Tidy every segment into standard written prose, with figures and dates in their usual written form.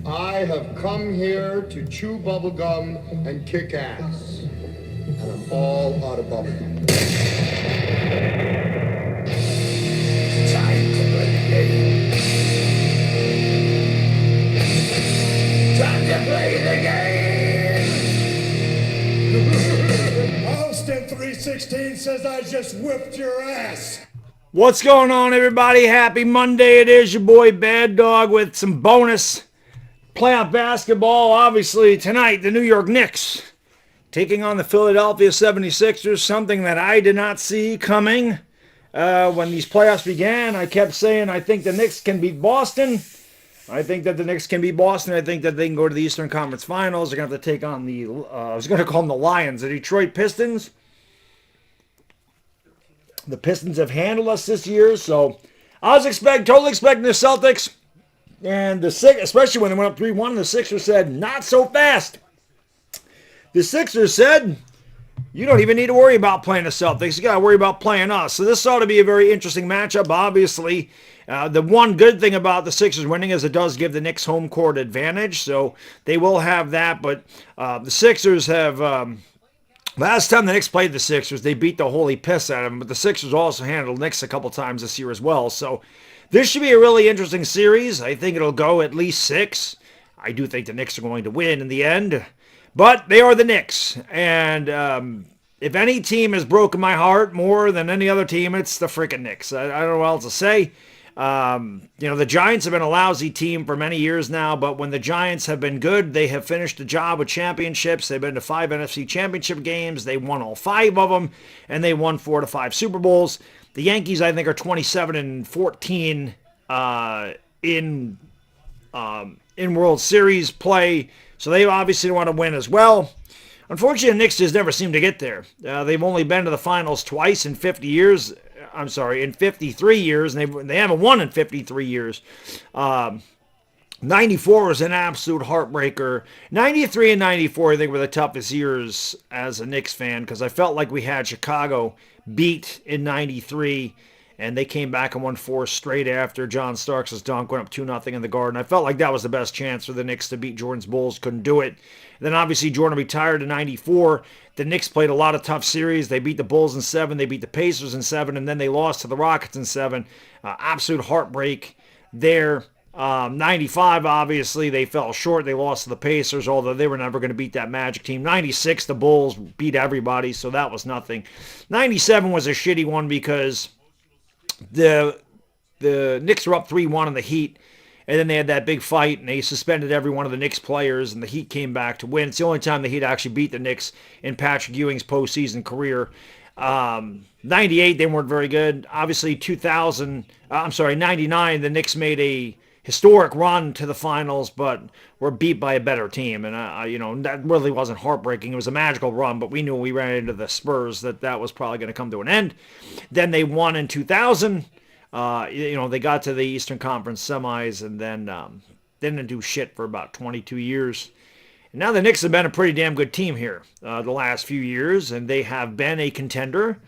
I have come here to chew bubblegum and kick ass. And I'm all out of bubblegum. Time to play the game. Time to play the game. Austin 316 says I just whipped your ass. What's going on, everybody? Happy Monday. It is your boy Baddog with some bonus playoff basketball. Obviously, tonight, the New York Knicks taking on the Philadelphia 76ers, something that I did not see coming when these playoffs began. I kept saying I think the Knicks can beat Boston. I think that the Knicks can beat Boston. I think that they can go to the Eastern Conference Finals. They're going to have to take on the, I was going to call them the Lions, the Detroit Pistons. The Pistons have handled us this year, so I was totally expecting the Celtics, and the Sixers, especially when they went up 3-1, the Sixers said, not so fast. The Sixers said, you don't even need to worry about playing the Celtics. You got to worry about playing us. So this ought to be a very interesting matchup. Obviously, the one good thing about the Sixers winning is it does give the Knicks home court advantage, so they will have that, but the Sixers have... last time the Knicks played the Sixers, they beat the holy piss out of them, but the Sixers also handled the Knicks a couple times this year as well. So this should be a really interesting series. I think it'll go at least 6. I do think the Knicks are going to win in the end, but they are the Knicks. And if any team has broken my heart more than any other team, it's the freaking Knicks. I don't know what else to say. The Giants have been a lousy team for many years now, but when the Giants have been good, they have finished the job with championships. They've been to 5 NFC championship games. They won all 5 of them, and they won 4 to 5 Super Bowls. The Yankees, I think, are 27-14 in World Series play, so they obviously want to win as well. Unfortunately, the Knicks just never seem to get there. They've only been to the finals twice in 50 years. In 53 years, and they haven't won in 53 years. 94 was an absolute heartbreaker. 93 and 94, I think, were the toughest years as a Knicks fan, because I felt like we had Chicago beat in 93, and they came back and won 4 straight after John Starks' dunk went up 2-0 in the Garden. I felt like that was the best chance for the Knicks to beat Jordan's Bulls. Couldn't do it. Then obviously Jordan retired in 94. The Knicks played a lot of tough series. They beat the Bulls in 7. They beat the Pacers in 7. And then they lost to the Rockets in 7. Absolute heartbreak there. 95, obviously, they fell short. They lost to the Pacers, although they were never going to beat that Magic team. 96, the Bulls beat everybody, so that was nothing. 97 was a shitty one because the Knicks were up 3-1 in the Heat. And then they had that big fight, and they suspended every one of the Knicks players, and the Heat came back to win. It's the only time the Heat actually beat the Knicks in Patrick Ewing's postseason career. 98, they weren't very good. Obviously, 99, the Knicks made a historic run to the finals, but were beat by a better team. And, that really wasn't heartbreaking. It was a magical run, but we knew when we ran into the Spurs that was probably going to come to an end. Then they won in 2000. They got to the Eastern Conference semis and then didn't do shit for about 22 years. And now the Knicks have been a pretty damn good team here the last few years, and they have been a contender.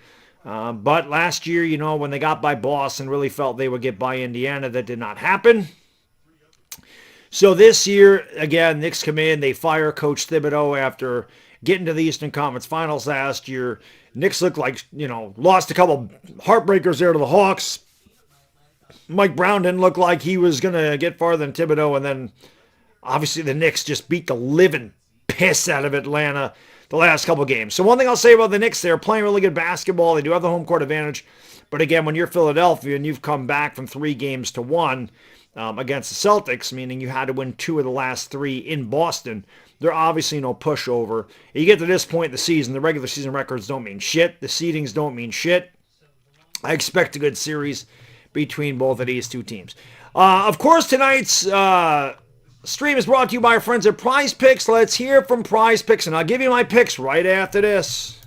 But last year, when they got by Boston, really felt they would get by Indiana. That did not happen. So this year, again, Knicks come in, they fire Coach Thibodeau after getting to the Eastern Conference Finals last year. Knicks looked like, lost a couple heartbreakers there to the Hawks. Mike Brown didn't look like he was going to get farther than Thibodeau, and then obviously the Knicks just beat the living piss out of Atlanta the last couple games. So one thing I'll say about the Knicks, they're playing really good basketball. They do have the home court advantage, but again, when you're Philadelphia and you've come back from 3 games to 1 against the Celtics, meaning you had to win 2 of the last 3 in Boston, they're obviously no pushover. You get to this point in the season, the regular season records don't mean shit. The seedings don't mean shit. I expect a good series between both of these two teams. Of course, tonight's stream is brought to you by our friends at PrizePicks. Let's hear from PrizePicks, and I'll give you my picks right after this.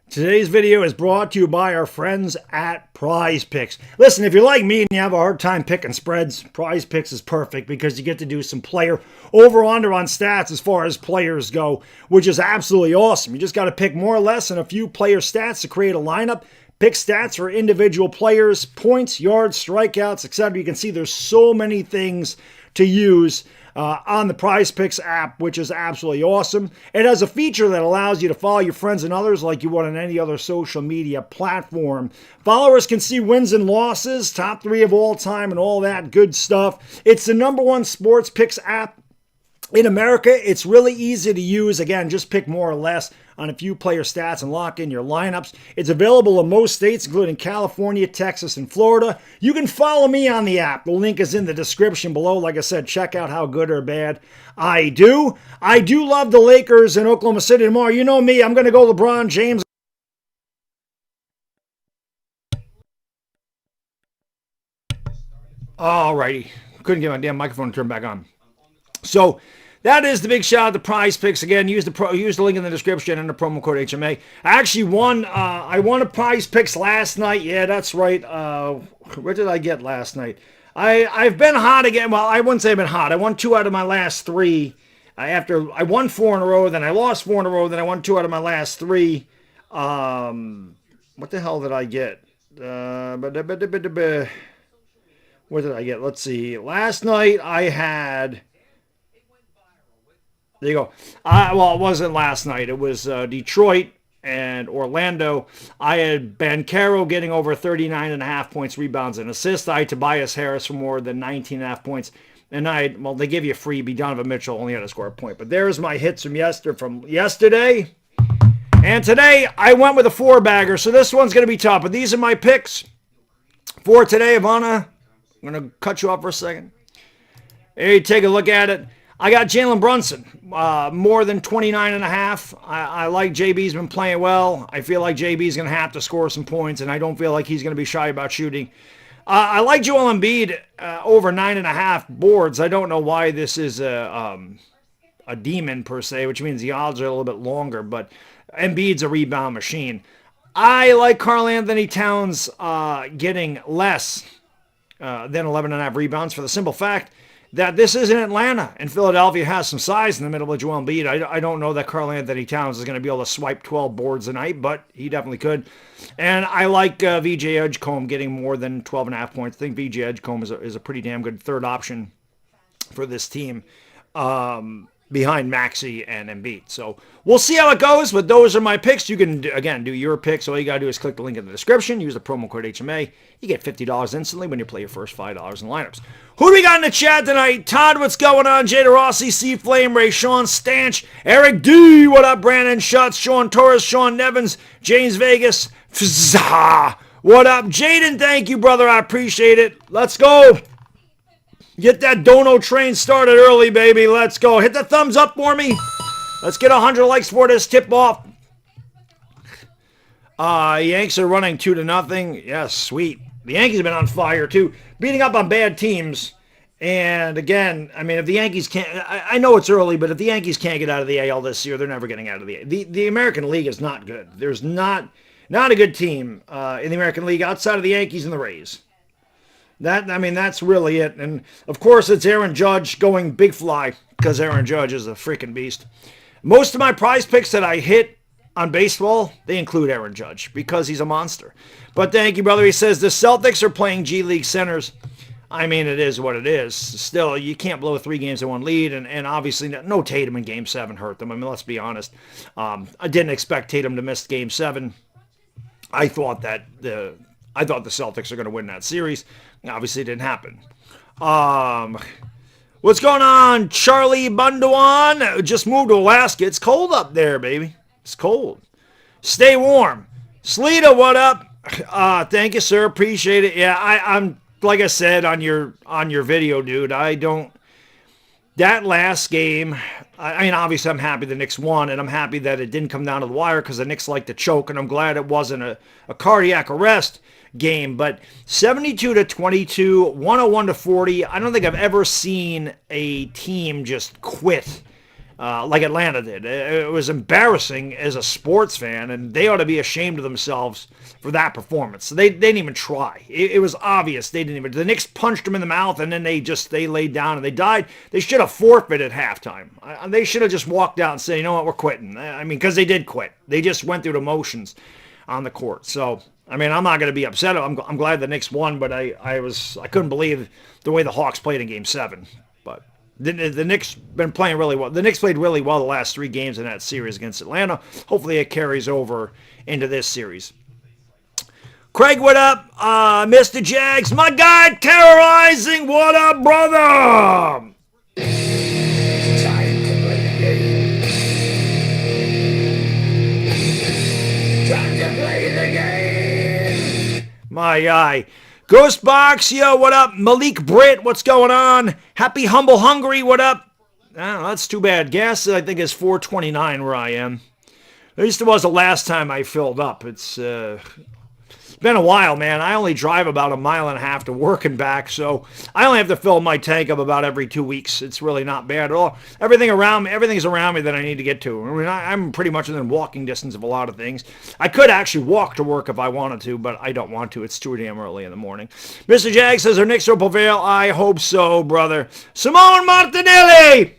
Today's video is brought to you by our friends at PrizePicks. Listen, if you're like me and you have a hard time picking spreads, PrizePicks is perfect because you get to do some player over-under on stats as far as players go, which is absolutely awesome. You just got to pick more or less than a few player stats to create a lineup. Pick stats for individual players, points, yards, strikeouts, etc. You can see there's so many things to use on the PrizePicks app, which is absolutely awesome. It has a feature that allows you to follow your friends and others like you would on any other social media platform. Followers can see wins and losses, top 3 of all time, and all that good stuff. It's the #1 sports picks app in America. It's really easy to use. Again, just pick more or less on a few player stats and lock in your lineups. It's available in most states, including California, Texas, and Florida. You can follow me on the app. The link is in the description below. Like I said, check out how good or bad I do. I do love the Lakers in Oklahoma City tomorrow. You know me. I'm going to go LeBron James. Alrighty. Couldn't get my damn microphone turned back on. So that is the big shout out to PrizePicks. Again, use the link in the description and the promo code HMA. I actually won. I won a PrizePicks last night. Yeah, that's right. What did I get last night? I've been hot again. Well, I wouldn't say I've been hot. I won 2 out of my last 3. After I won 4 in a row, then I lost 4 in a row, then I won 2 out of my last 3. What the hell did I get? What did I get? Let's see. Last night I had. There you go. Well, it wasn't last night. It was Detroit and Orlando. I had Bancaro getting over 39.5 points, rebounds, and assists. I had Tobias Harris for more than 19.5 points. And they give you a freebie. Donovan Mitchell only had to score a point. But there's my hits from yesterday. And today, I went with a 4-bagger. So this one's going to be tough. But these are my picks for today, Ivana. I'm going to cut you off for a second. Hey, take a look at it. I got Jalen Brunson, more than 29.5. I like JB's been playing well. I feel like JB's going to have to score some points, and I don't feel like he's going to be shy about shooting. I like Joel Embiid over 9.5 boards. I don't know why this is a demon per se, which means the odds are a little bit longer, but Embiid's a rebound machine. I like Karl Anthony Towns getting less than 11.5 rebounds for the simple fact that this isn't Atlanta, and Philadelphia has some size in the middle of Joel Embiid. I don't know that Karl Anthony Towns is going to be able to swipe 12 boards a night, but he definitely could. And I like VJ Edgecombe getting more than 12.5 points. I think VJ Edgecombe is a pretty damn good third option for this team behind Maxey and Embiid. So we'll see how it goes, but those are my picks. You can, again, do your picks. All you got to do is click the link in the description. Use the promo code HMA. You get $50 instantly when you play your first $5 in lineups. Who do we got in the chat tonight? Todd, what's going on? Jada Rossi, C Flame, Ray, Sean Stanch, Eric D, what up? Brandon Schutz, Sean Torres, Sean Nevins, James Vegas, Fzah, what up? Jaden, thank you, brother. I appreciate it. Let's go. Get that dono train started early, baby. Let's go. Hit the thumbs up for me. Let's get 100 likes for this tip-off. Yanks are running 2-0. Yes, sweet. The Yankees have been on fire, too. Beating up on bad teams. And, again, I mean, if the Yankees can't... I know it's early, but if the Yankees can't get out of the AL this year, they're never getting out of the AL. The American League is not good. There's not a good team in the American League outside of the Yankees and the Rays. That's really it. And, of course, it's Aaron Judge going big fly because Aaron Judge is a freaking beast. Most of my prize picks that I hit on baseball, they include Aaron Judge because he's a monster. But thank you, brother. He says the Celtics are playing G League centers. I mean, it is what it is. Still, you can't blow 3 games to 1 lead, and obviously no Tatum in Game 7 hurt them. I mean, let's be honest. I didn't expect Tatum to miss Game 7. I thought the Celtics are going to win that series. Obviously, it didn't happen. What's going on, Charlie Bunduan? Just moved to Alaska. It's cold up there, baby. It's cold. Stay warm. Sleeta, what up? Thank you, sir. Appreciate it. Yeah, I'm like I said on your video, dude. That last game. I mean, obviously, I'm happy the Knicks won, and I'm happy that it didn't come down to the wire because the Knicks like to choke, and I'm glad it wasn't a cardiac arrest game. But 72-22, 101-40. I don't think I've ever seen a team just quit like Atlanta did. It was embarrassing as a sports fan, and they ought to be ashamed of themselves for that performance. They didn't even try. It was obvious they didn't even. The Knicks punched them in the mouth, and then they laid down and they died. They should have forfeited halftime. They should have just walked out and said, you know what, we're quitting. I mean, because they did quit. They just went through the motions on the court. So I mean, I'm not going to be upset. I'm glad the Knicks won, but I couldn't believe the way the Hawks played in Game 7. But the Knicks been playing really well. The Knicks played really well the last 3 games in that series against Atlanta. Hopefully it carries over into this series. Craig, what up? Mr. Jags, my guy terrorizing. What up, brother? My guy. Ghostbox, yo, what up? Malik Britt, what's going on? Happy Humble Hungry, what up? Oh, that's too bad. Gas, I think, is $4.29 where I am. At least it was the last time I filled up. It's been a while, man. I only drive about 1.5 miles to work and back, so I only have to fill my tank up about every 2 weeks. It's really not bad at all. Everything's around me that I need to get to. I mean, I'm pretty much within walking distance of a lot of things. I could actually walk to work if I wanted to, but I don't want to. It's too damn early in the morning. Mr. Jag says, our Knicks will prevail. I hope so, brother. Simone Martinelli!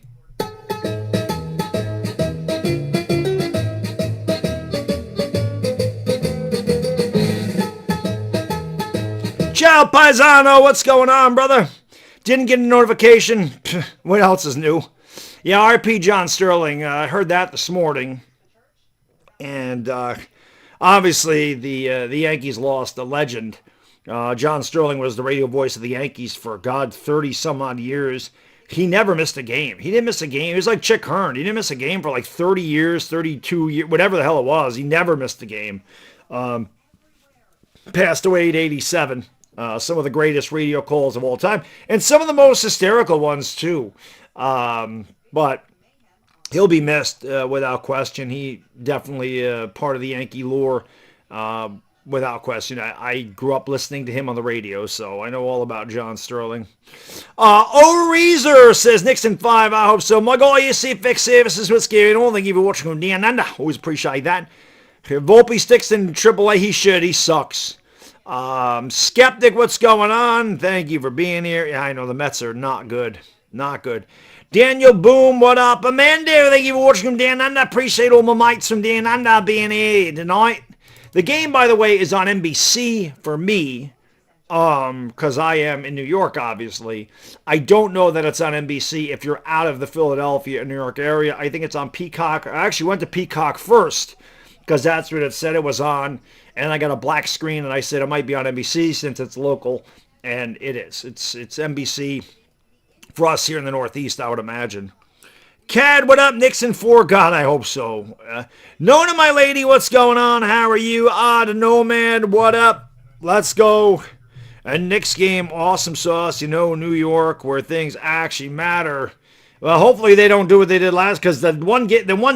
Ciao, Paisano. What's going on, brother? Didn't get a notification. What else is new? Yeah, RP John Sterling. I heard that this morning. And obviously the Yankees lost a legend. John Sterling was the radio voice of the Yankees for, 30-some-odd years. He never missed a game. He didn't miss a game. He was like Chick Hearn. He didn't miss a game for like 30 years, 32 years, whatever the hell it was. He never missed a game. Passed away at 87. Some of the greatest radio calls of all time, and some of the most hysterical ones too. But he'll be missed without question. He definitely part of the Yankee lore without question. I grew up listening to him on the radio, so I know all about John Sterling. Reezer says Nixon 5. I hope so. My goal is see fix services with scary. I don't think you've been watching on Diananda. Always appreciate that. Volpe sticks in AAA. He should. He sucks. Skeptic, what's going on? Thank you for being here. Yeah, I know the Mets are not good. Not good. Daniel Boom, what up? Amanda, thank you for watching from Dan Under. Appreciate all my mates from Dan Under being here tonight. The game, by the way, is on NBC for me. Because I am in New York, obviously. I don't know that it's on NBC if you're out of the Philadelphia, New York area. I think it's on Peacock. I actually went to Peacock first because that's what it said it was on. And I got a black screen, and I said it might be on NBC since it's local, and it is. It's NBC for us here in the Northeast, I would imagine. Cad, what up? Nixon 4, God, I hope so. Nona, my lady, what's going on? How are you? The Nomad, what up? Let's go. A Knicks game, awesome sauce. You know, New York, where things actually matter. Well, hopefully they don't do what they did last, because the one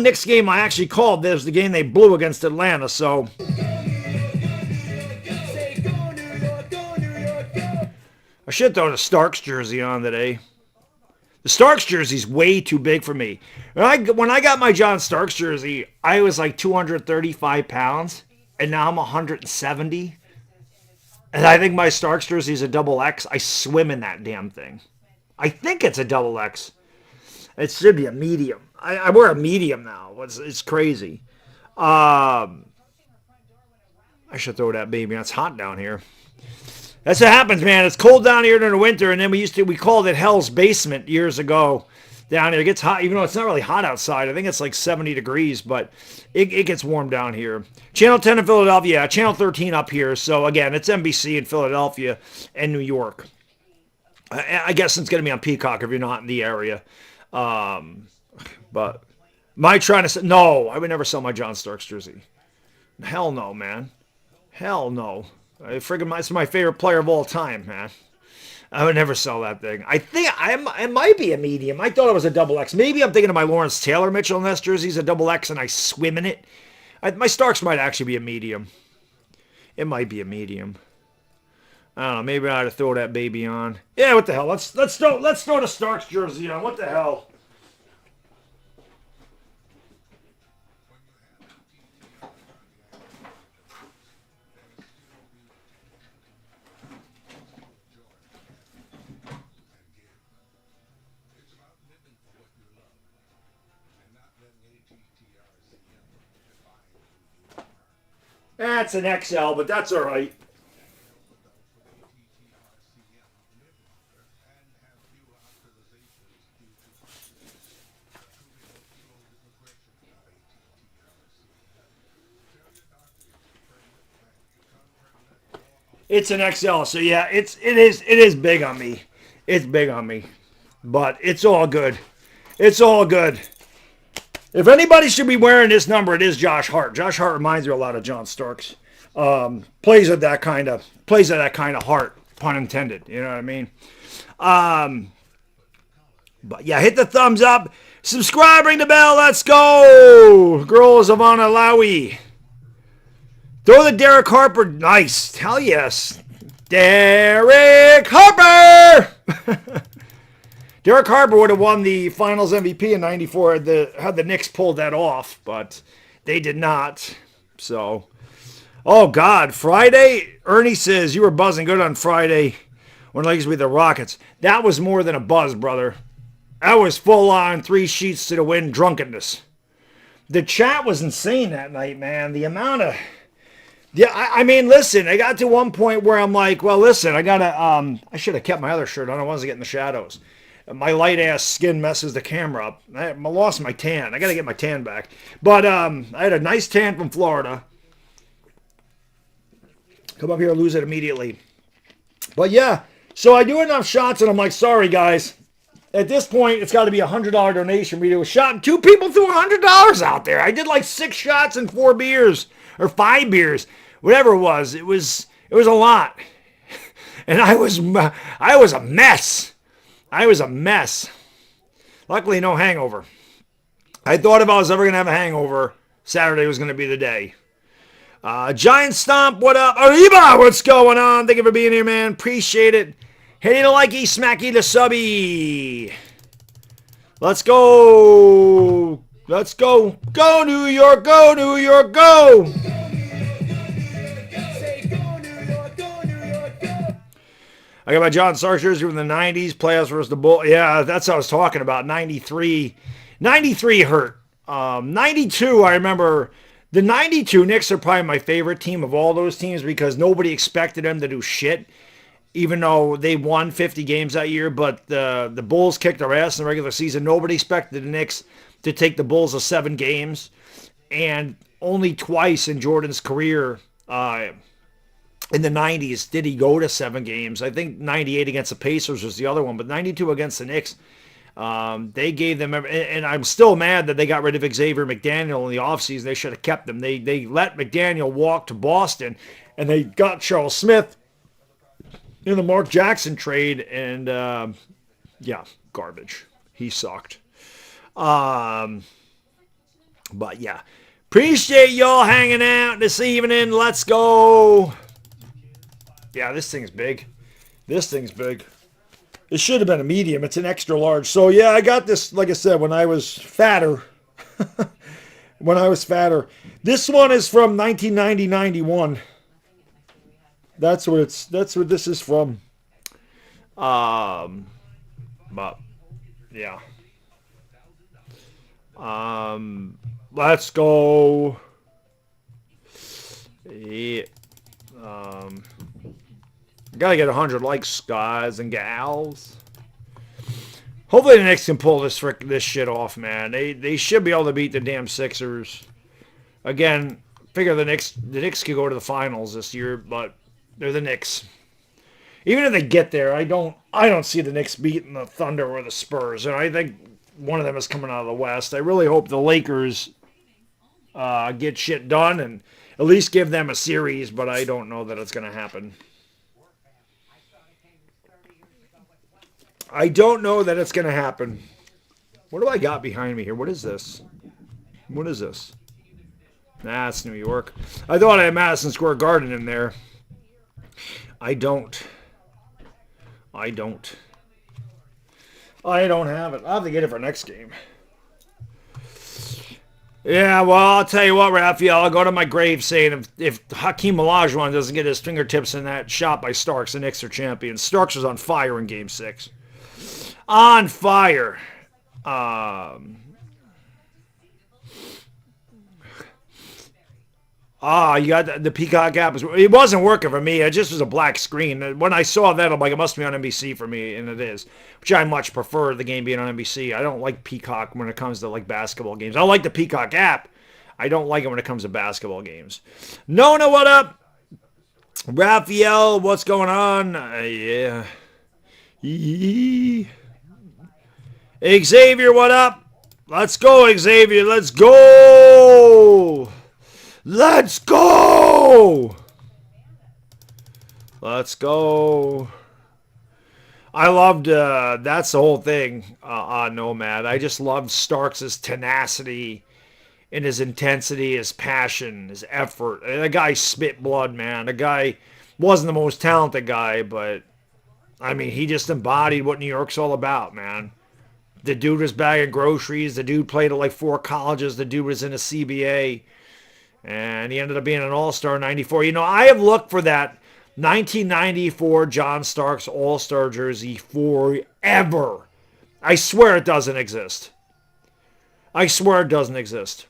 Knicks game I actually called, this was the game they blew against Atlanta, so... I should throw the Starks jersey on today. The Starks jersey's way too big for me. When I got my John Starks jersey, I was like 235 pounds, and now I'm 170. And I think my Starks jersey is a double X. I swim in that damn thing. I think it's a double X. It should be a medium. I wear a medium now. It's crazy. I should throw that baby. It's hot down here. That's what happens, man. It's cold down here during the winter, and then we called it Hell's Basement years ago. Down here, it gets hot, even though it's not really hot outside. I think it's like 70 degrees, but it gets warm down here. Channel 10 in Philadelphia, Channel 13 up here. So again, it's NBC in Philadelphia and New York. I guess it's going to be on Peacock if you're not in the area. But am I trying to say? No, I would never sell my John Starks jersey. Hell no, man. Hell no. It's my favorite player of all time, man. I would never sell that thing. I think it might be a medium. I thought it was a double X. Maybe I'm thinking of my Lawrence Taylor Mitchell Ness jersey's a double X and I swim in it. My Starks might actually be a medium. It might be a medium. I don't know. Maybe I ought to throw that baby on. Yeah, what the hell? Let's throw the Starks jersey on. What the hell? That's an XL, but that's all right. It's an XL, so yeah, it is big on me. It's big on me, but it's all good. It's all good. If anybody should be wearing this number, it is Josh Hart. Josh Hart reminds me a lot of John Starks. Plays at that kind of heart, pun intended. You know what I mean? But yeah, hit the thumbs up, subscribe, ring the bell. Let's go, girls of Anna Lowy. Throw the Derek Harper. Nice. Hell yes. Derek Harper. Derek Harper would have won the Finals MVP in '94 had the Knicks pulled that off, but they did not. So, oh God, Friday. Ernie says you were buzzing good on Friday when Lakers beat the Rockets. That was more than a buzz, brother. That was full on 3 sheets to the wind drunkenness. The chat was insane that night, man. The amount of I mean, listen, I got to one point where I'm like, well, listen, I gotta, I should have kept my other shirt on. I wanted to get in the shadows. My light ass skin messes the camera up. I lost my tan. I gotta get my tan back. But I had a nice tan from Florida. Come up here and lose it immediately. But yeah, so I do enough shots, and I'm like, sorry guys. At this point, it's got to be a $100 donation. We do a shot, and 2 people threw $100 out there. I did like 6 shots and 4 beers or 5 beers. Whatever it was a lot, and I was a mess. I was a mess. Luckily, no hangover. I thought if I was ever gonna have a hangover, Saturday was gonna be the day. Giant Stomp, what up? Arriba, what's going on? Thank you for being here, man. Appreciate it. Hitty the likey, smacky the subby. Let's go. Let's go. Go New York. Go New York. Go. I got my John Starks jersey from the 90s, playoffs versus the Bulls. Yeah, that's what I was talking about. 93. 93 hurt. 92, I remember. The 92 Knicks are probably my favorite team of all those teams because nobody expected them to do shit, even though they won 50 games that year. But the Bulls kicked their ass in the regular season. Nobody expected the Knicks to take the Bulls to 7 games. And only twice in Jordan's career in the 90s did he go to 7 games. I think 98 against the Pacers was the other one, but 92 against the Knicks, they gave them, and I'm still mad that they got rid of Xavier McDaniel in the offseason. They should have kept him. They let McDaniel walk to Boston, and they got Charles Smith in the Mark Jackson trade, and yeah, garbage. He sucked. But yeah, appreciate y'all hanging out this evening. Let's go. Yeah, this thing's big. This thing's big. It should have been a medium. It's an extra large. So, yeah, I got this, like I said, when I was fatter. When I was fatter. This one is from 1990-91. That's what this is from. But, yeah. Let's go. Yeah. Gotta get 100 likes, guys and gals. Hopefully the Knicks can pull this shit off, man. They should be able to beat the damn Sixers. Again, figure the Knicks could go to the finals this year, but they're the Knicks. Even if they get there, I don't see the Knicks beating the Thunder or the Spurs, and I think one of them is coming out of the West. I really hope the Lakers get shit done and at least give them a series, but I don't know that it's going to happen. I don't know that it's going to happen. What do I got behind me here? What is this? What is this? Nah, it's New York. I thought I had Madison Square Garden in there. I don't have it. I'll have to get it for next game. Yeah, well, I'll tell you what, Raphael. I'll go to my grave saying if Hakeem Olajuwon doesn't get his fingertips in that shot by Starks, the Knicks are champions. Starks was on fire in Game 6. On fire. You got the Peacock app. It wasn't working for me. It just was a black screen. When I saw that, I'm like, it must be on NBC for me, and it is. Which I much prefer the game being on NBC. I don't like Peacock when it comes to like basketball games. I like the Peacock app. I don't like it when it comes to basketball games. Nona, what up? Raphael, what's going on? Yeah. Xavier, what up? Let's go, Xavier. Let's go. Let's go. Let's go. I loved, that's the whole thing on Nomad. I just loved Starks' tenacity and his intensity, his passion, his effort. And the guy spit blood, man. The guy wasn't the most talented guy, but, I mean, he just embodied what New York's all about, man. The dude was bagging groceries. The dude played at like 4 colleges. The dude was in a CBA. And he ended up being an all-star in 94. You know, I have looked for that 1994 John Starks all-star jersey forever. I swear it doesn't exist. I swear it doesn't exist.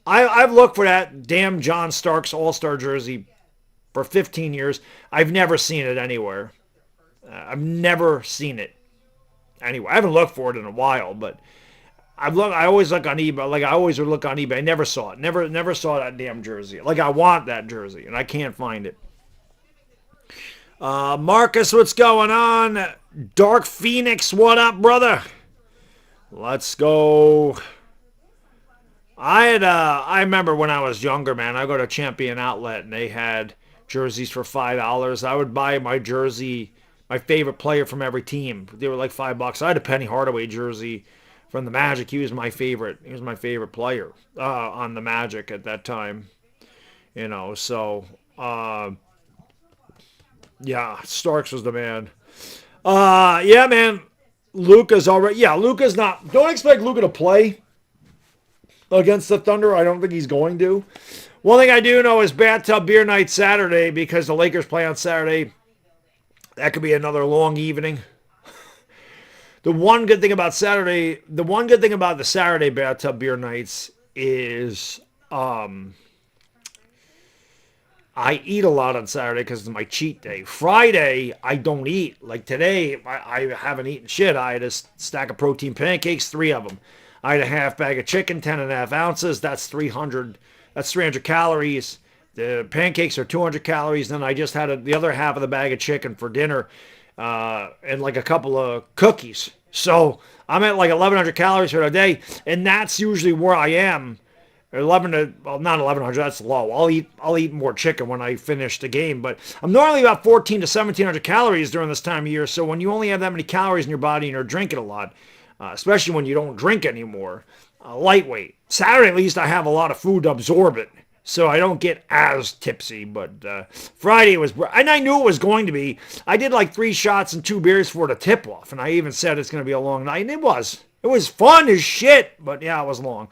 I've looked for that damn John Starks all-star jersey for 15 years. I've never seen it anywhere. I've never seen it anywhere. I haven't looked for it in a while, but I always look on eBay. Like I always would look on eBay. I never saw it. Never saw that damn jersey. Like I want that jersey, and I can't find it. Marcus, what's going on? Dark Phoenix, what up, brother? Let's go. I remember when I was younger, man. I go to Champion Outlet, and they had jerseys for $5. I would buy my jersey, my favorite player from every team. They were like $5. I had a Penny Hardaway jersey from the Magic. He was my favorite. He was my favorite player on the Magic at that time. You know, so yeah, Starks was the man. Yeah, man. Luka's already. Yeah, Luka's not. Don't expect Luka to play against the Thunder. I don't think he's going to. One thing I do know is Bathtub Beer Night Saturday, because the Lakers play on Saturday. That could be another long evening. The one good thing about the Saturday Bathtub Beer Nights is I eat a lot on Saturday because it's my cheat day. Friday, I don't eat. Like today, I haven't eaten shit. I had a stack of protein pancakes, 3 of them. I had a half bag of chicken, 10.5 ounces. That's 300 calories. The pancakes are 200 calories. Then I just had the other half of the bag of chicken for dinner and like a couple of cookies. So I'm at like 1,100 calories for the day. And that's usually where I am. 11 to, well, not 1,100, that's low. I'll eat more chicken when I finish the game, but I'm normally about 1,400 to 1,700 calories during this time of year. So when you only have that many calories in your body and you're drinking a lot, especially when you don't drink anymore, lightweight. Saturday at least I have a lot of food to absorb it, so I don't get as tipsy. But Friday was, and I knew it was going to be. I did like 3 shots and 2 beers for the tip off, and I even said it's going to be a long night, and it was. It was fun as shit, but yeah, it was long.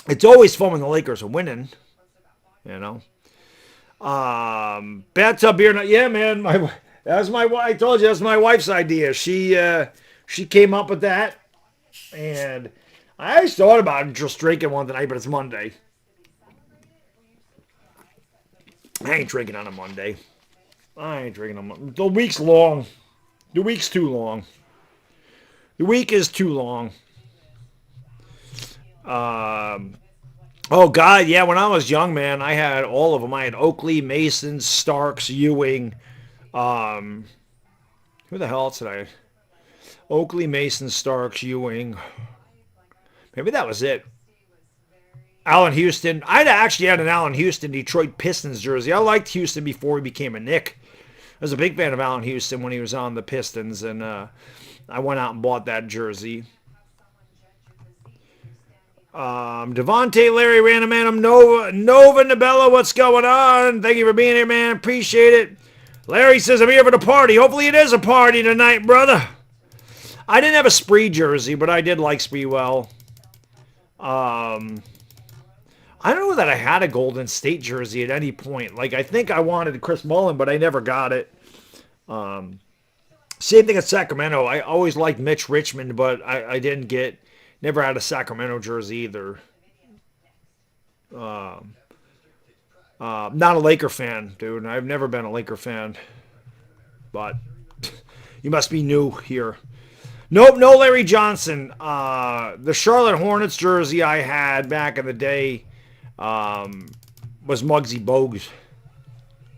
It's always fun when the Lakers are winning, you know. Bathtub beer night, yeah, man. I told you that's my wife's idea. She came up with that, and I always thought about just drinking one tonight, but it's Monday. I ain't drinking on a Monday. I ain't drinking on Monday. The week's long. The week's too long. The week is too long. Oh, God, yeah, when I was young, man, I had all of them. I had Oakley, Mason, Starks, Ewing. Who the hell else did I have? Oakley, Mason, Starks, Ewing. Maybe that was it. Allen Houston. I actually had an Allen Houston Detroit Pistons jersey. I liked Houston before he became a Knick. I was a big fan of Allen Houston when he was on the Pistons, and I went out and bought that jersey. Devontae, Larry, Random Anum, Nova, Nabella, what's going on? Thank you for being here, man. Appreciate it. Larry says, I'm here for the party. Hopefully it is a party tonight, brother. I didn't have a Spree jersey, but I did like Spreewell. I don't know that I had a Golden State jersey at any point. Like, I think I wanted Chris Mullin, but I never got it. Same thing at Sacramento. I always liked Mitch Richmond, but I didn't get... Never had a Sacramento jersey either. Not a Laker fan, dude. I've never been a Laker fan. But you must be new here. Nope, no Larry Johnson. The Charlotte Hornets jersey I had back in the day was Muggsy Bogues.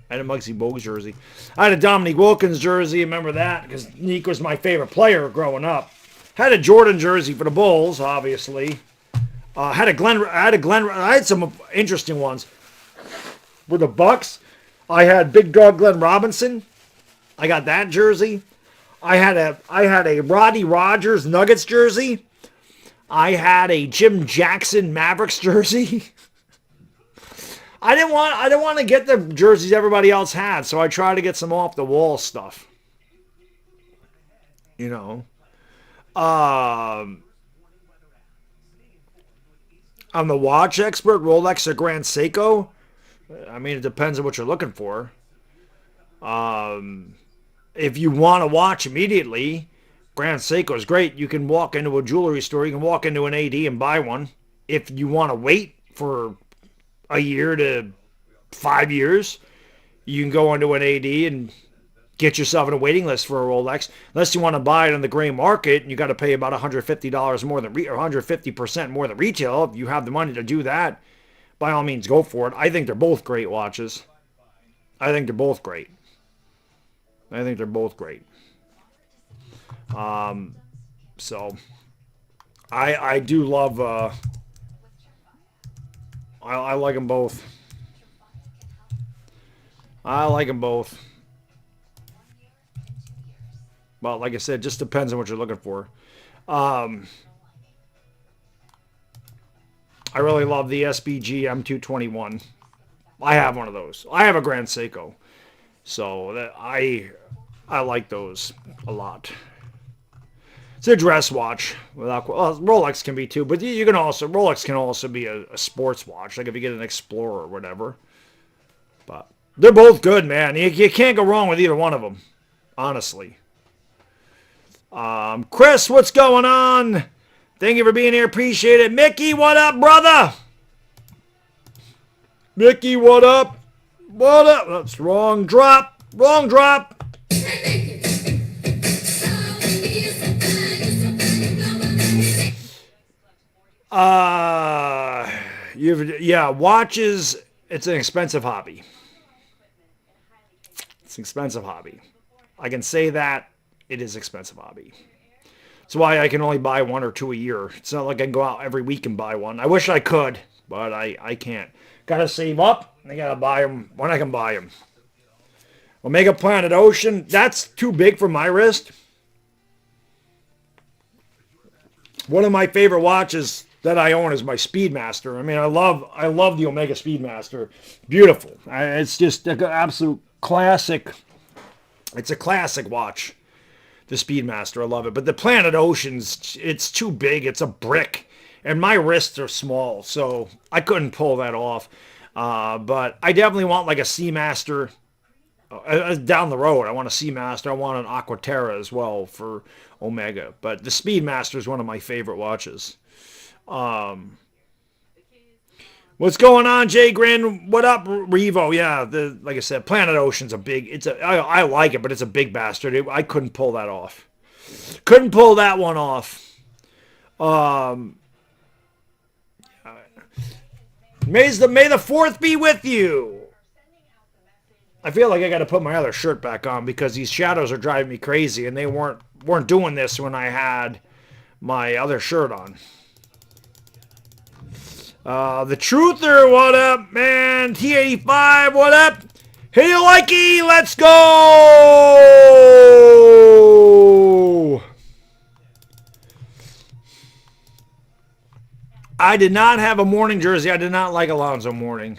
I had a Muggsy Bogues jersey. I had a Dominique Wilkins jersey. Remember that? Because Nick was my favorite player growing up. Had a Jordan jersey for the Bulls, obviously. I had some interesting ones. For the Bucks, I had Big Dog Glenn Robinson. I got that jersey. I had a Roddy Rogers Nuggets jersey. I had a Jim Jackson Mavericks jersey. I didn't want to get the jerseys everybody else had, so I tried to get some off the wall stuff. You know. I'm the watch expert, Rolex or Grand Seiko. I mean, it depends on what you're looking for. If you want to watch immediately, Grand Seiko is great. You can walk into a jewelry store. You can walk into an AD and buy one. If you want to wait for a year to 5 years, you can go into an AD and get yourself on a waiting list for a Rolex. Unless you want to buy it on the gray market, and you got to pay about $150 more than or 150% more than retail. If you have the money to do that, by all means, go for it. I think they're both great watches. I think they're both great. So I do love. I like them both. Well, like I said, it just depends on what you're looking for. I really love the SBG M221. I have one of those. I have a Grand Seiko. So I like those a lot. It's a dress watch. Rolex can be too, but Rolex can also be a sports watch, like if you get an Explorer or whatever. But they're both good, man. You can't go wrong with either one of them, honestly. Chris, what's going on? Thank you for being here. Appreciate it. Mickey, what up, brother? Mickey, what up? What up? That's wrong drop. Wrong drop. Watches, it's an expensive hobby. It's an expensive hobby. I can say that it is an expensive hobby. That's why I can only buy one or two a year. It's not like I can go out every week and buy one. I wish I could, but I can't. Gotta save up. I gotta buy them when I can buy them. Omega Planet Ocean, that's too big for my wrist. One of my favorite watches that I own is my Speedmaster. I mean, I love the Omega Speedmaster. Beautiful. It's just an absolute classic. It's a classic watch. The Speedmaster, I love it. But the Planet Oceans, it's too big. It's a brick. And my wrists are small, so I couldn't pull that off. But I definitely want like a Seamaster down the road. I want a Seamaster. I want an Aquaterra as well for Omega. But the Speedmaster is one of my favorite watches. What's going on, Jay Grin? What up, Revo? Yeah, like I said, Planet Ocean's a big. I like it, but it's a big bastard. I couldn't pull that off. Couldn't pull that one off. May the 4th be with you. I feel like I got to put my other shirt back on because these shadows are driving me crazy, and they weren't doing this when I had my other shirt on. The Truther, what up, man? T85, what up? Hey, you likey, let's go! I did not have a Mourning jersey. I did not like Alonzo Mourning.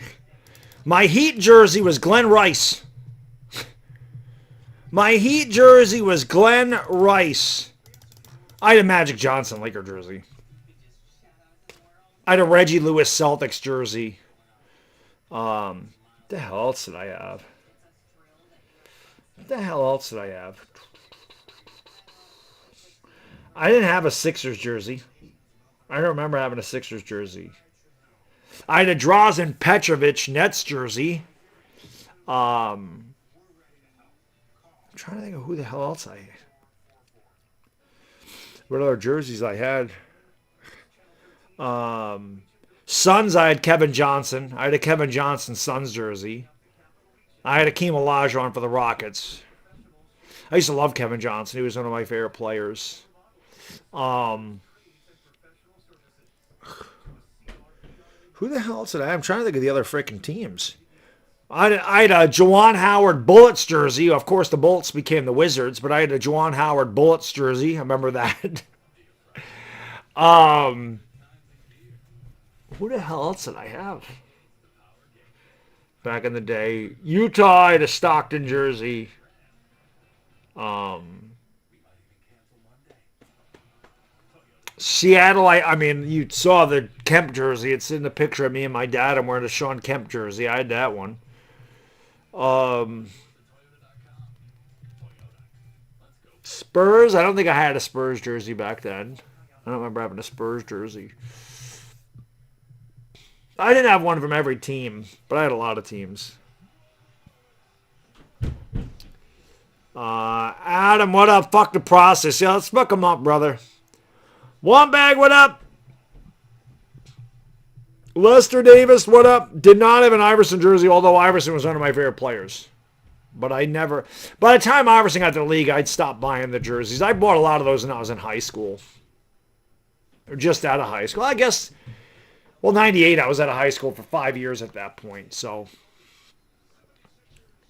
My Heat jersey was Glenn Rice. My Heat jersey was Glenn Rice. I had a Magic Johnson Laker jersey. I had a Reggie Lewis Celtics jersey. What the hell else did I have? I didn't have a Sixers jersey. I don't remember having a Sixers jersey. I had a Drazen Petrovic Nets jersey. I'm trying to think of who the hell else I had. What other jerseys I had? Suns, I had Kevin Johnson. I had a Kevin Johnson Suns jersey. I had Akeem Olajuwon for the Rockets. I used to love Kevin Johnson. He was one of my favorite players. Who the hell else did I have? I'm trying to think of the other freaking teams. I had a Juwan Howard Bullets jersey. Of course, the Bullets became the Wizards, but I had a Juwan Howard Bullets jersey. I remember that. Who the hell else did I have? Back in the day. Utah, I had a Stockton jersey. Seattle, I mean, you saw the Kemp jersey. It's in the picture of me and my dad. I'm wearing a Sean Kemp jersey. I had that one. Spurs, I don't think I had a Spurs jersey back then. I don't remember having a Spurs jersey. I didn't have one from every team, but I had a lot of teams. Adam, what up? Fuck the process. Yeah, let's fuck them up, brother. One bag, what up? Lester Davis, what up? Did not have an Iverson jersey, although Iverson was one of my favorite players. But I never... By the time Iverson got to the league, I'd stopped buying the jerseys. I bought a lot of those when I was in high school. Or just out of high school. I guess... Well, 98, I was out of high school for 5 years at that point, so...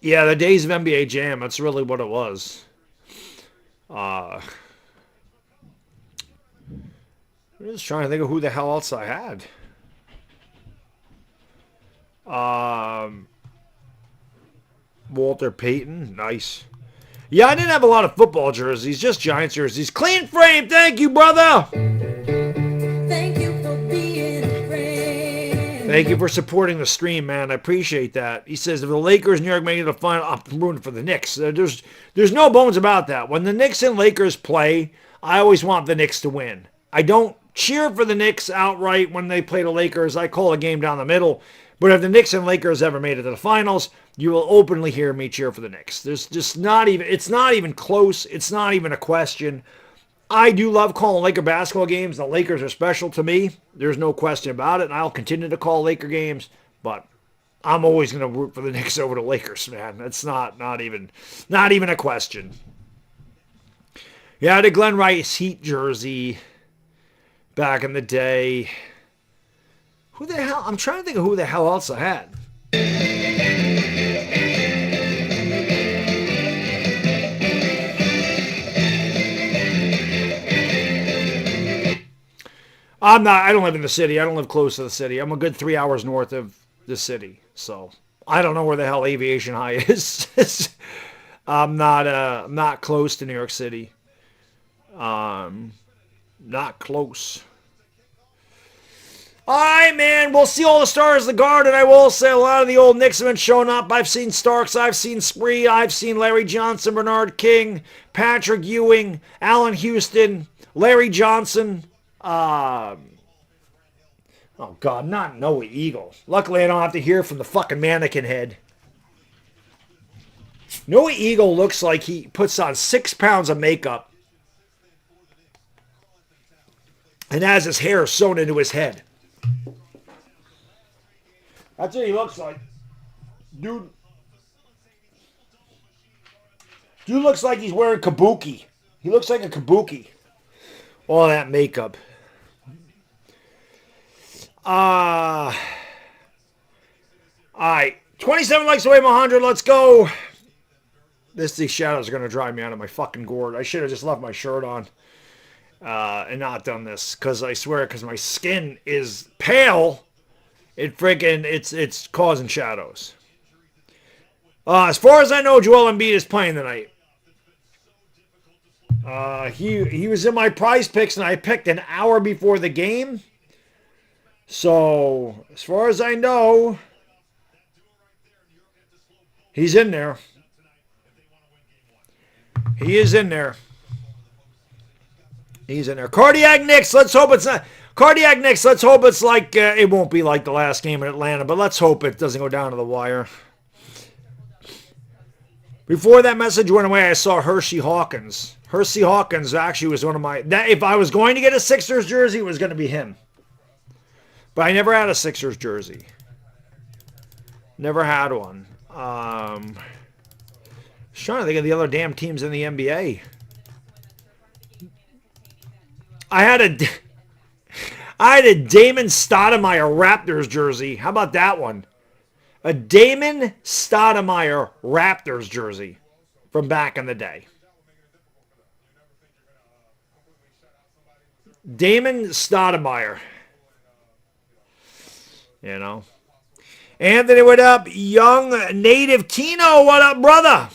Yeah, the days of NBA Jam, that's really what it was. I'm just trying to think of who the hell else I had. Walter Payton, nice. Yeah, I didn't have a lot of football jerseys, just Giants jerseys. Clean frame, thank you, brother. Thank you for being a friend. Thank you for supporting the stream, man. I appreciate that. He says, if the Lakers, New York make it to the final, I'm rooting for the Knicks. There's no bones about that. When the Knicks and Lakers play, I always want the Knicks to win. I don't cheer for the Knicks outright when they play the Lakers. I call a game down the middle. But if the Knicks and Lakers ever made it to the finals, you will openly hear me cheer for the Knicks. There's just not even, it's not even close. It's not even a question. I do love calling Laker basketball games. The Lakers are special to me. There's no question about it. And I'll continue to call Laker games. But I'm always going to root for the Knicks over the Lakers, man. That's not even a question. Yeah, I had a Glenn Rice Heat jersey back in the day. Who the hell? I'm trying to think of who the hell else I had. I don't live in the city. I don't live close to the city. I'm a good 3 hours north of the city. So I don't know where the hell Aviation High is. I'm not close to New York City. Not close. All right, man. We'll see all the stars of the Garden. I will say a lot of the old Knicks have been showing up. I've seen Starks. I've seen Spree. I've seen Larry Johnson, Bernard King, Patrick Ewing, Allen Houston, Larry Johnson. Oh, God, not Noah Eagle. Luckily, I don't have to hear from the fucking mannequin head. Noah Eagle looks like he puts on 6 pounds of makeup and has his hair sewn into his head. That's what he looks like. Dude looks like he's wearing kabuki. He looks like a kabuki. All that makeup. Alright. 27 likes away from 100. Let's go. These shadows are going to drive me out of my fucking gourd. I should have just left my shirt on. And not done this. Because I swear, because my skin is pale. It's causing shadows. As far as I know, Joel Embiid is playing tonight. He was in my prize picks, and I picked an hour before the game. So, as far as I know, he's in there. He is in there. He's in there. Cardiac Knicks. Let's hope it's not. Cardiac Knicks, let's hope it's like, it won't be like the last game in Atlanta, but let's hope it doesn't go down to the wire. Before that message went away, I saw Hershey Hawkins. Hershey Hawkins actually was one of my... if I was going to get a Sixers jersey, it was going to be him. But I never had a Sixers jersey. Never had one. Just trying to think of the other damn teams in the NBA. I had a Damon Stoudemire Raptors jersey. How about that one? A Damon Stoudemire Raptors jersey from back in the day. Damon Stoudemire. You know. Anthony, what up? Young Native Kino, what up, brother?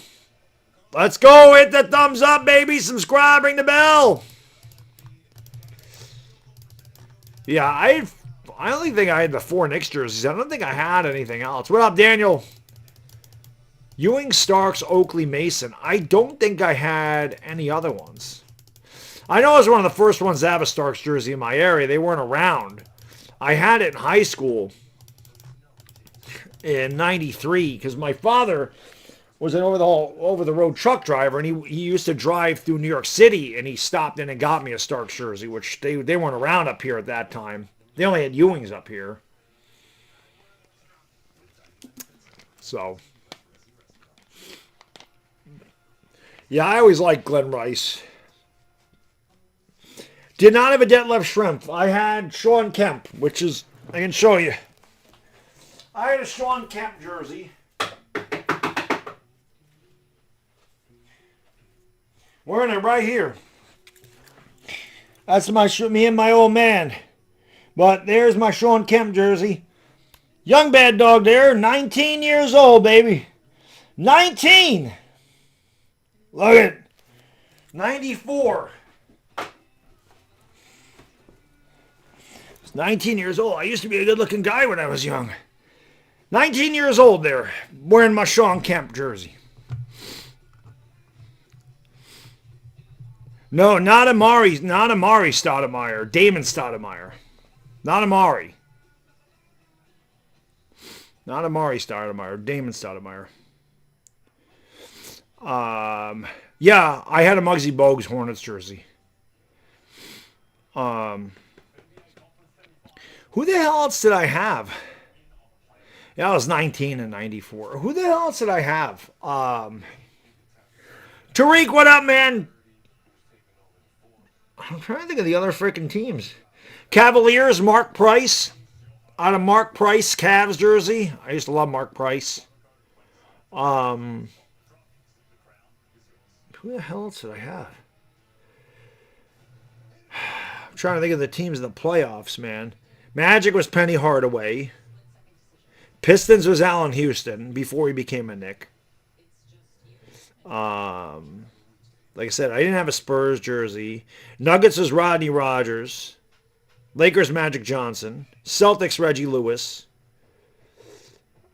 Let's go. Hit the thumbs up, baby. Subscribe. Ring the bell. Yeah, I only think I had the 4 Knicks jerseys. I don't think I had anything else. What up, Daniel? Ewing, Starks, Oakley, Mason. I don't think I had any other ones. I know I was one of the first ones to have a Starks jersey in my area. They weren't around. I had it in high school in 93 because my father was an over-the-road truck driver, and he used to drive through New York City, and he stopped in and got me a Starks jersey, which they weren't around up here at that time. They only had Ewings up here. So, yeah, I always liked Glenn Rice. Did not have a Detlef Schrempf. I had Sean Kemp, which is, I can show you. I had a Sean Kemp jersey. Wearing it right here. That's me and my old man. But there's my Sean Kemp jersey. Young Baddog there, 19 years old, baby. 19! Look at it. 94. 19 years old. I used to be a good-looking guy when I was young. 19 years old there, wearing my Sean Kemp jersey. No, not Amari Stoudemire. Damon Stoudemire. Not Amari. Not Amari Stoudemire. Damon Stoudemire. Yeah, I had a Muggsy Bogues Hornets jersey. Who the hell else did I have? Yeah, I was 19 in 94. Who the hell else did I have? Tariq, what up, man? I'm trying to think of the other freaking teams. Cavaliers, Mark Price. Out of Mark Price, Cavs jersey. I used to love Mark Price. Who the hell else did I have? I'm trying to think of the teams in the playoffs, man. Magic was Penny Hardaway. Pistons was Allen Houston before he became a Knick. Like I said, I didn't have a Spurs jersey. Nuggets was Rodney Rogers. Lakers Magic Johnson. Celtics Reggie Lewis.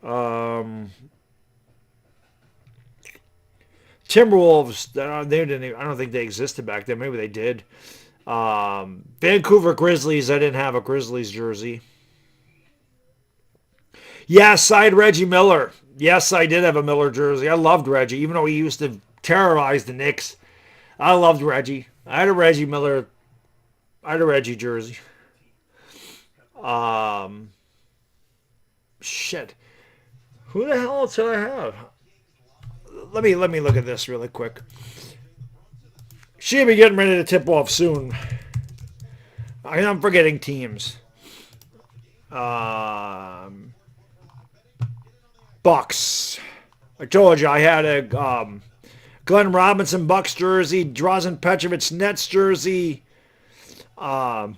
Timberwolves, I don't think they existed back then. Maybe they did. Vancouver Grizzlies, I didn't have a Grizzlies jersey. Yes, I had Reggie Miller. Yes, I did have a Miller jersey. I loved Reggie, even though he used to terrorize the Knicks. I loved Reggie. I had a Reggie Miller. I had a Reggie jersey. Shit. Who the hell else did I have? Let me look at this really quick. She'll be getting ready to tip off soon. I'm forgetting teams. Bucks. I told you I had a Glenn Robinson Bucks jersey, Drazen Petrovic Nets jersey. The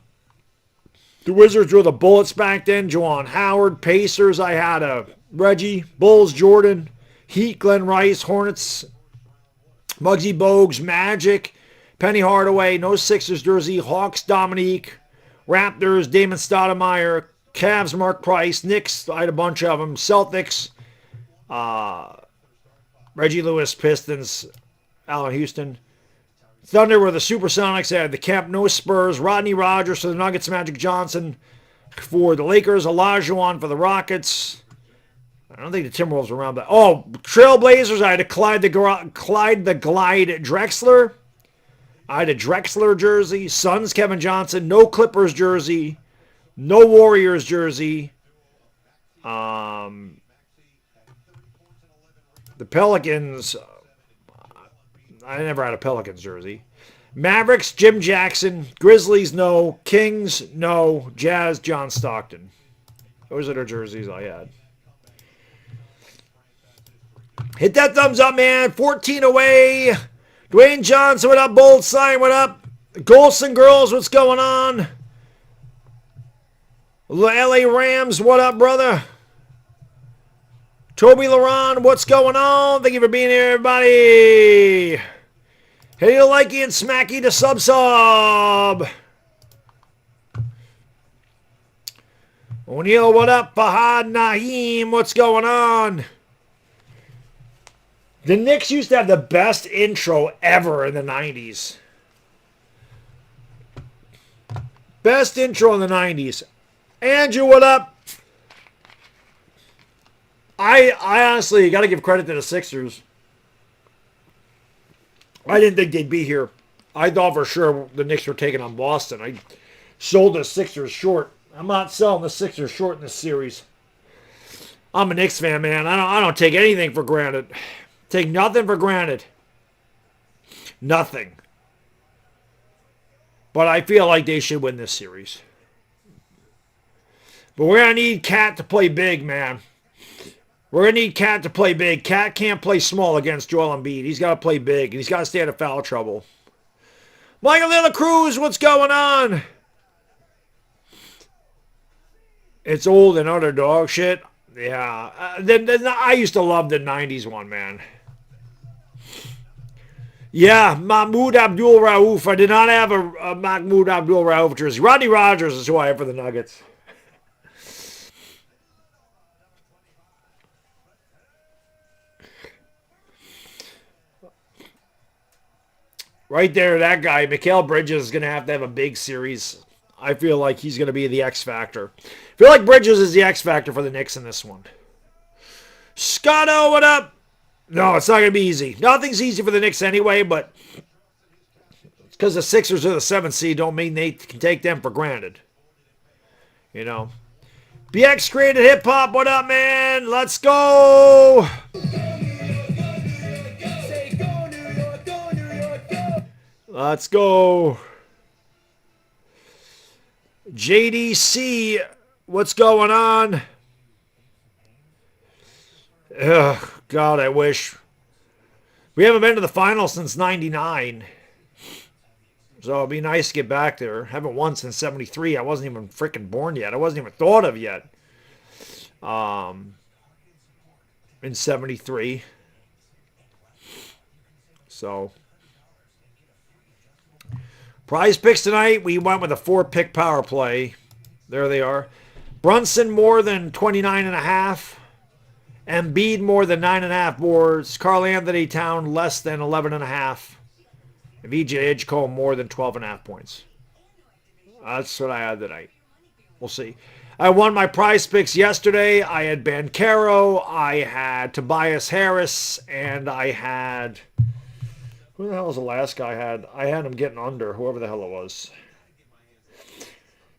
Wizards were the Bullets back then. Juwan Howard, Pacers. I had a Reggie, Bulls, Jordan, Heat, Glenn Rice, Hornets, Muggsy Bogues, Magic, Penny Hardaway, no Sixers jersey, Hawks, Dominique, Raptors, Damon Stoudemire, Cavs, Mark Price, Knicks, I had a bunch of them, Celtics, Reggie Lewis, Pistons, Allen Houston, Thunder were the Supersonics. They had the Kemp, no Spurs. Rodney Rogers for the Nuggets. Magic Johnson for the Lakers. Olajuwon for the Rockets. I don't think the Timberwolves were around, but Trailblazers. I had a Clyde the Glide Drexler. I had a Drexler jersey. Suns, Kevin Johnson. No Clippers jersey. No Warriors jersey. The Pelicans. I never had a Pelicans jersey. Mavericks, Jim Jackson. Grizzlies, no. Kings, no. Jazz, John Stockton. Those are the jerseys I had. Hit that thumbs up, man. 14 away. Dwayne Johnson, what up? Bold Sign, what up? Golson Girls, what's going on? LA Rams, what up, brother? Toby Laron, what's going on? Thank you for being here, everybody. Hey, Likey and Smacky to sub. O'Neal, what up? Fahad Naheem, what's going on? The Knicks used to have the best intro ever in the 90s. Best intro in the 90s. Andrew, what up? I honestly got to give credit to the Sixers. I didn't think they'd be here. I thought for sure the Knicks were taking on Boston. I sold the Sixers short. I'm not selling the Sixers short in this series. I'm a Knicks fan, man. I don't take anything for granted. Take nothing for granted. Nothing. But I feel like they should win this series. But we're going to need Cat to play big, man. We're going to need Cat to play big. Cat can't play small against Joel Embiid. He's got to play big. He's got to stay out of foul trouble. Michael De La Cruz, what's going on? It's old and utter dog shit. Yeah. I used to love the 90s one, man. Yeah, Mahmoud Abdul Rauf. I did not have a Mahmoud Abdul Rauf jersey. Rodney Rogers is who I have for the Nuggets. Right there, that guy, Mikal Bridges, is going to have a big series. I feel like he's going to be the X Factor. I feel like Bridges is the X Factor for the Knicks in this one. Scotto, what up? No, it's not going to be easy. Nothing's easy for the Knicks anyway, but it's because the Sixers are the 7th seed don't mean they can take them for granted. You know. BX created hip-hop, what up, man? Let's go! Let's go. JDC, what's going on? Ugh, God, I wish. We haven't been to the finals since 99. So it'd be nice to get back there. Haven't won since 73. I wasn't even freaking born yet. I wasn't even thought of yet. In 73. So... Prize picks tonight, we went with a 4-pick power play. There they are. Brunson more than 29.5. Embiid more than 9.5 boards. Karl Anthony Town less than 11.5. And VJ Edgecombe more than 12.5 points. That's what I had tonight. We'll see. I won my prize picks yesterday. I had Banchero, I had Tobias Harris, and I had... Who the hell was the last guy I had? I had him getting under, whoever the hell it was.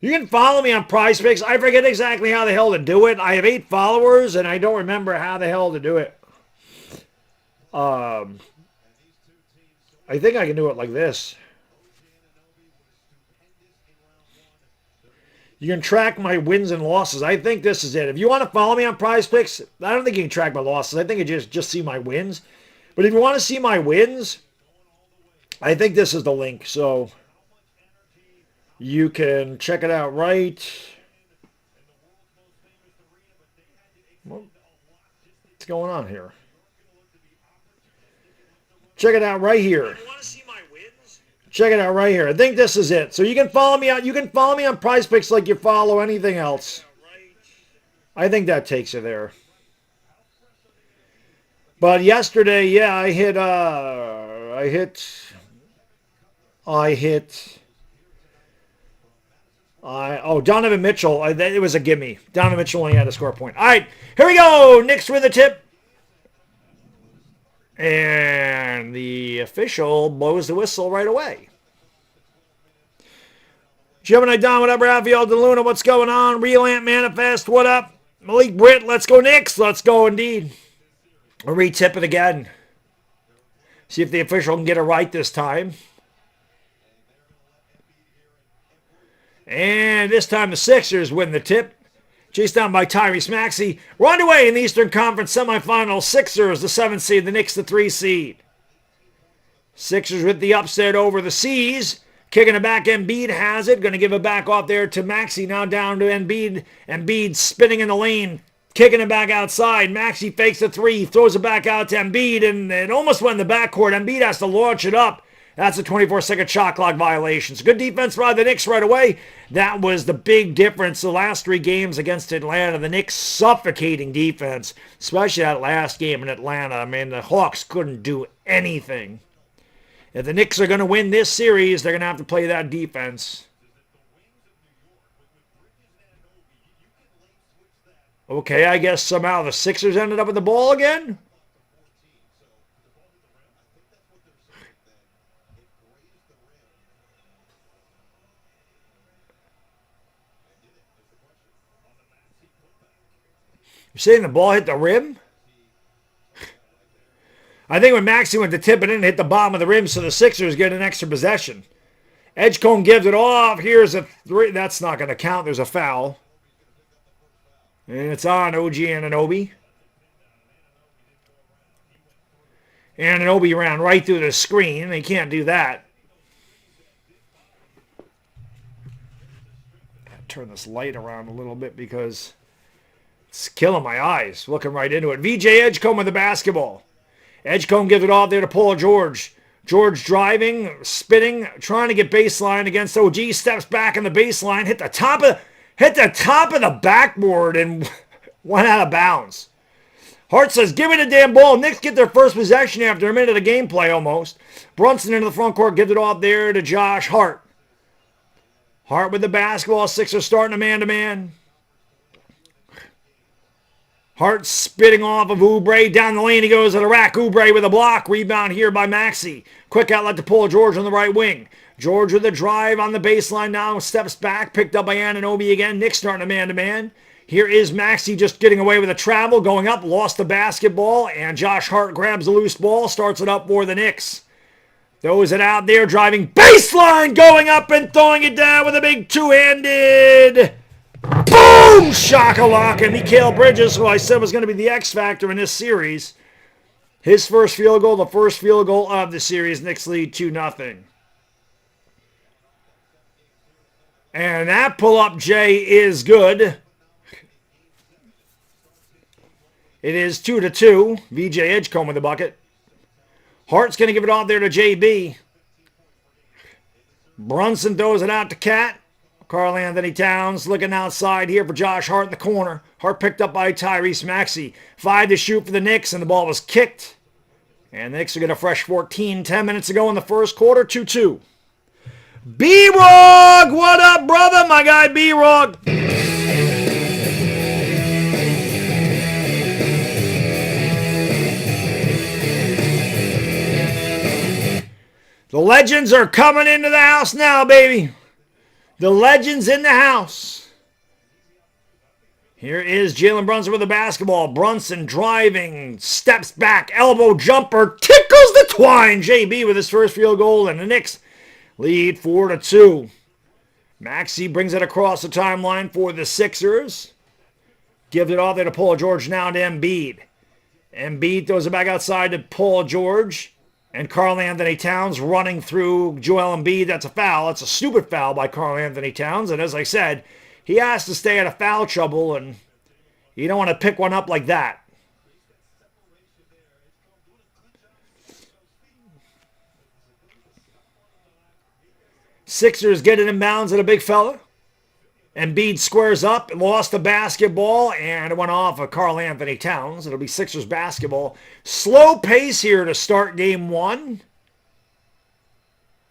You can follow me on PrizePicks. I forget exactly how the hell to do it. I have 8 followers, and I don't remember how the hell to do it. I think I can do it like this. You can track my wins and losses. I think this is it. If you want to follow me on PrizePicks, I don't think you can track my losses. I think you just see my wins. But if you want to see my wins... I think this is the link, so you can check it out right. What's going on here? Check it out right here. Check it out right here. I think this is it. So you can follow me out. You can follow me on PrizePicks like you follow anything else. I think that takes you there. But yesterday, yeah, I hit I hit... Donovan Mitchell. It was a gimme. Donovan Mitchell only had a score point. All right, here we go. Knicks with a tip. And the official blows the whistle right away. Gemini Don, what up? Rafael DeLuna, what's going on? Real Ant Manifest, what up? Malik Britt, let's go Knicks. Let's go indeed. We'll re-tip it again. See if the official can get it right this time. And this time the Sixers win the tip. Chased down by Tyrese Maxey. We're underway in the Eastern Conference semifinals. Sixers, the 7th seed. The Knicks, the 3 seed. Sixers with the upset over the Seas. Kicking it back. Embiid has it. Going to give it back off there to Maxey. Now down to Embiid. Embiid spinning in the lane. Kicking it back outside. Maxey fakes the 3. Throws it back out to Embiid. And it almost went in the backcourt. Embiid has to launch it up. That's a 24-second shot clock violation. So good defense by the Knicks right away. That was the big difference the last 3 games against Atlanta. The Knicks suffocating defense, especially that last game in Atlanta. I mean, the Hawks couldn't do anything. If the Knicks are going to win this series, they're going to have to play that defense. Okay, I guess somehow the Sixers ended up with the ball again. You're saying the ball hit the rim? I think when Maxey went to tip it in, it hit the bottom of the rim, so the Sixers get an extra possession. Edgecombe gives it off. Here's a 3. That's not going to count. There's a foul. And it's on OG Anunoby. Anunoby ran right through the screen. They can't do that. Turn this light around a little bit because it's killing my eyes. Looking right into it. VJ Edgecombe with the basketball. Edgecombe gives it off there to Paul George. George driving, spinning, trying to get baseline against OG. Steps back in the baseline, hit the top of the backboard and went out of bounds. Hart says, "Give me the damn ball." Knicks get their first possession after a minute of gameplay almost. Brunson into the front court, gives it off there to Josh Hart. Hart with the basketball. Sixers starting a man-to-man. Hart spitting off of Oubre. Down the lane he goes to the rack. Oubre with a block. Rebound here by Maxey. Quick outlet to Paul George on the right wing. George with a drive on the baseline now. Steps back. Picked up by Anunoby again. Knicks starting a man-to-man. Here is Maxey just getting away with a travel. Going up. Lost the basketball. And Josh Hart grabs the loose ball. Starts it up for the Knicks. Throws it out there. Driving baseline. Going up and throwing it down with a big two-handed... Boom! Shakalaka. Mikal Bridges, who I said was going to be the X factor in this series. His first field goal, the first field goal of the series. Knicks lead 2-0. And that pull-up J is good. It is 2-2. VJ Edgecombe with the bucket. Hart's going to give it off there to JB. Brunson throws it out to Cat. Karl Anthony Towns looking outside here for Josh Hart in the corner. Hart picked up by Tyrese Maxey. 5 to shoot for the Knicks, and the ball was kicked. And the Knicks will get a fresh 14, 10 minutes to go in the first quarter, 2-2. B-Rog, what up, brother? My guy B-Rog. The legends are coming into the house now, baby. The legends in the house. Here is Jalen Brunson with the basketball. Brunson driving, steps back, elbow jumper, tickles the twine. JB with his first field goal, and the Knicks lead 4-2. Maxey brings it across the timeline for the Sixers. Gives it off there to Paul George, now to Embiid. Embiid throws it back outside to Paul George. And Karl Anthony Towns running through Joel Embiid. That's a foul. That's a stupid foul by Karl Anthony Towns. And as I said, he has to stay out of foul trouble, and you don't want to pick one up like that. Sixers get it in bounds at a big fella. Embiid squares up, lost the basketball, and it went off of Karl Anthony Towns. It'll be Sixers basketball. Slow pace here to start game one.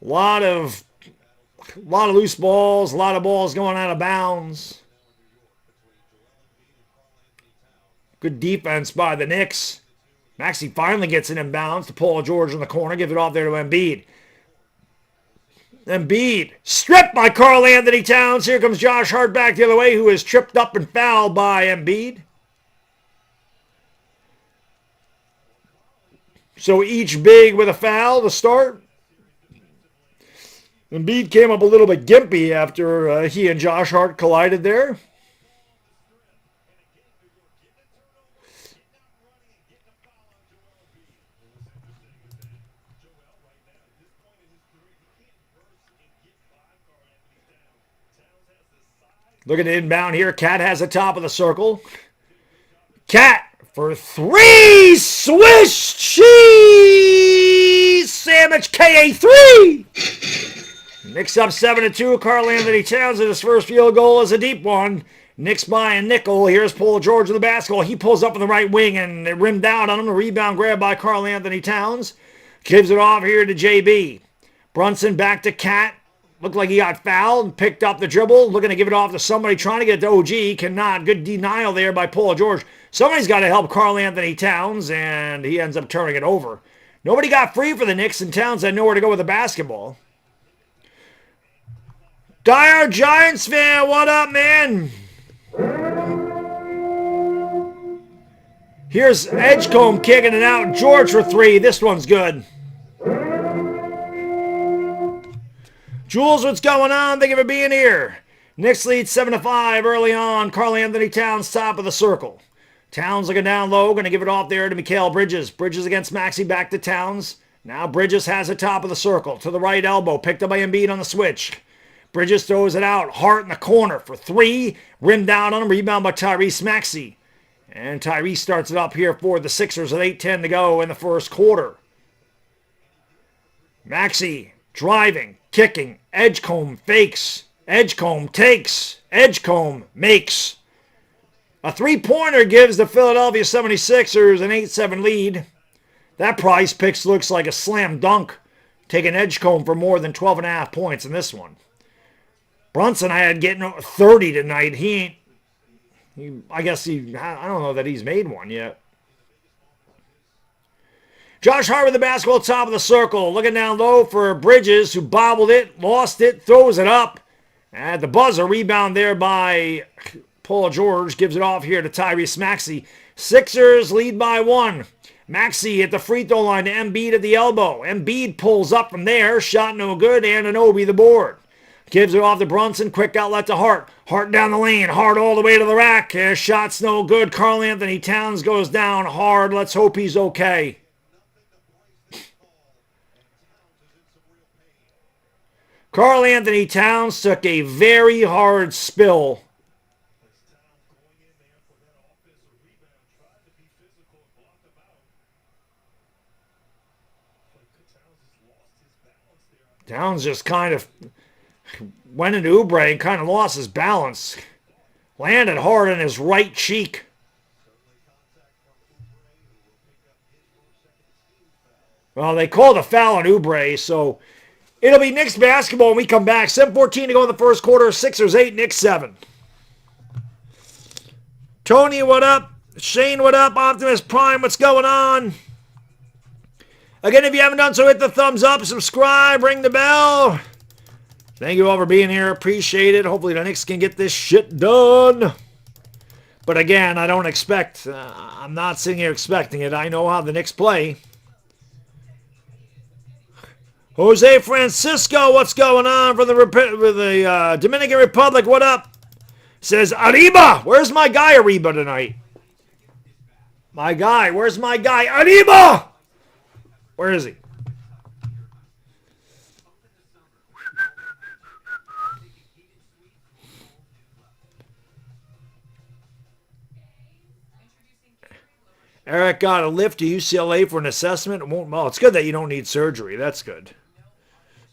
A lot of loose balls, a lot of balls going out of bounds. Good defense by the Knicks. Maxey finally gets it in bounds to Paul George in the corner. Gives it off there to Embiid. Embiid stripped by Karl Anthony Towns. Here comes Josh Hart back the other way, who is tripped up and fouled by Embiid. So each big with a foul to start. Embiid came up a little bit gimpy after he and Josh Hart collided there. Look at the inbound here. Cat has the top of the circle. Cat for three. Swiss cheese sandwich KA3. Knicks up 7-2. Karl Anthony Towns at his first field goal is a deep one. Knicks by a nickel. Here's Paul George with the basketball. He pulls up on the right wing and it rimmed out on him. A rebound grab by Karl Anthony Towns. Gives it off here to JB. Brunson back to Cat. Looked like he got fouled and picked up the dribble. Looking to give it off to somebody trying to get to OG. Cannot. Good denial there by Paul George. Somebody's got to help Karl Anthony Towns, and he ends up turning it over. Nobody got free for the Knicks, and Towns had nowhere to go with the basketball. Dire Giants fan, what up, man? Here's Edgecombe kicking it out. George for three. This one's good. Jules, what's going on? Thank you for being here. Knicks lead 7-5 early on. Karl Anthony Towns top of the circle. Towns looking down low. Going to give it off there to Mikal Bridges. Bridges against Maxey. Back to Towns. Now Bridges has the top of the circle. To the right elbow. Picked up by Embiid on the switch. Bridges throws it out. Hart in the corner for three. Rimmed down on him. Rebound by Tyrese Maxey. And Tyrese starts it up here for the Sixers with 8:10 to go in the first quarter. Maxey driving. Kicking. Edgecombe fakes. Edgecombe takes. Edgecombe makes. A three-pointer gives the Philadelphia 76ers an 8-7 lead. That PrizePicks looks like a slam dunk. Taking Edgecombe for more than 12.5 points in this one. Brunson I had getting 30 tonight. I don't know that he's made one yet. Josh Hart with the basketball, top of the circle. Looking down low for Bridges, who bobbled it, lost it, throws it up. At the buzzer, rebound there by Paul George. Gives it off here to Tyrese Maxey. Sixers lead by one. Maxey at the free throw line to Embiid at the elbow. Embiid pulls up from there. Shot no good. Anunoby the board. Gives it off to Brunson. Quick outlet to Hart. Hart down the lane. Hart all the way to the rack. Shot's no good. Karl Anthony Towns goes down hard. Let's hope he's okay. Karl Anthony Towns took a very hard spill. Towns just kind of went into Oubre and kind of lost his balance. Landed hard on his right cheek. Well, they called a foul on Oubre, so it'll be Knicks basketball when we come back. 7:14 to go in the first quarter. Sixers 8, Knicks 7. Tony, what up? Shane, what up? Optimus Prime, what's going on? Again, if you haven't done so, hit the thumbs up, subscribe, ring the bell. Thank you all for being here. Appreciate it. Hopefully the Knicks can get this shit done. But again, I don't expect, I'm not sitting here expecting it. I know how the Knicks play. Jose Francisco, what's going on from the Dominican Republic? What up? Says, Arriba! Where's my guy Arriba tonight? My guy, where's my guy? Arriba! Where is he? Eric got a lift to UCLA for an assessment. Well, it's good that you don't need surgery. That's good.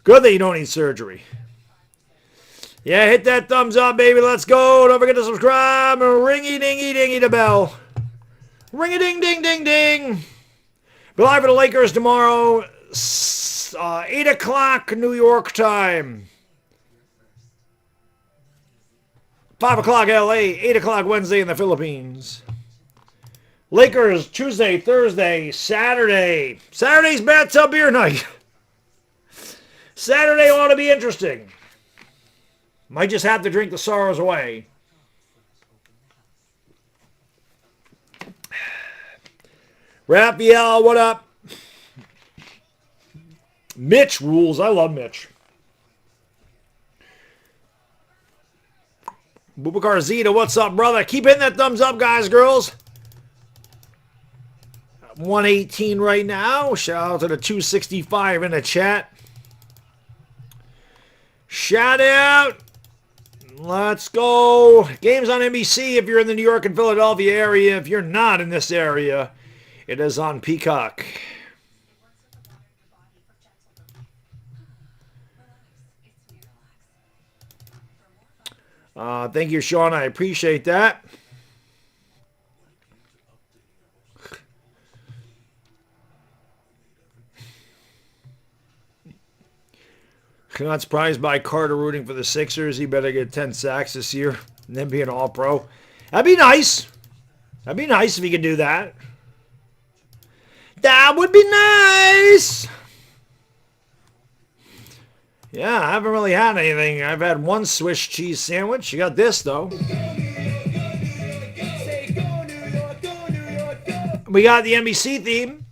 Good that you don't need surgery. Yeah, hit that thumbs up, baby. Let's go. Don't forget to subscribe. Ringy-dingy-dingy the bell. Ring-a-ding-ding-ding-ding. Be live for the Lakers tomorrow. 8 o'clock New York time. 5 o'clock LA, 8 o'clock Wednesday in the Philippines. Lakers Tuesday, Thursday, Saturday. Saturday's bathtub beer night. Saturday ought to be interesting. Might just have to drink the sorrows away. Raphael, what up? Mitch rules. I love Mitch. Bubakar Zeta, what's up, brother? Keep hitting that thumbs up, guys, girls. 118 right now. Shout out to the 265 in the chat. Shout out. Let's go. Games on NBC if you're in the New York and Philadelphia area. If you're not in this area, it is on Peacock. Thank you, Sean. I appreciate that. Not surprised by Carter rooting for the Sixers. He better get 10 sacks this year and then be an all-pro. That'd be nice. That'd be nice if he could do that. That would be nice. Yeah, I haven't really had anything. I've had one Swiss cheese sandwich. You got this, though. We got the NBC theme.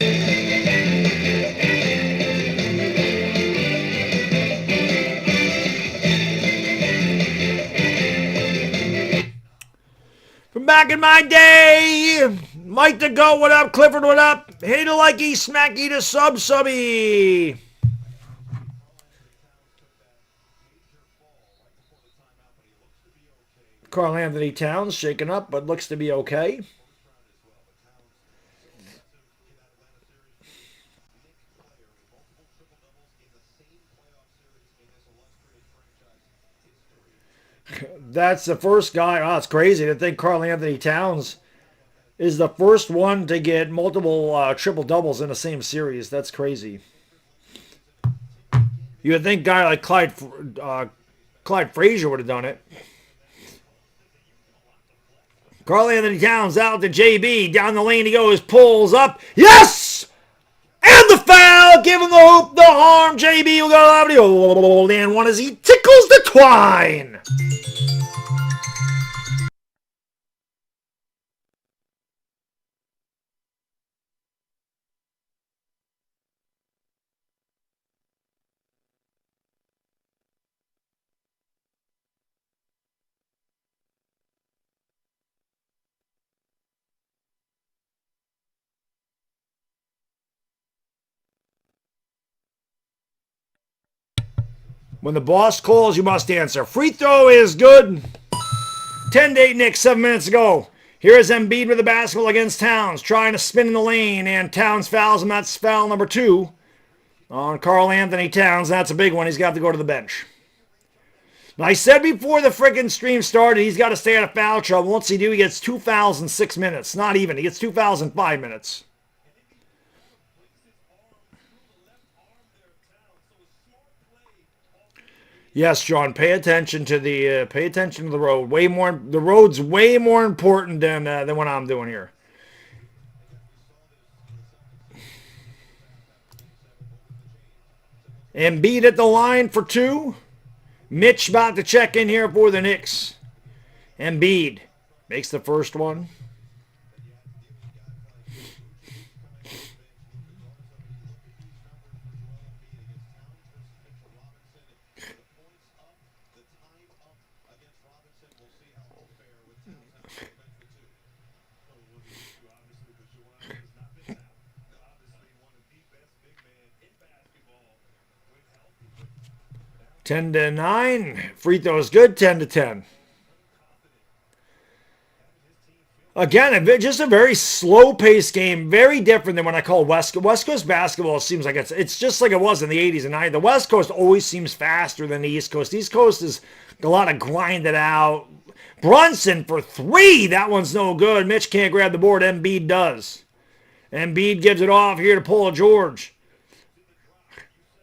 From back in my day, Mike the Goat, what up? Clifford, what up? Hey to likey, smacky to subby. Karl Anthony Towns shaken up, but looks to be okay. That's the first guy. Oh, it's crazy to think Karl Anthony Towns is the first one to get multiple triple doubles in the same series. That's crazy. You would think a guy like Clyde Frazier would have done it. Karl Anthony Towns out to JB. Down the lane he goes. Pulls up. Yes! And the foul. Give him the hoop, the harm. JB will go out. Oh, and one as he tickles the twine. When the boss calls, you must answer. Free throw is good. 10-8 Knicks, 7 minutes ago. Here is Embiid with the basketball against Towns. Trying to spin in the lane, and Towns fouls him. That's foul number 2 on Karl Anthony Towns. That's a big one. He's got to go to the bench. Now, I said before the freaking stream started, he's got to stay out of foul trouble. What's he do? He gets 2 fouls in 6 minutes. Not even. He gets 2 fouls in 5 minutes. Yes, John. Pay attention to the road. Way more. The road's way more important than what I'm doing here. Embiid at the line for 2. Mitch about to check in here for the Knicks. Embiid makes the first one. Ten to 9. Free throw is good. 10-10. Again, just a very slow-paced game. Very different than when I call West Coast basketball. It seems like it's just like it was in the 80s and 90s. The West Coast always seems faster than the East Coast. East Coast is a lot of grinded out. Brunson for 3. That one's no good. Mitch can't grab the board. Embiid does. Embiid gives it off here to Paul George.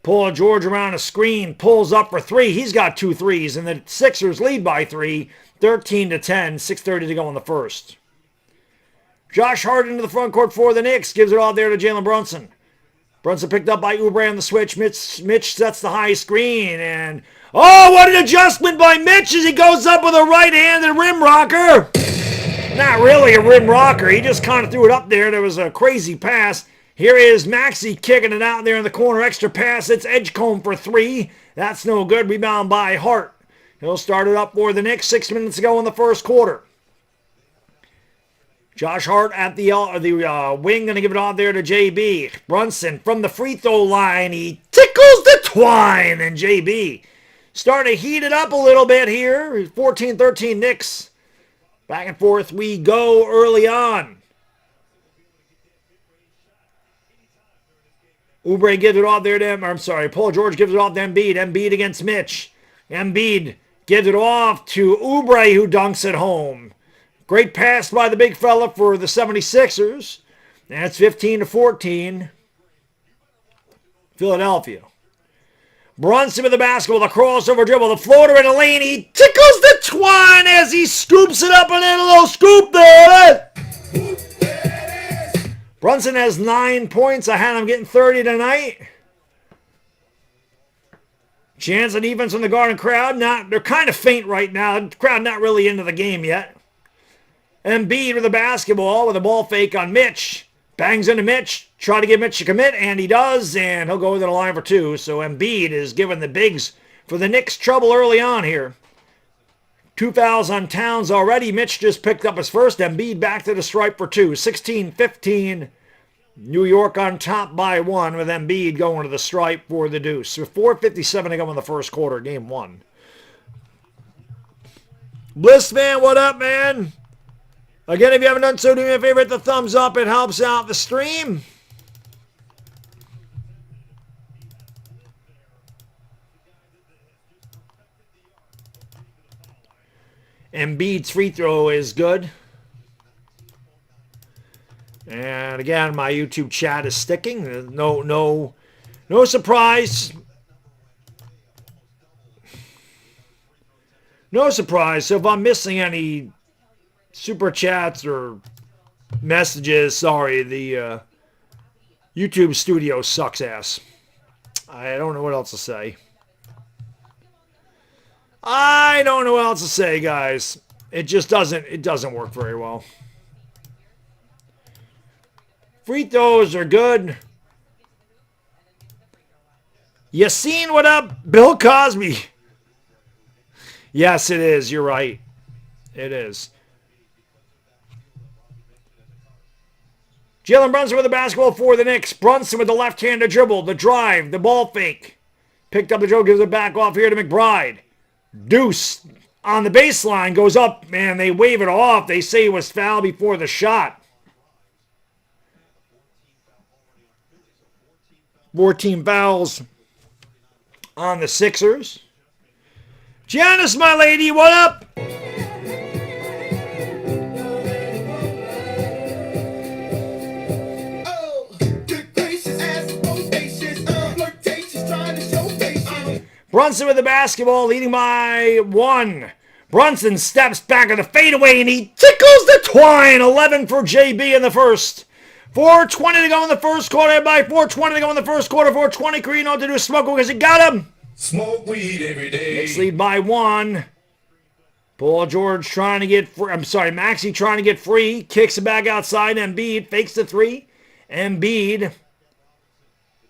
Paul George around a screen, pulls up for three. He's got 2 threes, and the Sixers lead by 3, 13-10, 6:30 to go in the first. Josh Hart into the front court for the Knicks, gives it all there to Jalen Brunson. Brunson picked up by Oubre on the switch. Mitch sets the high screen, and oh, what an adjustment by Mitch as he goes up with a right-handed rim rocker. Not really a rim rocker. He just kind of threw it up there. There was a crazy pass. Here is Maxey kicking it out there in the corner. Extra pass. It's Edgecombe for 3. That's no good. Rebound by Hart. He'll start it up for the Knicks. 6 minutes to go in the first quarter. Josh Hart at the wing. Going to give it off there to JB. Brunson from the free throw line. He tickles the twine. And JB starting to heat it up a little bit here. 14-13 Knicks. Back and forth we go early on. Oubre gives it off there to Paul George gives it off to Embiid. Embiid against Mitch. Embiid gives it off to Oubre, who dunks it home. Great pass by the big fella for the 76ers. That's 15-14. Philadelphia. Brunson with the basketball, the crossover dribble, the floater in the lane. He tickles the twine as he scoops it up and in a little scoop there. Brunson has 9 points. I had him getting 30 tonight. Chance of defense from the Garden crowd. They're kind of faint right now. The crowd not really into the game yet. Embiid with the basketball with a ball fake on Mitch. Bangs into Mitch. Try to get Mitch to commit, and he does, and he'll go to the line for 2. So Embiid is giving the bigs for the Knicks trouble early on here. 2 fouls on Towns already. Mitch just picked up his first. Embiid back to the stripe for 2. 16-15. New York on top by 1 with Embiid going to the stripe for the deuce. So 4:57 to go in the first quarter, game 1. Bliss man, what up, man? Again, if you haven't done so, do me a favor, hit the thumbs up. It helps out the stream. Embiid's free throw is good. And again, my YouTube chat is sticking. No surprise. No surprise. So if I'm missing any super chats or messages, sorry, the YouTube studio sucks ass. I don't know what else to say. I don't know what else to say, guys. It just doesn't work very well. Free throws are good. You seen what up, Bill Cosby? Yes, it is. You're right. It is. Jalen Brunson with the basketball for the Knicks. Brunson with the left-handed dribble, the drive, the ball fake. Picked up the dribble, gives it back off here to McBride. Deuce on the baseline goes up, man. They wave it off. They say it was foul before the shot. 14 fouls on the Sixers. Janice, my lady, what up? Brunson with the basketball, leading by 1. Brunson steps back on the fadeaway, and he tickles the twine. 11 for JB in the first. 4:20 to go in the first quarter. Everybody, 4:20 to go in the first quarter. 4:20, Carino to do smoke because he got him. Smoke weed every day. Knicks lead by 1. Paul George trying to get free. Maxey trying to get free. Kicks it back outside. Embiid fakes the 3. Embiid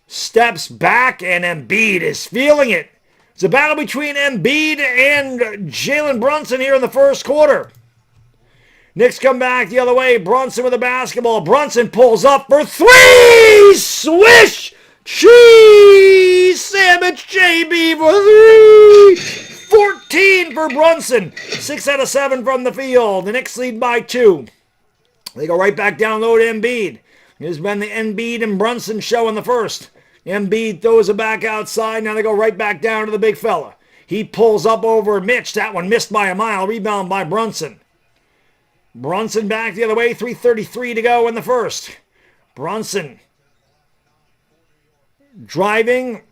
steps back, and Embiid is feeling it. It's a battle between Embiid and Jalen Brunson here in the first quarter. Knicks come back the other way. Brunson with the basketball. Brunson pulls up for 3! Swish! Cheese! Sandwich JB for 3! 14 for Brunson. 6 out of 7 from the field. The Knicks lead by 2. They go right back down low to Embiid. It's been the Embiid and Brunson show in the first. Embiid throws it back outside. Now they go right back down to the big fella. He pulls up over Mitch. That one missed by a mile. Rebound by Brunson. Brunson back the other way. 3:33 to go in the first. Brunson driving.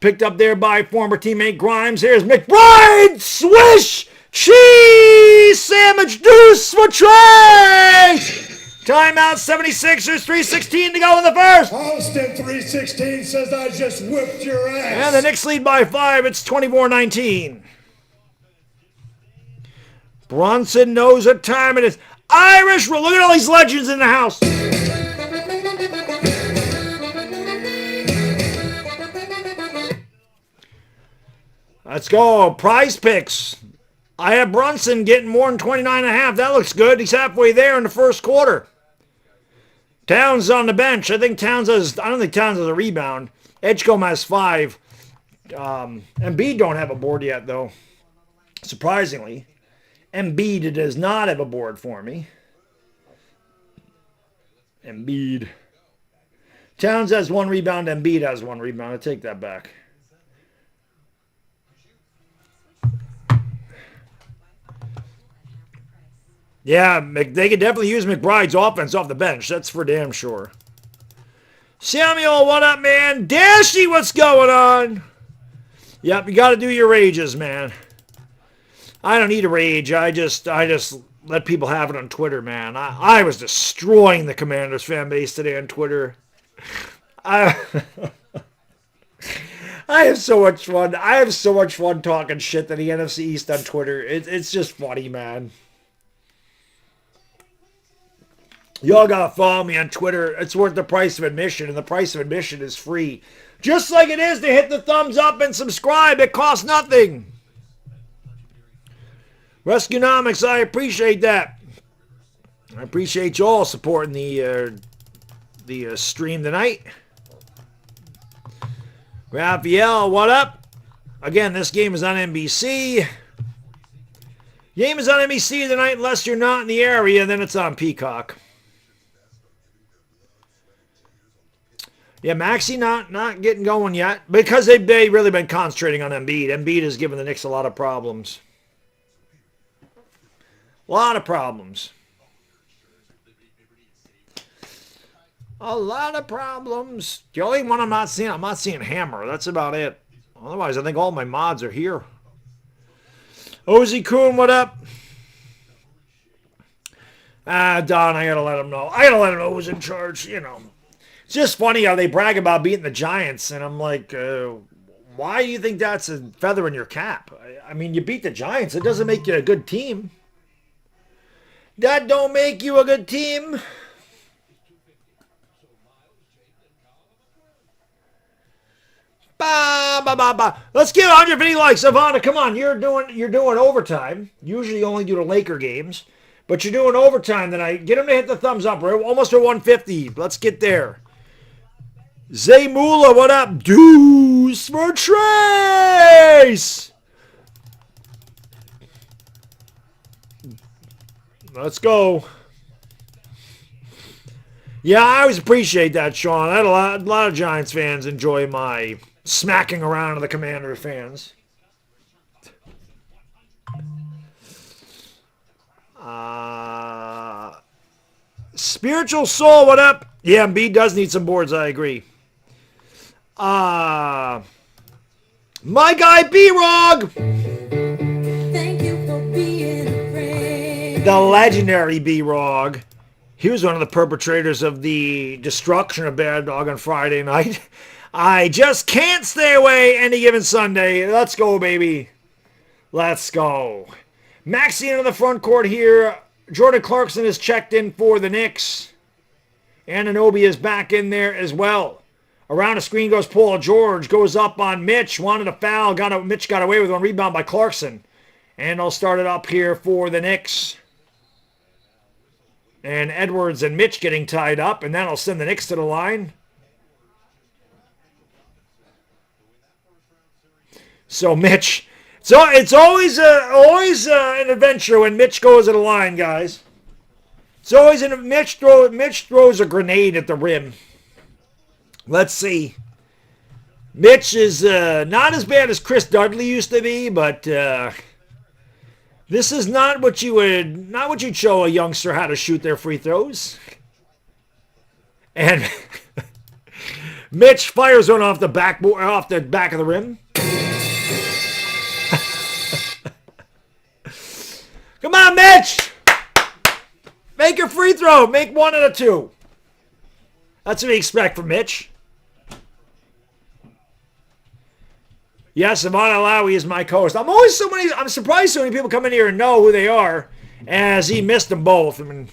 picked up there by former teammate Grimes. Here's McBride. Swish! Cheese! Sandwich deuce for Trey! Timeout 76ers, 3:16 to go in the first. Austin 316 says I just whipped your ass. And the Knicks lead by 5. It's 24-19. Brunson knows what time it is. Irish, look at all these legends in the house. Let's go. Prize picks. I have Brunson getting more than 29.5. That looks good. He's halfway there in the first quarter. Towns on the bench. I don't think Towns has a rebound. Edgecombe has 5. Embiid don't have a board yet, though. Surprisingly. Embiid does not have a board for me. Embiid. Towns has 1 rebound. Embiid has 1 rebound. I take that back. Yeah, they could definitely use McBride's offense off the bench. That's for damn sure. Samuel, what up, man? Dashy, what's going on? Yep, you got to do your rages, man. I don't need a rage. I just let people have it on Twitter, man. I was destroying the Commanders fan base today on Twitter. I have so much fun. I have so much fun talking shit to the NFC East on Twitter. It's just funny, man. Y'all gotta follow me on Twitter. It's worth the price of admission, and the price of admission is free. Just like it is to hit the thumbs up and subscribe. It costs nothing. Rescuenomics, I appreciate that. I appreciate you all supporting the stream tonight. Raphael, what up? Again, this game is on NBC. Game is on NBC tonight unless you're not in the area, then it's on Peacock. Yeah, Maxey not getting going yet because they've really been concentrating on Embiid. Embiid has given the Knicks a lot of problems. A lot of problems. A lot of problems. The only one I'm not seeing Hammer. That's about it. Otherwise, I think all my mods are here. Ozzy Kuhn, what up? Don, I gotta let him know. I gotta let him know who's in charge, you know. It's just funny how they brag about beating the Giants, and I'm like, why do you think that's a feather in your cap? I mean, you beat the Giants. It doesn't make you a good team. That don't make you a good team. Ba, ba, ba, ba. Let's get 150 likes. Ivana, come on. You're doing overtime. Usually you only do the Laker games. But you're doing overtime tonight. Get them to hit the thumbs up. We're almost at 150. Let's get there. Zay Mula, what up? Deuce for Trace! Let's go. Yeah, I always appreciate that, Sean. I had a lot of Giants fans enjoy my smacking around of the Commander fans. Spiritual Soul, what up? Yeah, Embiid does need some boards, I agree. My guy B-Rog! Thank you for being a friend. The legendary B-Rog. He was one of the perpetrators of the destruction of Baddog on Friday night. I just can't stay away any given Sunday. Let's go, baby. Let's go. Maxey into the front court here. Jordan Clarkson is checked in for the Knicks. Anunoby is back in there as well. Around the screen goes Paul George. Goes up on Mitch. Wanted a foul. Mitch got away with one rebound by Clarkson. And they'll start it up here for the Knicks. And Edwards and Mitch getting tied up. And that'll send the Knicks to the line. So Mitch... So it's always an adventure when Mitch goes to the line, guys. It's always Mitch throws a grenade at the rim. Let's see. Mitch is not as bad as Chris Dudley used to be, but this is not what you'd show a youngster how to shoot their free throws. And Mitch fires one off the backboard, off the back of the rim. Come on, Mitch! Make your free throw. Make one out of two. That's what we expect from Mitch. Yes, Ivan Alawi is my co-host. I'm surprised so many people come in here and know who they are, as he missed them both. I mean,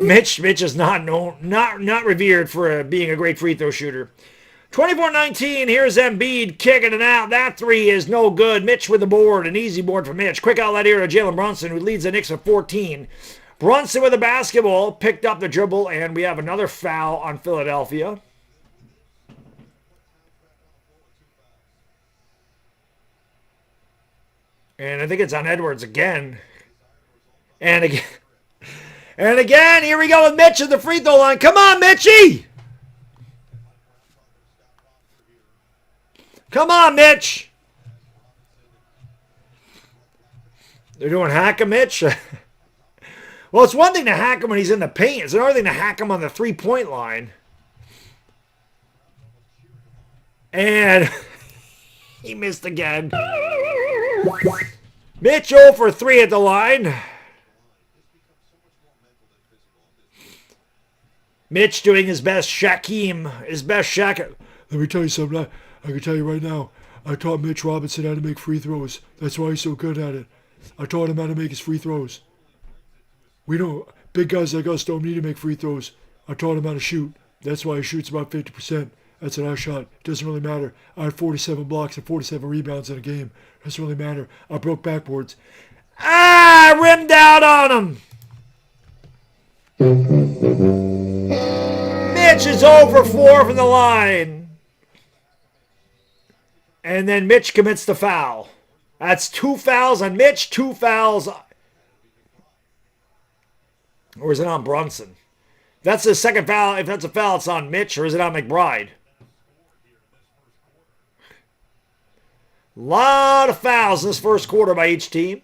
Mitch is not revered for being a great free throw shooter. 24-19, here's Embiid kicking it out. That three is no good. Mitch with the board, an easy board for Mitch. Quick outlet here to Jalen Brunson, who leads the Knicks with 14. Brunson with the basketball, picked up the dribble, and we have another foul on Philadelphia. And I think it's on Edwards again. And again. And again, here we go with Mitch at the free throw line. Come on, Mitchie! Come on, Mitch! They're doing hack him, Mitch? Well, it's one thing to hack him when he's in the paint. It's another thing to hack him on the three-point line. And he missed again. Mitch 0 for 3 at the line. Mitch doing his best Shaquem. His best Shaq. Let me tell you something. I can tell you right now. I taught Mitch Robinson how to make free throws. That's why he's so good at it. I taught him how to make his free throws. We don't. Big guys like us don't need to make free throws. I taught him how to shoot. That's why he shoots about 50%. That's what I shot. Doesn't really matter. I had 47 blocks and 47 rebounds in a game. Doesn't really matter. I broke backboards. Ah, rimmed out on him. Mitch is 0 for 4 from the line. And then Mitch commits the foul. That's 2 fouls on Mitch, 2 fouls. Or is it on Brunson? That's the second foul. If that's a foul, it's on Mitch, or is it on McBride? A lot of fouls in this first quarter by each team.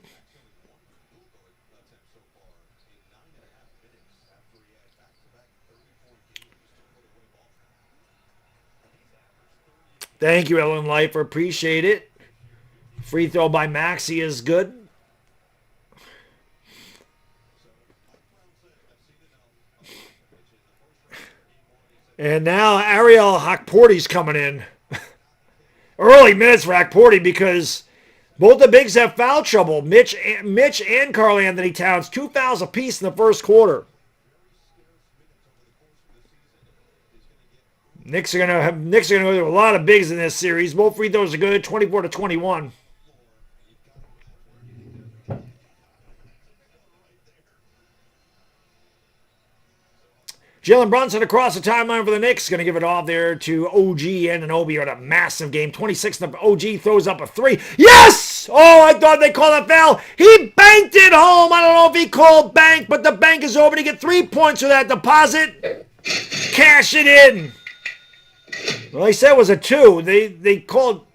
Thank you, Ellen Lifer. Appreciate it. Free throw by Maxey is good. And now Ariel Hakporty's coming in. Early minutes for Hakporty because both the bigs have foul trouble. Mitch and Karl Anthony Towns, 2 fouls apiece in the first quarter. Knicks are gonna go through a lot of bigs in this series. Both free throws are good, 24-21. Jalen Brunson across the timeline for the Knicks. Going to give it off there to OG Anunoby on a massive game. 26. OG throws up a 3. Yes! Oh, I thought they called a foul. He banked it home. I don't know if he called bank, but the bank is over to get 3 points for that deposit. Cash it in. Well, they said it was a 2. They called.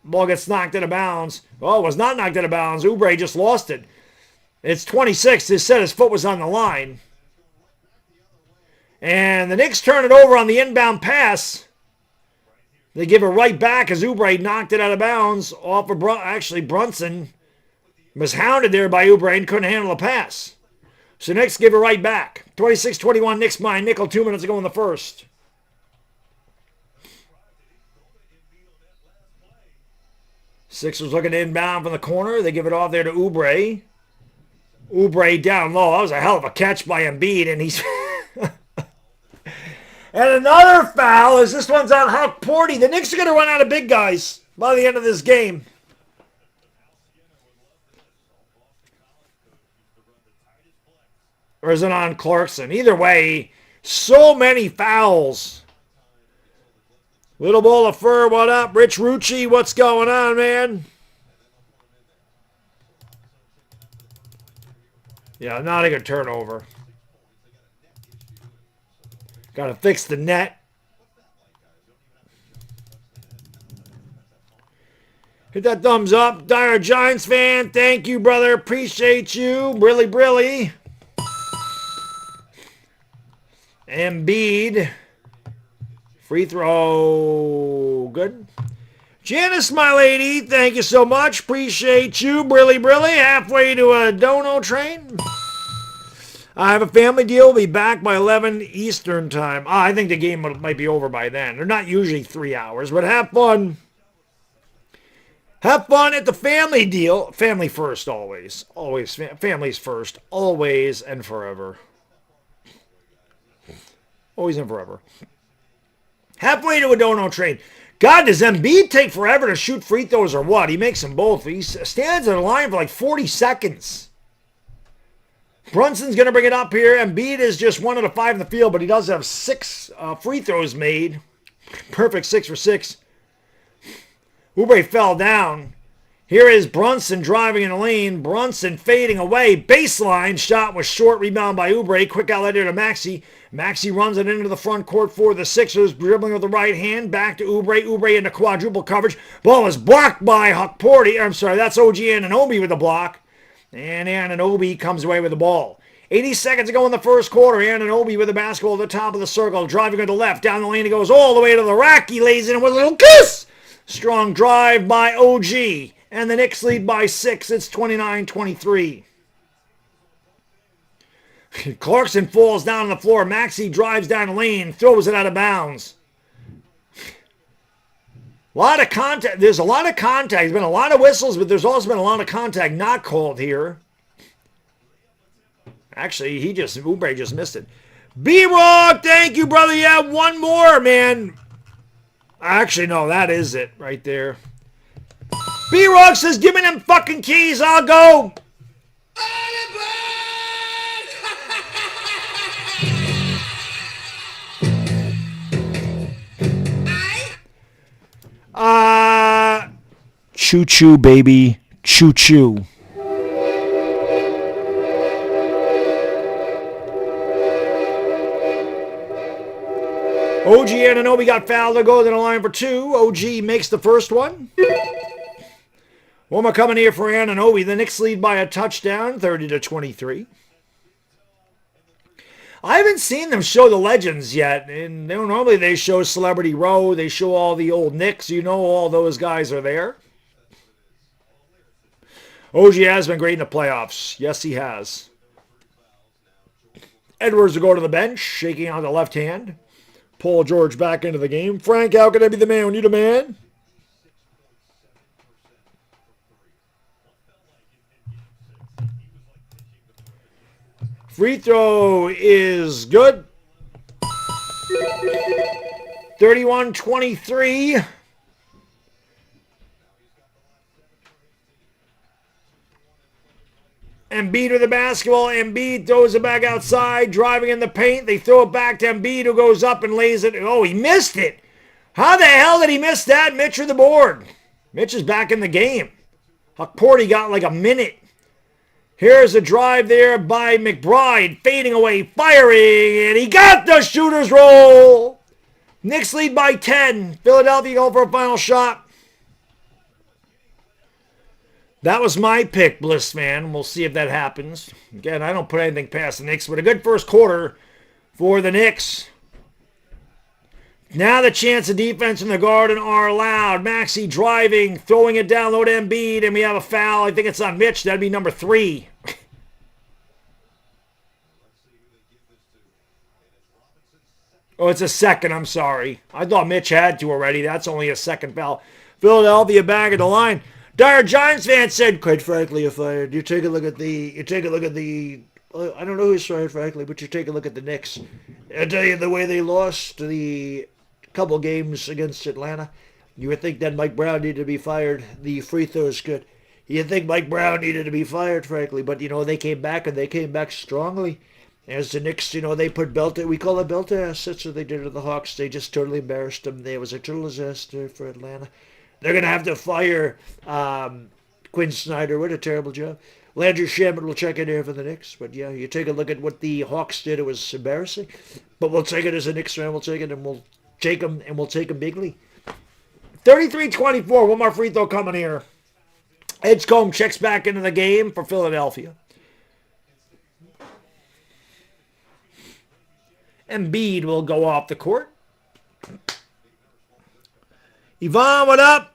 Ball gets knocked out of bounds. Oh, it was not knocked out of bounds. Oubre just lost it. It's 26. They said his foot was on the line. And the Knicks turn it over on the inbound pass. They give it right back as Oubre knocked it out of bounds off of Brunson was hounded there by Oubre and couldn't handle the pass. So Knicks give it right back. 26-21 Knicks by nickel, 2 minutes to go in the first. Sixers looking to inbound from the corner. They give it off there to Oubre. Oubre down low. That was a hell of a catch by Embiid, and he's... And another foul as this one's on Hakporty. The Knicks are going to run out of big guys by the end of this game. Or is it on Clarkson? Either way, so many fouls. Little Bowl of Fur, what up? Rich Rucci, what's going on, man? Yeah, not a good turnover. Got to fix the net. Hit that thumbs up. Dire Giants fan, thank you, brother. Appreciate you. Brilly, brilly. Embiid. Free throw. Good. Janice, my lady, thank you so much. Appreciate you. Brilly. Halfway to a dono train. I have a family deal. We'll be back by 11 Eastern time. I think the game might be over by then. They're not usually 3 hours, but have fun. Have fun at the family deal. Family first, always. Always. Families first. Always and forever. Always and forever. Halfway to a dono train. God, does Embiid take forever to shoot free throws or what? He makes them both. He stands at the line for like 40 seconds. Brunson's going to bring it up here. Embiid is just 1 out of 5 in the field, but he does have 6 free throws made. Perfect 6 for 6. Oubre fell down. Here is Brunson driving in the lane. Brunson fading away. Baseline shot was short. Rebound by Oubre. Quick outlet here to Maxey. Maxey runs it into the front court for the Sixers. Dribbling with the right hand. Back to Oubre. Oubre into quadruple coverage. Ball is blocked by Huckporty. I'm sorry, that's OG Anunoby with the block. And Anunoby comes away with the ball. 80 seconds to go in the first quarter. Anunoby with the basketball at the top of the circle. Driving to the left. Down the lane. He goes all the way to the rack. He lays in with a little kiss. Strong drive by OG. And the Knicks lead by 6. It's 29-23. Clarkson falls down on the floor. Maxey drives down the lane. Throws it out of bounds. A lot of contact. There's a lot of contact. There's been a lot of whistles, but there's also been a lot of contact not called here. Actually, Oubre just missed it. B-Rock, thank you, brother. Yeah, one more, man. Actually, no, that is it right there. B-Rock says, give me them fucking keys, I'll go. Choo-choo, baby. Choo-choo. OG Anunoby got fouled to go to the line for 2. OG makes the first one. One more coming here for Anunoby. The Knicks lead by a touchdown, 30-23. I haven't seen them show the legends yet. And normally they show Celebrity Row. They show all the old Knicks. You know all those guys are there. OG has been great in the playoffs. Yes, he has. Edwards will go to the bench, shaking out the left hand. Paul George back into the game. Frank, how can I be the man when you're the man? Free throw is good. 31-23. Embiid with the basketball. Embiid throws it back outside, driving in the paint. They throw it back to Embiid, who goes up and lays it. Oh, he missed it. How the hell did he miss that? Mitch with the board. Mitch is back in the game. Huckporty got like a minute. Here's a drive there by McBride, fading away, firing, and he got the shooter's roll. Knicks lead by 10. Philadelphia going for a final shot. That was my pick, Bliss fan. We'll see if that happens. Again, I don't put anything past the Knicks, but a good first quarter for the Knicks. Now the chance of defense in the Garden are allowed. Maxey driving, throwing it down low to Embiid, and we have a foul. I think it's on Mitch. That'd be number 3. Oh, it's a second. I'm sorry. I thought Mitch had to already. That's only a second foul. Philadelphia back at the line. Dire Giants fan said, quite frankly, if you take a look at the, I don't know who's fired, frankly, but you take a look at the Knicks. I tell you, the way they lost the couple games against Atlanta, you would think that Mike Brown needed to be fired. The free throw is good. You'd think Mike Brown needed to be fired, frankly, but, they came back, and they came back strongly. As the Knicks, they put we call it belt ass. That's what they did to the Hawks. They just totally embarrassed them. It was a total disaster for Atlanta. They're going to have to fire Quinn Snyder. What a terrible job. Landry Shamet will check in here for the Knicks. But, yeah, you take a look at what the Hawks did. It was embarrassing. But we'll take it as a Knicks fan. We'll take it, and we'll take them, and we'll take them bigly. 33-24. One more free throw coming here. Edgecombe checks back into the game for Philadelphia. Embiid will go off the court. Yvonne, what up?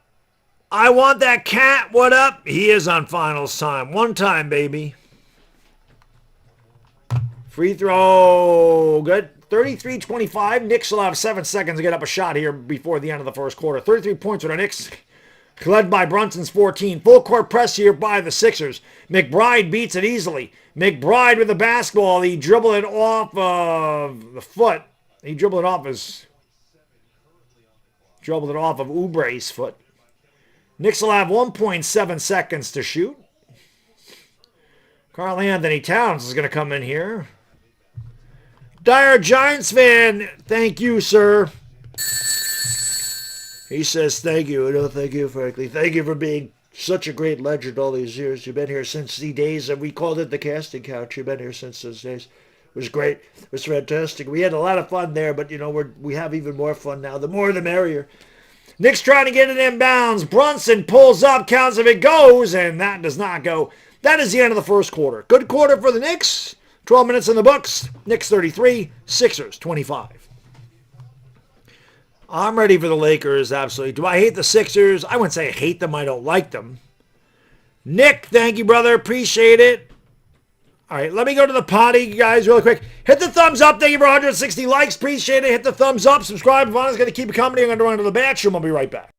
I want that cat. What up? He is on finals time. One time, baby. Free throw. Good. 33-25. Knicks will have 7 seconds to get up a shot here before the end of the first quarter. 33 points for the Knicks, led by Brunson's 14. Full court press here by the Sixers. McBride beats it easily. McBride with the basketball. He dribbled it off of the foot. He dribbled it off of Oubre's foot. Knicks will have 1.7 seconds to shoot. Karl Anthony Towns is going to come in here. Dire Giants fan, thank you, sir. He says thank you. No, thank you, frankly. Thank you for being such a great legend all these years. You've been here since the days that we called it the casting couch. You've been here since those days. It was great. It was fantastic. We had a lot of fun there, but, you know, we have even more fun now. The more, the merrier. Knicks trying to get it in bounds. Brunson pulls up, counts if it goes, and that does not go. That is the end of the first quarter. Good quarter for the Knicks. 12 minutes in the books. Knicks 33, Sixers 25. I'm ready for the Lakers, absolutely. Do I hate the Sixers? I wouldn't say I hate them. I don't like them. Nick, thank you, brother. Appreciate it. All right, let me go to the potty, guys, really quick. Hit the thumbs up. Thank you for 160 likes. Appreciate it. Hit the thumbs up. Subscribe. Ivana's going to keep it coming. I'm going to run to the bathroom. I'll be right back.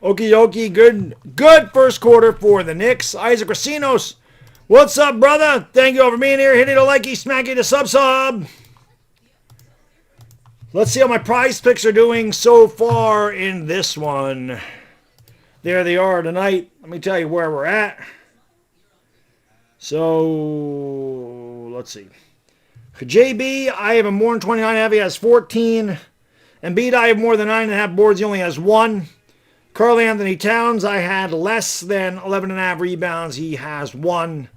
Okie dokie, good first quarter for the Knicks. Isaac Racinos, what's up, brother? Thank you all for being here. Hit it a likey, smacky to sub. Let's see how my prize picks are doing so far in this one. There they are tonight. Let me tell you where we're at. So, let's see. JB, I have a more than 29.5. He has 14. Embiid, I have more than 9.5 boards. He only has 1. Karl Anthony Towns, I had less than 11.5 rebounds. He has 1.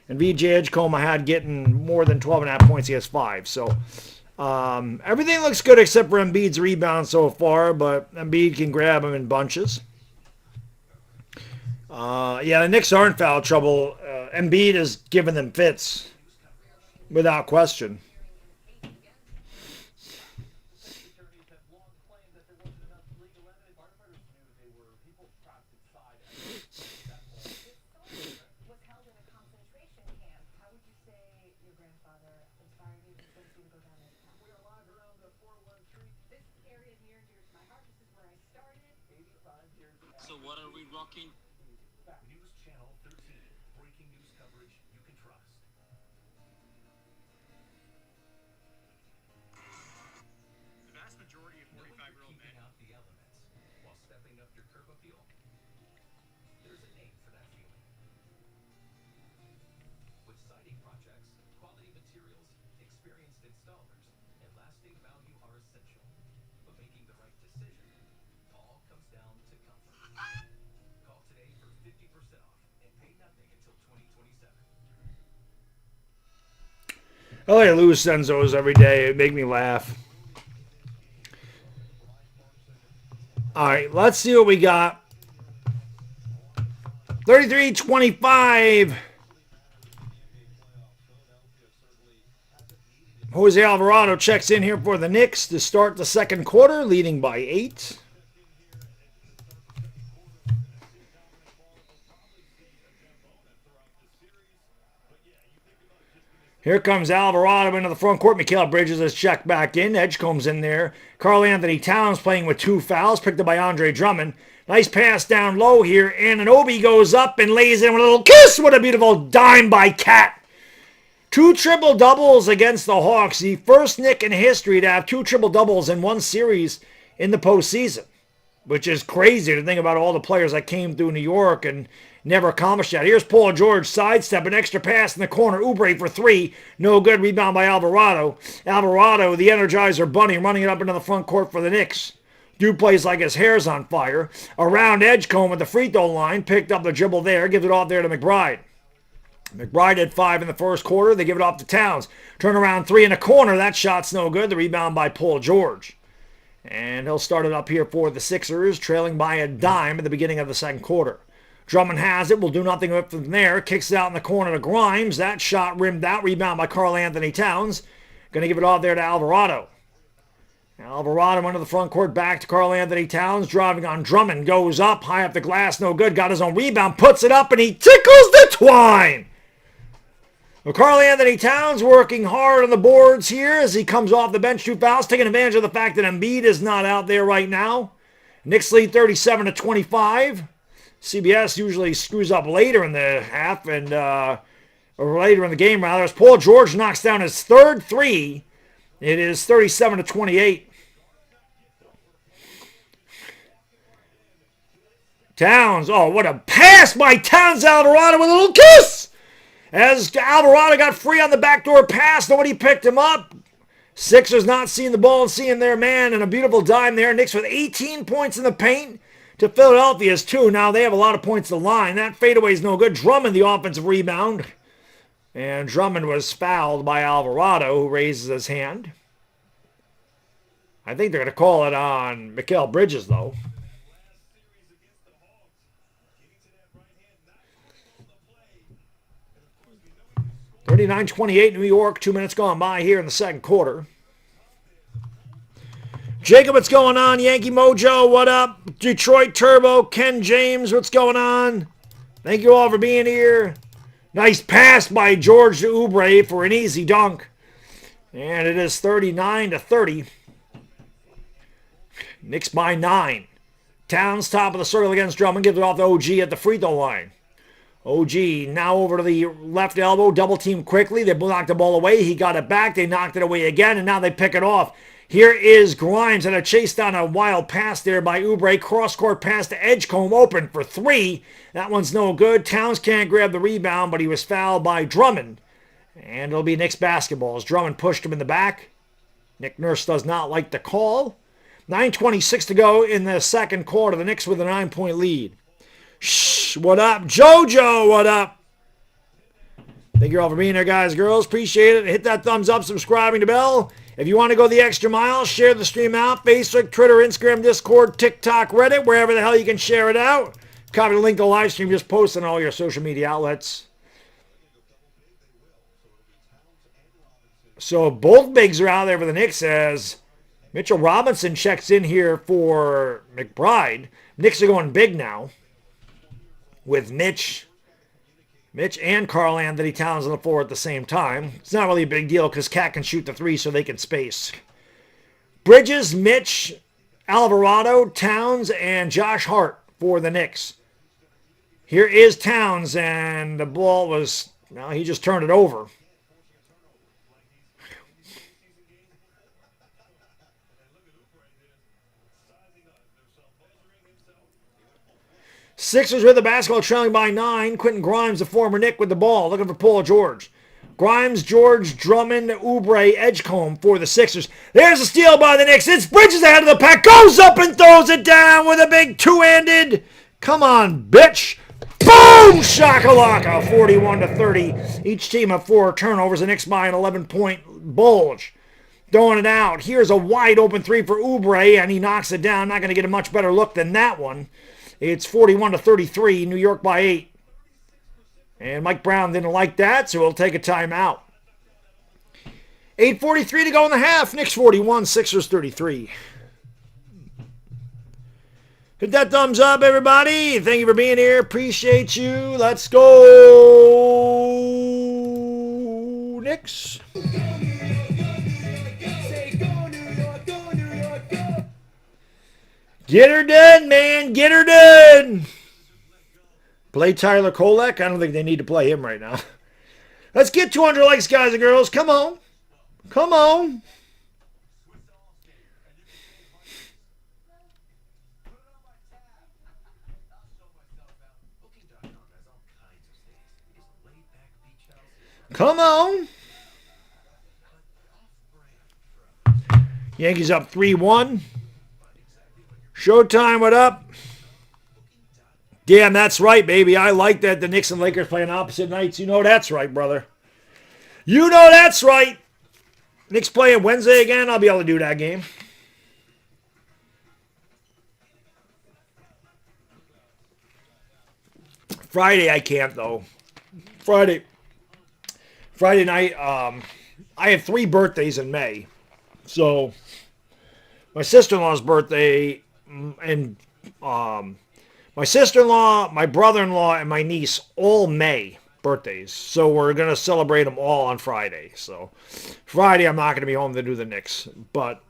And VJ Edgecombe, I had getting more than 12.5 points. He has 5. So everything looks good except for Embiid's rebounds so far, but Embiid can grab them in bunches. Yeah, the Knicks are in foul trouble. Embiid is giving them fits, without question. So what are we rocking? News Channel 13. Breaking news coverage you can trust. The vast majority of 45-year-old men Keeping out the elements while stepping up your curb appeal. There's a name for that feeling. With siding projects, quality materials, experienced installers, and lasting value are essential. But making the right decision all comes down to comfort. Call today for 50% off and pay nothing until 2027. I like to lose Senzos every day. It make me laugh. All right, let's see what we got. 33-25. Jose Alvarado checks in here for the Knicks to start the second quarter, leading by 8. Here comes Alvarado into the front court. Mikal Bridges is checked back in. Edgecombe's in there. Karl Anthony Towns playing with 2 fouls, picked up by Andre Drummond. Nice pass down low here. Anunoby goes up and lays in with a little kiss. What a beautiful dime by Cat. 2 triple-doubles against the Hawks. The first Knick in history to have 2 triple-doubles in one series in the postseason, which is crazy to think about all the players that came through New York and never accomplished that. Here's Paul George, sidestep, an extra pass in the corner. Oubre for 3. No good. Rebound by Alvarado. Alvarado, the Energizer Bunny, running it up into the front court for the Knicks. Dude plays like his hair's on fire. Around Edgecombe at the free throw line. Picked up the dribble there. Gives it off there to McBride. McBride had 5 in the first quarter. They give it off to Towns. Turnaround 3 in the corner. That shot's no good. The rebound by Paul George. And he'll start it up here for the Sixers, trailing by a dime at the beginning of the second quarter. Drummond has it. Will do nothing with it from there. Kicks it out in the corner to Grimes. That shot rimmed out. Rebound by Karl Anthony Towns. Going to give it off there to Alvarado. Alvarado under the front court, back to Karl Anthony Towns, driving on Drummond, goes up, high up the glass, no good, got his own rebound, puts it up, and he tickles the twine! Well, Karl Anthony Towns working hard on the boards here as he comes off the bench, 2 fouls, taking advantage of the fact that Embiid is not out there right now. Knicks lead 37-25. CBS usually screws up later in the half, or later in the game rather, as Paul George knocks down his 3rd 3. It is 37-28. Towns, oh, what a pass by Towns. Alvarado with a little kiss! As Alvarado got free on the backdoor pass, nobody picked him up. Sixers not seeing the ball and seeing their man, and a beautiful dime there. Knicks with 18 points in the paint to Philadelphia's 2. Now they have a lot of points to the line. That fadeaway is no good. Drummond, the offensive rebound. And Drummond was fouled by Alvarado, who raises his hand. I think they're going to call it on Mikal Bridges, though. (39-28) New York. 2 minutes gone by here in the second quarter. Jacob, what's going on? Yankee Mojo, what up? Detroit Turbo, Ken James, what's going on? Thank you all for being here. Nice pass by George to Oubre for an easy dunk. And it is 39-30. Knicks by 9. Towns top of the circle against Drummond. Gives it off to OG at the free throw line. OG now over to the left elbow. Double team quickly. They knocked the ball away. He got it back. They knocked it away again. And now they pick it off. Here is Grimes and a chase down a wild pass there by Oubre. Cross-court pass to Edgecombe, open for 3. That one's no good. Towns can't grab the rebound, but he was fouled by Drummond. And it'll be Knicks basketball as Drummond pushed him in the back. Nick Nurse does not like the call. 9:26 to go in the second quarter. The Knicks with a 9-point lead. Shh, what up? JoJo, what up? Thank you all for being there, guys, girls. Appreciate it. Hit that thumbs up, subscribing to bell. If you want to go the extra mile, share the stream out. Facebook, Twitter, Instagram, Discord, TikTok, Reddit, wherever the hell you can share it out. Copy the link to the live stream. Just post on all your social media outlets. So both bigs are out there for the Knicks as Mitchell Robinson checks in here for McBride. Knicks are going big now with Mitch and Karl Anthony Towns on the floor at the same time. It's not really a big deal because Cat can shoot the 3 so they can space. Bridges, Mitch, Alvarado, Towns, and Josh Hart for the Knicks. Here is Towns, and the ball was, no, he just turned it over. Sixers with the basketball, trailing by 9. Quentin Grimes, the former Knick, with the ball, looking for Paul George. Grimes, George, Drummond, Oubre, Edgecombe for the Sixers. There's a steal by the Knicks. It's Bridges ahead of the pack. Goes up and throws it down with a big two-handed. Come on, bitch. Boom! Shakalaka, 41-30. Each team have 4 turnovers. The Knicks by an 11-point bulge. Throwing it out. Here's a wide open 3 for Oubre, and he knocks it down. Not going to get a much better look than that one. It's 41-33, New York by 8. And Mike Brown didn't like that, so he'll take a timeout. 8:43 to go in the half. Knicks 41, Sixers 33. Hit that thumbs up, everybody. Thank you for being here. Appreciate you. Let's go. Go Knicks. Get her done, man. Get her done. Play Tyler Kolek. I don't think they need to play him right now. Let's get 200 likes, guys and girls. Come on. Come on. Come on. Yankees up 3-1. Showtime, what up? Damn, that's right, baby. I like that the Knicks and Lakers playing opposite nights. You know that's right, brother. You know that's right. Knicks playing Wednesday again. I'll be able to do that game. Friday I can't, though. Friday night, I have 3 birthdays in May. So, my sister-in-law's birthday, and my sister-in-law, my brother-in-law, and my niece, all May birthdays. So, we're going to celebrate them all on Friday. So, Friday, I'm not going to be home to do the Knicks. But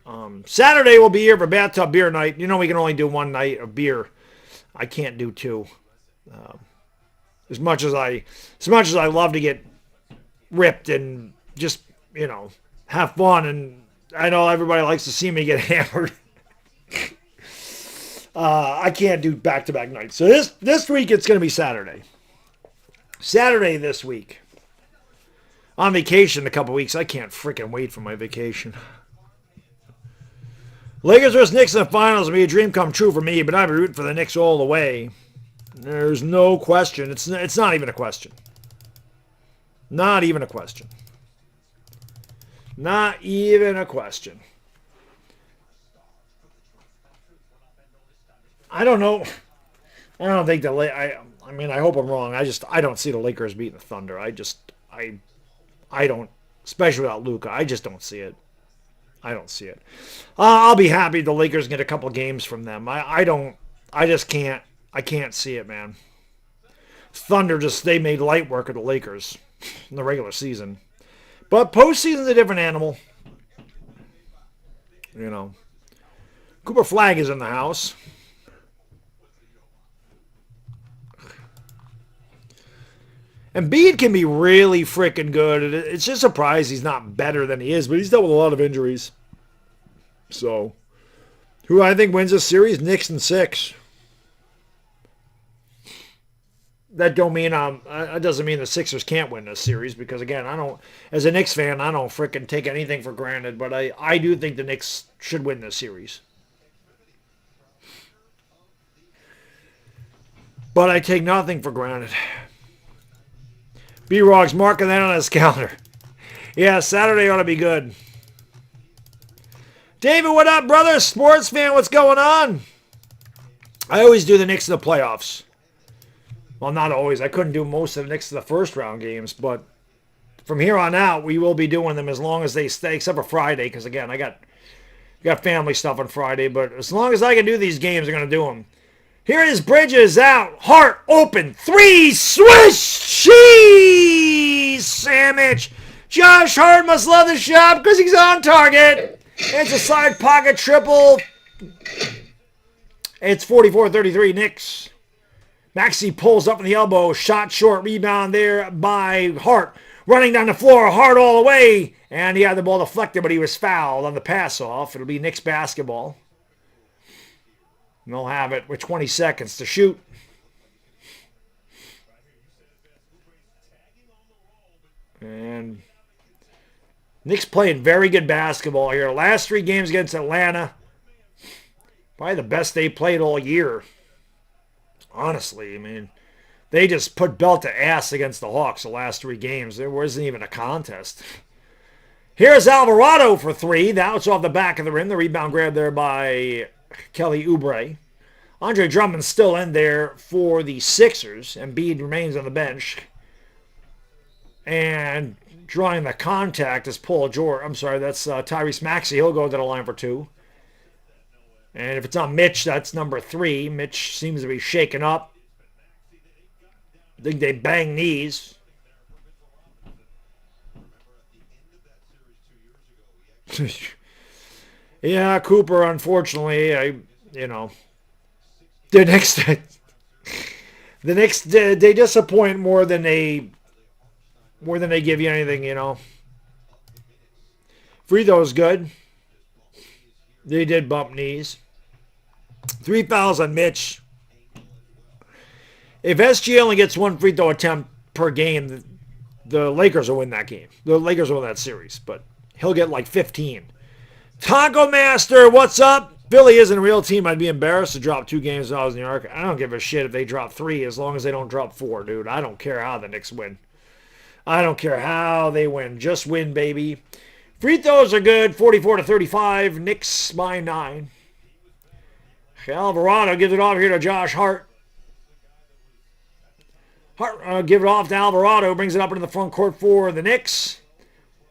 Saturday, we'll be here for Bathtub Beer Night. You know we can only do one night of beer. I can't do 2. As much as I love to get ripped and just, you know, have fun, and I know everybody likes to see me get hammered. I can't do back-to-back nights. So this week it's going to be Saturday. Saturday this week. On vacation in a couple weeks. I can't freaking wait for my vacation. Lakers vs. Knicks in the finals will be a dream come true for me, but I've been rooting for the Knicks all the way. There's no question. It's not even a question. Not even a question. Not even a question. I don't know. I don't think the I mean, I hope I'm wrong. I don't see the Lakers beating the Thunder. I don't, especially without Luka. I just don't see it. I don't see it. I'll be happy the Lakers get a couple games from them. I just can't. I can't see it, man. Thunder they made light work of the Lakers in the regular season. But postseason's a different animal. You know. Cooper Flagg is in the house. Embiid can be really freaking good. It's just a surprise he's not better than he is, but he's dealt with a lot of injuries. So, who I think wins this series? Knicks in 6. That don't mean that doesn't mean the Sixers can't win this series, because again, as a Knicks fan, I don't freaking take anything for granted, but I do think the Knicks should win this series. But I take nothing for granted. B-Rog's marking that on his calendar. Yeah, Saturday ought to be good. David, what up, brother? Sports fan, what's going on? I always do the Knicks in the playoffs. Well, not always. I couldn't do most of the Knicks in the first round games, but from here on out, we will be doing them as long as they stay, except for Friday, because again, I got family stuff on Friday, but as long as I can do these games, I'm going to do them. Here is Bridges out. Hart open. 3. Swish cheese sandwich. Josh Hart must love the shop because he's on target. It's a side pocket triple. It's 44-33 Knicks. Maxey pulls up in the elbow. Shot short. Rebound there by Hart. Running down the floor. Hart all the way. And he had the ball deflected, but he was fouled on the pass off. It'll be Knicks basketball. And they'll have it with 20 seconds to shoot. And Knicks playing very good basketball here. Last 3 games against Atlanta. Probably the best they played all year. Honestly, I mean, they just put belt to ass against the Hawks the last 3 games. There wasn't even a contest. Here's Alvarado for 3. That was off the back of the rim. The rebound grab there by Kelly Oubre. Andre Drummond's still in there for the Sixers. Embiid remains on the bench. And drawing the contact is Paul George. I'm sorry, that's Tyrese Maxey. He'll go to the line for 2. And if it's on Mitch, that's number 3. Mitch seems to be shaken up. I think they bang knees. Yeah, Cooper, unfortunately, the Knicks, they disappoint more than they give you anything. Free throws good. They did bump knees. 3 fouls on Mitch. If SG only gets one free throw attempt per game, the Lakers will win that game. The Lakers will win that series, but he'll get like 15. Taco Master, what's up? Philly isn't a real team. I'd be embarrassed to drop 2 games if I was in New York. I don't give a shit if they drop 3 as long as they don't drop 4, dude. I don't care how the Knicks win. I don't care how they win. Just win, baby. Free throws are good. 44-35. Knicks by 9. Alvarado gives it off here to Josh Hart. Hart give it off to Alvarado. Brings it up into the front court for the Knicks.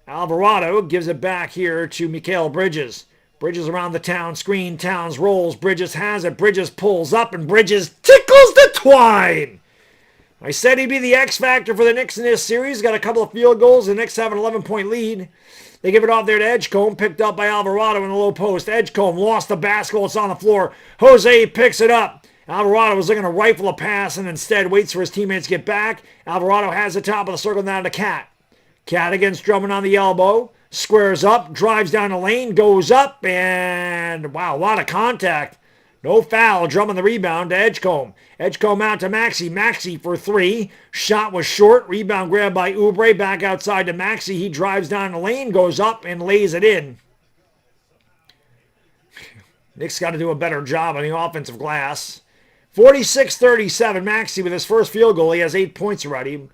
Alvarado gives it back here to Mikal Bridges. Bridges around the town screen. Towns rolls. Bridges has it. Bridges pulls up, and Bridges tickles the twine. I said he'd be the X factor for the Knicks in this series. Got a couple of field goals. The Knicks have an 11-point lead. They give it off there to Edgecombe. Picked up by Alvarado in the low post. Edgecombe lost the basketball. It's on the floor. Jose picks it up. Alvarado was looking to rifle a pass and instead waits for his teammates to get back. Alvarado has the top of the circle down to Cat. Cat against Drummond on the elbow. Squares up. Drives down the lane. Goes up. And wow, a lot of contact. No foul. Drummond the rebound to Edgecombe. Edgecombe out to Maxey. Maxey for 3. Shot was short. Rebound grabbed by Oubre. Back outside to Maxey. He drives down the lane. Goes up and lays it in. Knicks got to do a better job on the offensive glass. 46-37. Maxey with his first field goal. He has 8 points already.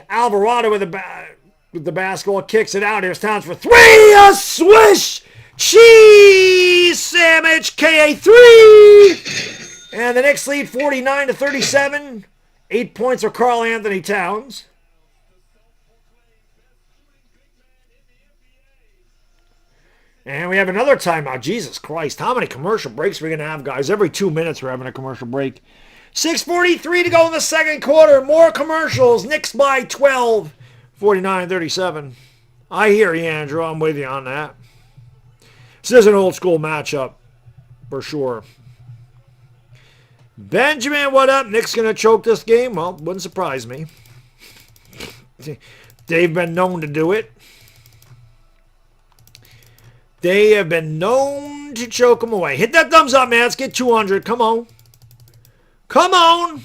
Alvarado with the basketball kicks it out. Here's Towns for 3. A swish! Cheese sandwich KA3. And the Knicks lead 49-37. 8 points for Karl Anthony Towns. And we have another timeout. Jesus Christ, how many commercial breaks are we going to have, guys? Every 2 minutes we're having a commercial break. 6:43 to go in the second quarter. More commercials. Knicks by 12. 49-37. I hear you, Andrew. I'm with you on that. This is an old school matchup for sure. Benjamin, what up? Knicks going to choke this game? Well, wouldn't surprise me. They've been known to do it. They have been known to choke them away. Hit that thumbs up, man. Let's get 200. Come on. Come on.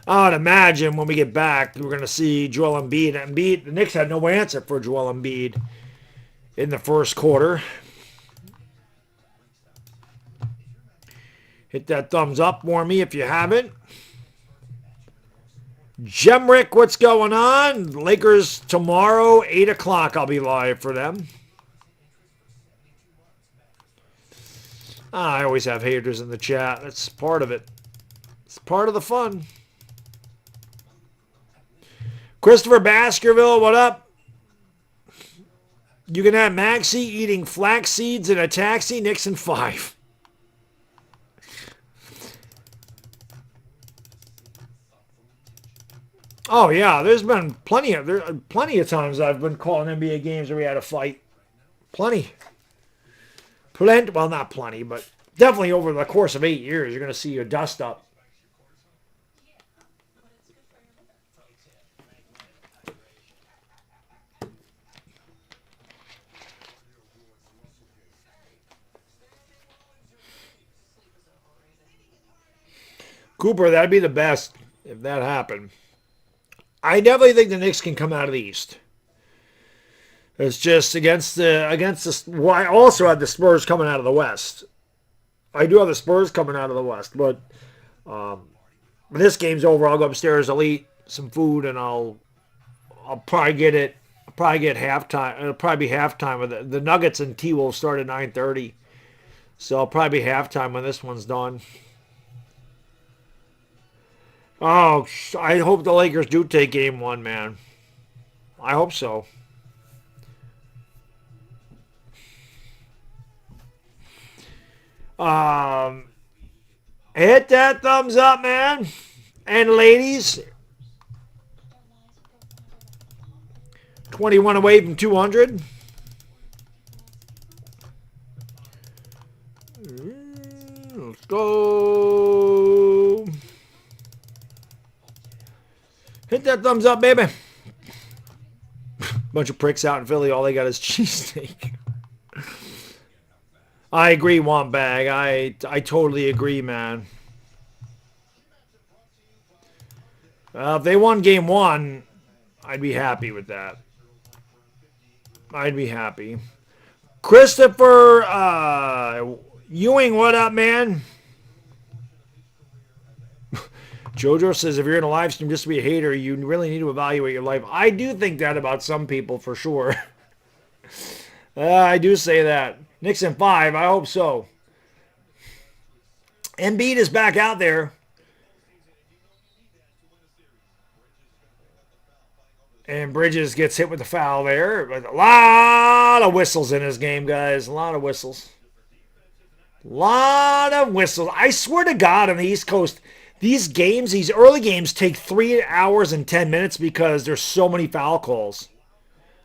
I would imagine when we get back, we're going to see Joel Embiid. The Knicks had no answer for Joel Embiid in the first quarter. Hit that thumbs up for me if you haven't. Jemrick, what's going on? Lakers tomorrow, 8 o'clock. I'll be live for them. I always have haters in the chat. That's part of it. It's part of the fun. Christopher Baskerville, what up? You can have Maxey eating flax seeds in a taxi. Knicks in 5. Oh yeah, there's been plenty of times I've been calling NBA games where we had a fight. Plenty. Well, not plenty, but definitely over the course of 8 years, you're going to see a dust up. Cooper, that'd be the best if that happened. I definitely think the Knicks can come out of the East. It's just against the. Well, I also had the Spurs coming out of the West. I do have the Spurs coming out of the West, but when this game's over, I'll go upstairs, I'll eat some food, and I'll probably get it. I'll probably get halftime. It'll probably be halftime with it. The Nuggets and T-Wolves start at 9:30, so I'll probably be halftime when this one's done. Oh, I hope the Lakers do take game 1, man. I hope so. Hit that thumbs up, man. And ladies, 21 away from 200. Let's go. Hit that thumbs up, baby. Bunch of pricks out in Philly. All they got is cheesesteak. I agree, Wombag. I totally agree, man. If they won game 1, I'd be happy with that. I'd be happy. Christopher Ewing, what up, man? Jojo says, if you're in a live stream just to be a hater, you really need to evaluate your life. I do think that about some people, for sure. I do say that. Knicks in 5, I hope so. Embiid is back out there. And Bridges gets hit with the foul there. But a lot of whistles in this game, guys. A lot of whistles. A lot of whistles. I swear to God, on the East Coast, these games, these early games, take 3 hours and 10 minutes because there's so many foul calls.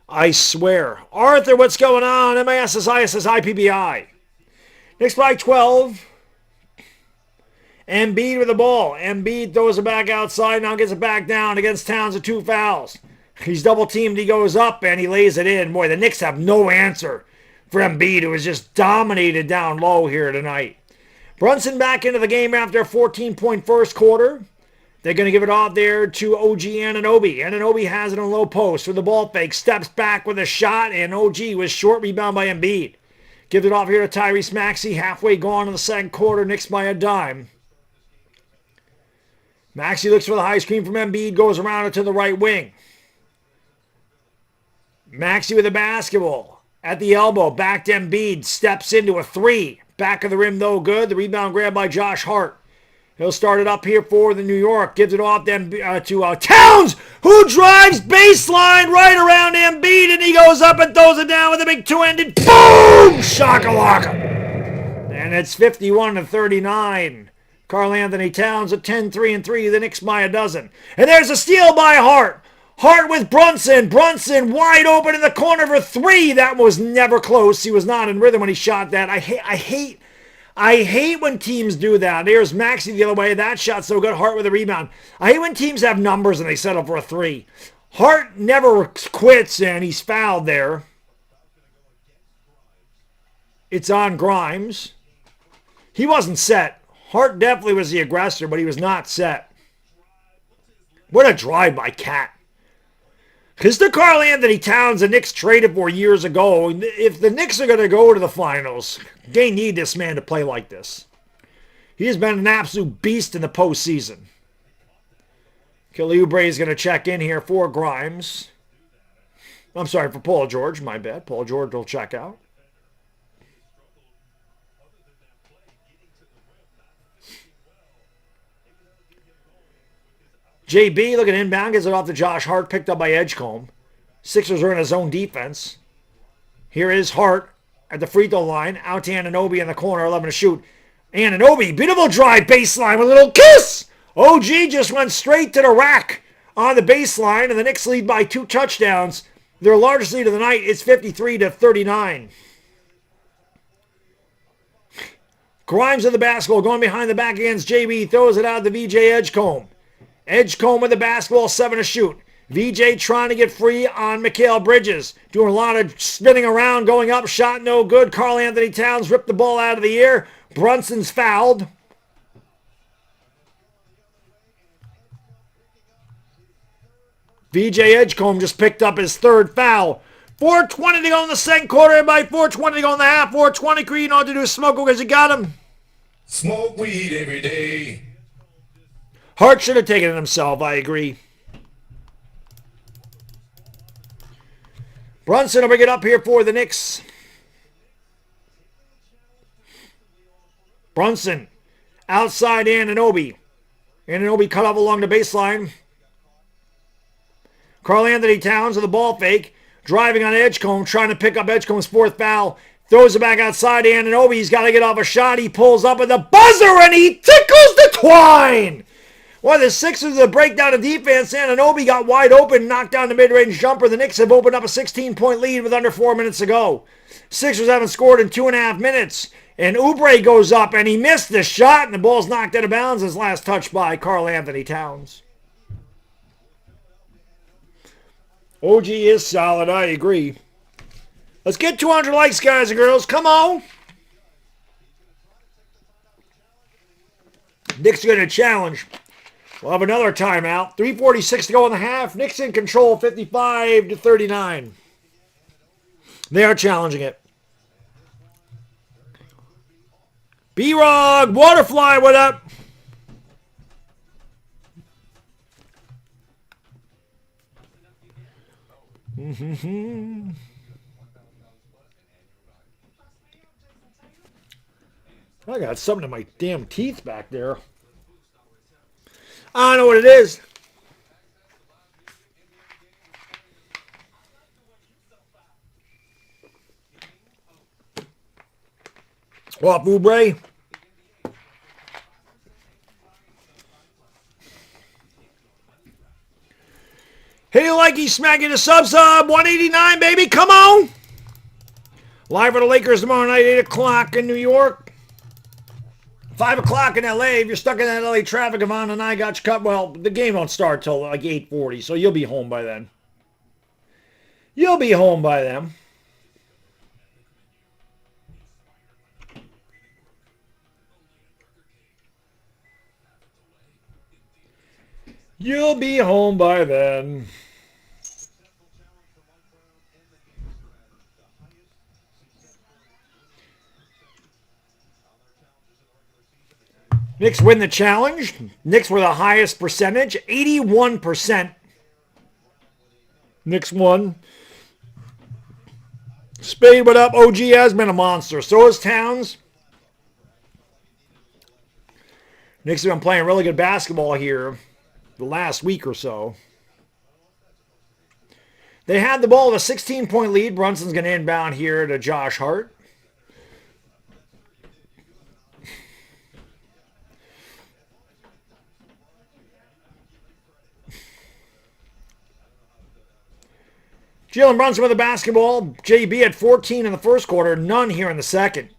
I swear. Arthur, what's going on? MISSISSIPBI. Knicks by 12. Embiid with the ball. Embiid throws it back outside. Now gets it back down against Towns with 2 fouls. He's double teamed. He goes up and he lays it in. Boy, the Knicks have no answer for Embiid, who was just dominated down low here tonight. Brunson back into the game after a 14-point first quarter. They're going to give it off there to OG Anunoby. Anunoby has it on low post with the ball fake. Steps back with a shot, and OG was short rebound by Embiid. Gives it off here to Tyrese Maxey. Halfway gone in the second quarter. Knicks by a dime. Maxey looks for the high screen from Embiid. Goes around it to the right wing. Maxey with the basketball. At the elbow. Back to Embiid. Steps into a 3. Back of the rim, though, good. The rebound grabbed by Josh Hart. He'll start it up here for the New York. Gives it off to Towns, who drives baseline right around Embiid, and he goes up and throws it down with a big two-handed boom! Shakalaka! And it's 51-39. Karl Anthony Towns at 10-3-3. The Knicks by a dozen. And there's a steal by Hart. Hart with Brunson. Brunson wide open in the corner for 3. That was never close. He was not in rhythm when he shot that. I hate when teams do that. There's Maxey the other way. That shot so good. Hart with a rebound. I hate when teams have numbers and they settle for a 3. Hart never quits, and he's fouled there. It's on Grimes. He wasn't set. Hart definitely was the aggressor, but he was not set. What a drive by Cat. Because the Karl Anthony Towns the Knicks traded for years ago, if the Knicks are going to go to the finals, they need this man to play like this. He has been an absolute beast in the postseason. Kelly Oubre is going to check in here for Grimes. I'm sorry, for Paul George. My bad. Paul George will check out. JB looking inbound, gets it off to Josh Hart, picked up by Edgecombe. Sixers are in a zone defense. Here is Hart at the free throw line. Out to Anunoby in the corner, 11 to shoot. Anunoby, beautiful drive baseline with a little kiss. OG just went straight to the rack on the baseline, and the Knicks lead by 2 touchdowns. Their largest lead of the night is 53-39. Grimes with the basketball, going behind the back against JB, throws it out to VJ Edgecombe. Edgecombe with the basketball, 7 to shoot. VJ trying to get free on Mikal Bridges. Doing a lot of spinning around, going up, shot no good. Karl Anthony Towns ripped the ball out of the air. Brunson's fouled. VJ Edgecombe just picked up his 3rd foul. 4:20 to go in the second quarter, everybody. 4:20 to go in the half. 4:20, Creed, you know what to do. Smoke because you got him. Smoke weed every day. Hart should have taken it himself, I agree. Brunson will bring it up here for the Knicks. Brunson, outside Anunoby. Anunoby cut off along the baseline. Karl Anthony Towns with the ball fake. Driving on Edgecombe, trying to pick up Edgecombe's 4th foul. Throws it back outside Anunoby. He's got to get off a shot. He pulls up with a buzzer, and he tickles the twine. Well, the Sixers a breakdown of defense. Anunoby got wide open, knocked down the mid-range jumper. The Knicks have opened up a 16-point lead with under 4 minutes to go. Sixers haven't scored in 2.5 minutes. And Oubre goes up, and he missed the shot, and the ball's knocked out of bounds. His last touch by Karl Anthony Towns. OG is solid, I agree. Let's get 200 likes, guys and girls. Come on. Knicks are going to challenge. We'll have another timeout. 3:46 to go in the half. Knicks in control, 55-39. They are challenging it. B-Rog, Waterfly, what up? I got something in my damn teeth back there. I don't know what it is. Well, Oubre. Hey, like he's smacking the sub 189, baby. Come on. Live for the Lakers tomorrow night, 8 o'clock in New York. 5 o'clock in LA. If you're stuck in that LA traffic, Yvonne and I got you cut. Well, the game don't start till like 8:40, so you'll be home by then. You'll be home by then. You'll be home by then. Knicks win the challenge. Knicks were the highest percentage, 81%. Knicks won. Spade, what up? OG has been a monster. So is Towns. Knicks have been playing really good basketball here the last week or so. They had the ball with a 16-point lead. Brunson's going to inbound here to Josh Hart. Jalen Brunson with the basketball. JB had 14 in the first quarter, none here in the second.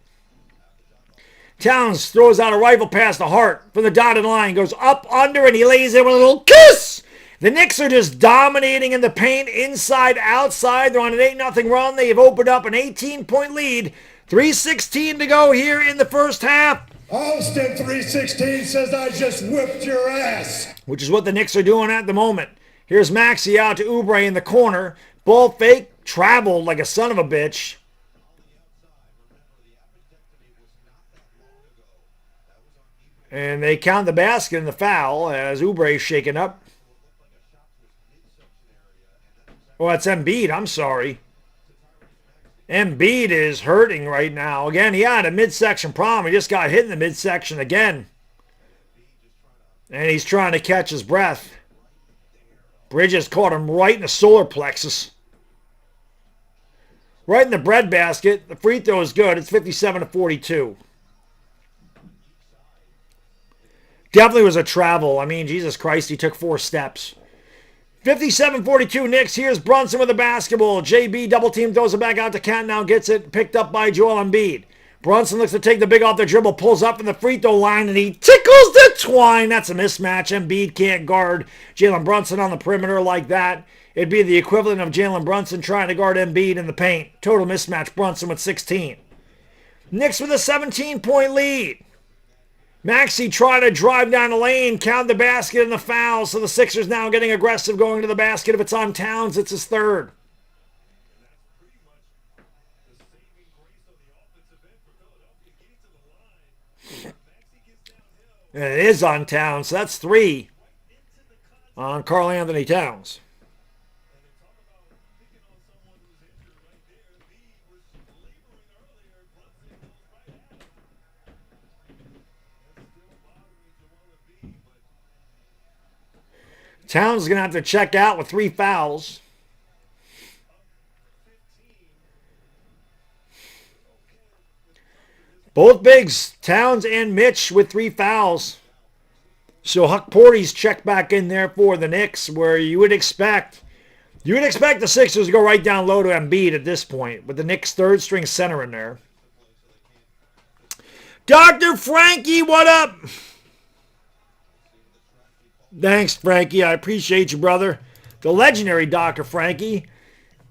Towns throws out a rifle pass to Hart from the dotted line, goes up, under, and he lays in with a little kiss. The Knicks are just dominating in the paint, inside, outside. They're on an 8-0 run. They have opened up an 18-point lead. 3:16 to go here in the first half. Austin 316 says I just whipped your ass. Which is what the Knicks are doing at the moment. Here's Maxey out to Oubre in the corner. Ball fake, traveled like a son of a bitch. And they count the basket and the foul as Oubre's shaken up. Oh, that's Embiid. I'm sorry. Embiid is hurting right now. Again, he had a midsection problem. He just got hit in the midsection again. And he's trying to catch his breath. Bridges caught him right in the solar plexus. Right in the breadbasket. The free throw is good. It's 57-42. Definitely was a travel. I mean, Jesus Christ, he took 4 steps. 57-42 Knicks. Here's Brunson with the basketball. JB double team, throws it back out to Cat. Now gets it picked up by Joel Embiid. Brunson looks to take the big off the dribble, pulls up from the free throw line, and he tickles the twine. That's a mismatch. Embiid can't guard Jalen Brunson on the perimeter like that. It'd be the equivalent of Jalen Brunson trying to guard Embiid in the paint. Total mismatch. Brunson with 16. Knicks with a 17-point lead. Maxey trying to drive down the lane, count the basket and the foul, so the Sixers now getting aggressive going to the basket. If it's on Towns, it's his third. And it is on Towns, so that's 3 on Karl Anthony Towns. Towns is going to have to check out with 3 fouls. Both bigs, Towns and Mitch, with 3 fouls. So Huck Porty's checked back in there for the Knicks, where you would expect the Sixers to go right down low to Embiid at this point, with the Knicks' third string center in there. Dr. Frankie, what up? Thanks, Frankie. I appreciate you, brother. The legendary Dr. Frankie.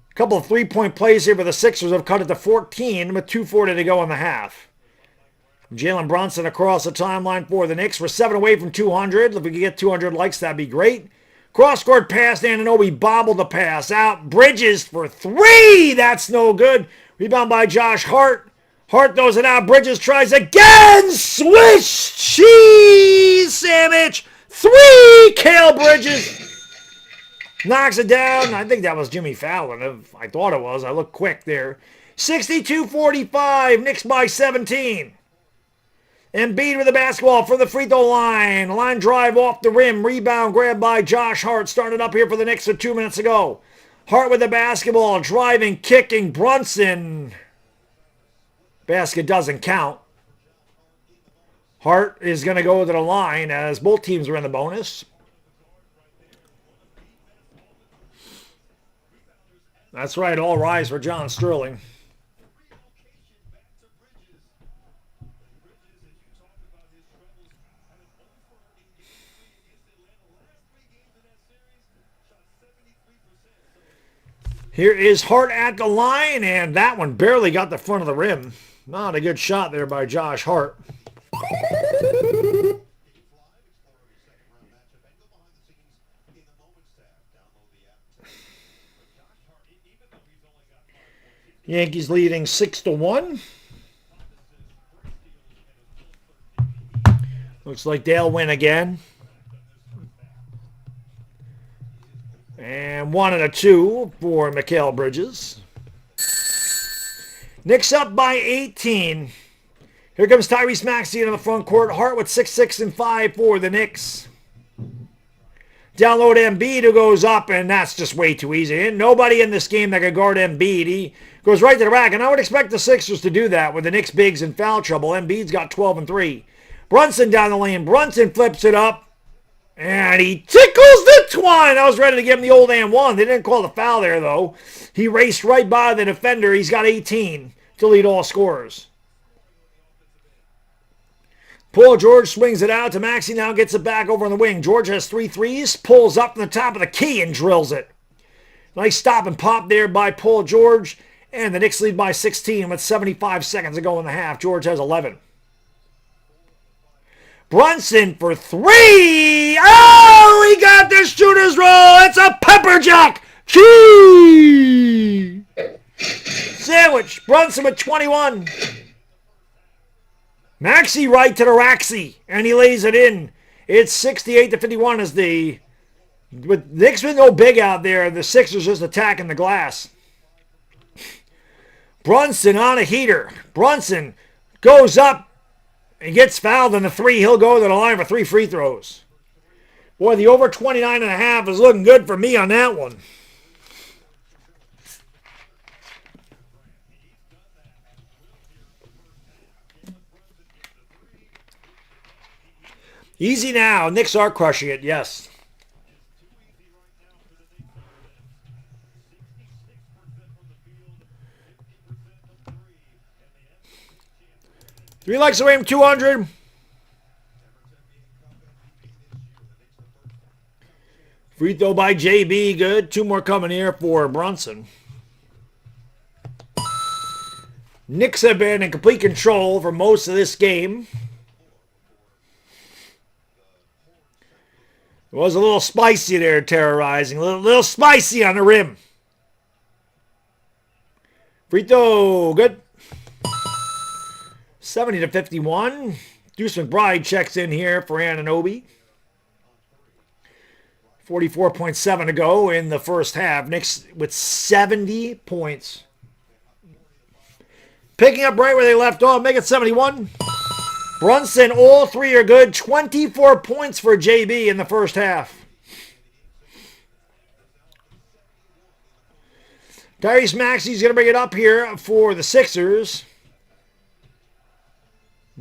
A couple of three-point plays here for the Sixers have cut it to 14 with 2:40 to go in the half. Jalen Brunson across the timeline for the Knicks. We're 7 away from 200. If we could get 200 likes, that'd be great. Cross-court pass, Anunoby bobbled the pass out. Bridges for 3. That's no good. Rebound by Josh Hart. Hart throws it out. Bridges tries again. Swish cheese sandwich. 3. Cale Bridges knocks it down. I think that was Jimmy Fallon. I thought it was. I looked quick there. 62-45. Knicks by 17. Embiid with the basketball from the free throw line. Line drive off the rim. Rebound grabbed by Josh Hart. Started up here for the Knicks 2 minutes ago. Hart with the basketball. Driving, kicking. Brunson. Basket doesn't count. Hart is going to go to the line as both teams are in the bonus. That's right. All rise for John Sterling. Here is Hart at the line, and that one barely got the front of the rim. Not a good shot there by Josh Hart. Yankees leading 6-1. Looks like they'll win again. And 1 and a 2 for Mikal Bridges. Knicks up by 18. Here comes Tyrese Maxey in the front court. Hart with 6, 6, and 5 for the Knicks. Down low to Embiid, who goes up, and that's just way too easy. Ain't nobody in this game that can guard Embiid. He goes right to the rack, and I would expect the Sixers to do that with the Knicks bigs in foul trouble. Embiid's got 12 and 3. Brunson down the lane. Brunson flips it up. And he tickles the twine. I was ready to give him the old and 1. They didn't call the foul there, though. He raced right by the defender. He's got 18 to lead all scorers. Paul George swings it out to Maxey. Now gets it back over on the wing. George has 3 threes. Pulls up from the top of the key and drills it. Nice stop and pop there by Paul George. And the Knicks lead by 16 with 75 seconds to go in the half. George has 11. Brunson for 3. Oh, he got the shooter's roll. It's a pepper jack. Cheese sandwich. Brunson with 21. Maxey right to the Raxy, and he lays it in. It's 68-51 as with Knicks with no big out there. The Sixers just attacking the glass. Brunson on a heater. Brunson goes up. He gets fouled in the 3. He'll go to the line for 3 free throws. Boy, the over 29.5 is looking good for me on that one. Easy now. Knicks are crushing it, yes. Three likes away from 200. Free throw by JB, good. 2 more coming here for Brunson. Knicks have been in complete control for most of this game. It was a little spicy there, terrorizing. A little spicy on the rim. Free throw, good. 70-51. Deuce McBride checks in here for Anunoby. 44.7 to go in the first half. Knicks with 70 points. Picking up right where they left off. Make it 71. Brunson, all 3 are good. 24 points for JB in the first half. Tyrese Maxey's going to bring it up here for the Sixers.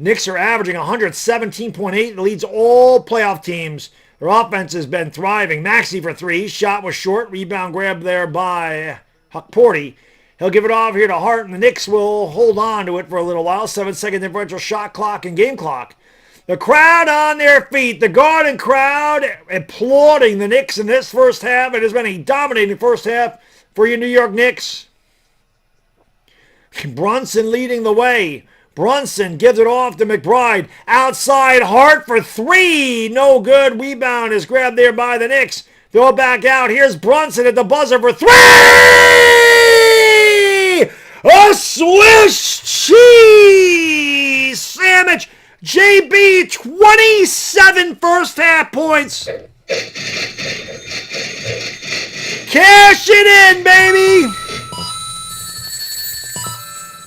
Knicks are averaging 117.8, leads all playoff teams. Their offense has been thriving. Maxey for three. Shot was short. Rebound grab there by Huckporty. He'll give it off here to Hart, and the Knicks will hold on to it for a little while. 7-second differential shot clock and game clock. The crowd on their feet. The Garden crowd applauding the Knicks in this first half. It has been a dominating first half for your New York Knicks. Brunson leading the way. Brunson gives it off to McBride. Outside, Hart for three. No good. Rebound is grabbed there by the Knicks. Throw it back out. Here's Brunson at the buzzer for three. A Swiss cheese sandwich. JB, 27 first half points. Cash it in, baby.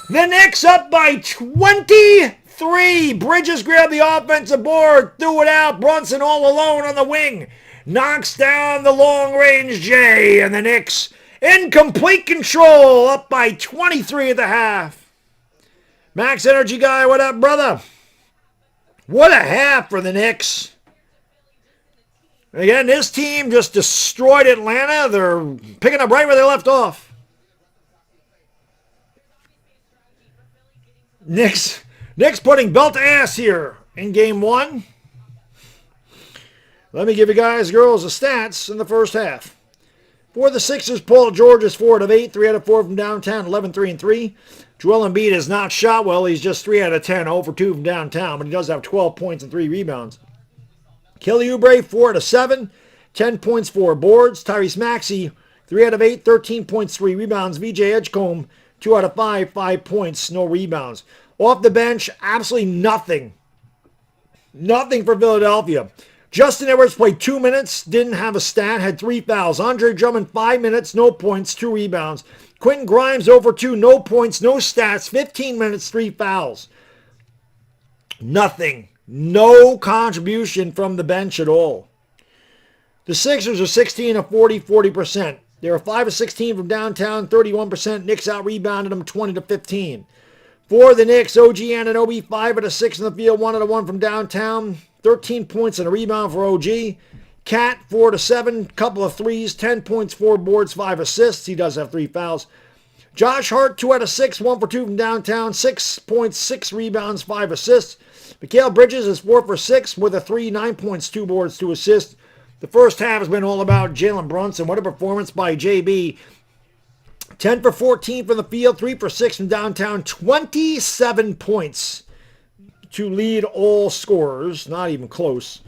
The Knicks up by 23. Bridges grabbed the offensive board, threw it out. Brunson all alone on the wing. Knocks down the long-range J, and the Knicks in complete control, up by 23 at the half. Max Energy Guy, what up, brother? What a half for the Knicks. Again, this team just destroyed Atlanta. They're picking up right where they left off. Knicks putting belt to ass here in game one. Let me give you guys, girls, the stats in the first half. For the Sixers, Paul George is 4 out of 8, 3 out of 4 from downtown, 11, 3 and 3. Joel Embiid has not shot well. He's just 3 out of 10, 0 for 2 from downtown, but he does have 12 points and 3 rebounds. Kelly Oubre, 4 out of 7, 10 points, 4 boards. Tyrese Maxey, 3 out of 8, 13 points, 3 rebounds. VJ Edgecombe, 2 out of 5, 5 points, no rebounds. Off the bench, absolutely nothing. Nothing for Philadelphia. Justin Edwards played 2 minutes, didn't have a stat, had 3 fouls. Andre Drummond, 5 minutes, no points, 2 rebounds. Quentin Grimes, over 2, no points, no stats, 15 minutes, 3 fouls. Nothing. No contribution from the bench at all. The Sixers are 16 of 40, 40%. They are 5 of 16 from downtown, 31%. Knicks out-rebounded them 20 to 15. For the Knicks, OG Anunoby, 5 out of 6 in the field, 1 out of 1 from downtown. 13 points and a rebound for OG. Cat, 4 to 7, couple of threes, 10 points, 4 boards, 5 assists. He does have 3 fouls. Josh Hart, 2 out of 6, 1 for 2 from downtown, 6 points, 6 rebounds, 5 assists. Mikal Bridges is 4 for 6 with a 3, 9 points, 2 boards, 2 assists. The first half has been all about Jalen Brunson. What a performance by JB. 10 for 14 from the field, 3 for 6 from downtown, 27 points to lead all scorers. Not even close.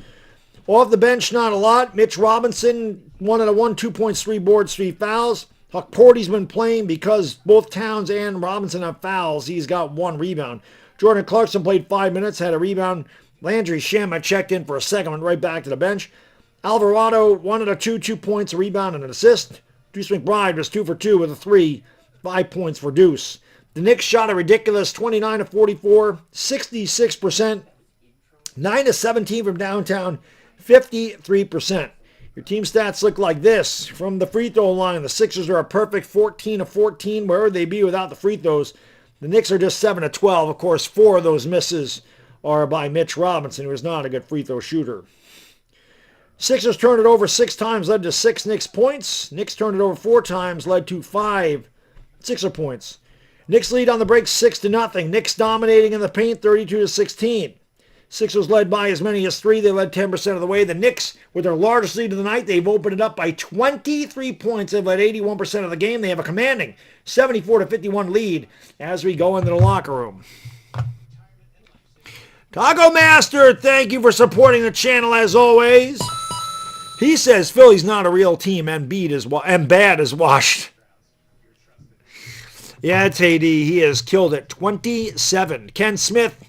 Off the bench, not a lot. Mitch Robinson, 1 out of 1, 2 points, 3 boards, 3 fouls. Huckporty's been playing because both Towns and Robinson have fouls. He's got 1 rebound. Jordan Clarkson played 5 minutes, had a rebound. Landry Shamet checked in for a second, went right back to the bench. Alvarado, 1 out of 2, 2 points, a rebound, and an assist. Deuce McBride was 2 for 2 with a 3, 5 points for Deuce. The Knicks shot a ridiculous 29 of 44, 66%, 9 of 17 from downtown, 53%. Your team stats look like this. From the free throw line, the Sixers are a perfect 14 of 14. Where would they be without the free throws? The Knicks are just 7 of 12. Of course, 4 of those misses are by Mitch Robinson, who is not a good free throw shooter. Sixers turned it over 6 times, led to 6 Knicks points. Knicks turned it over 4 times, led to 5 Sixer points. Knicks lead on the break 6-0. Knicks dominating in the paint 32-16. Sixers led by as many as 3. They led 10% of the way. The Knicks, with their largest lead of the night, they've opened it up by 23 points. They've led 81% of the game. They have a commanding 74-51 lead as we go into the locker room. Taco Master, thank you for supporting the channel as always. He says Philly's not a real team and bad is washed. Yeah, it's AD. He has killed it. 27. Ken Smith,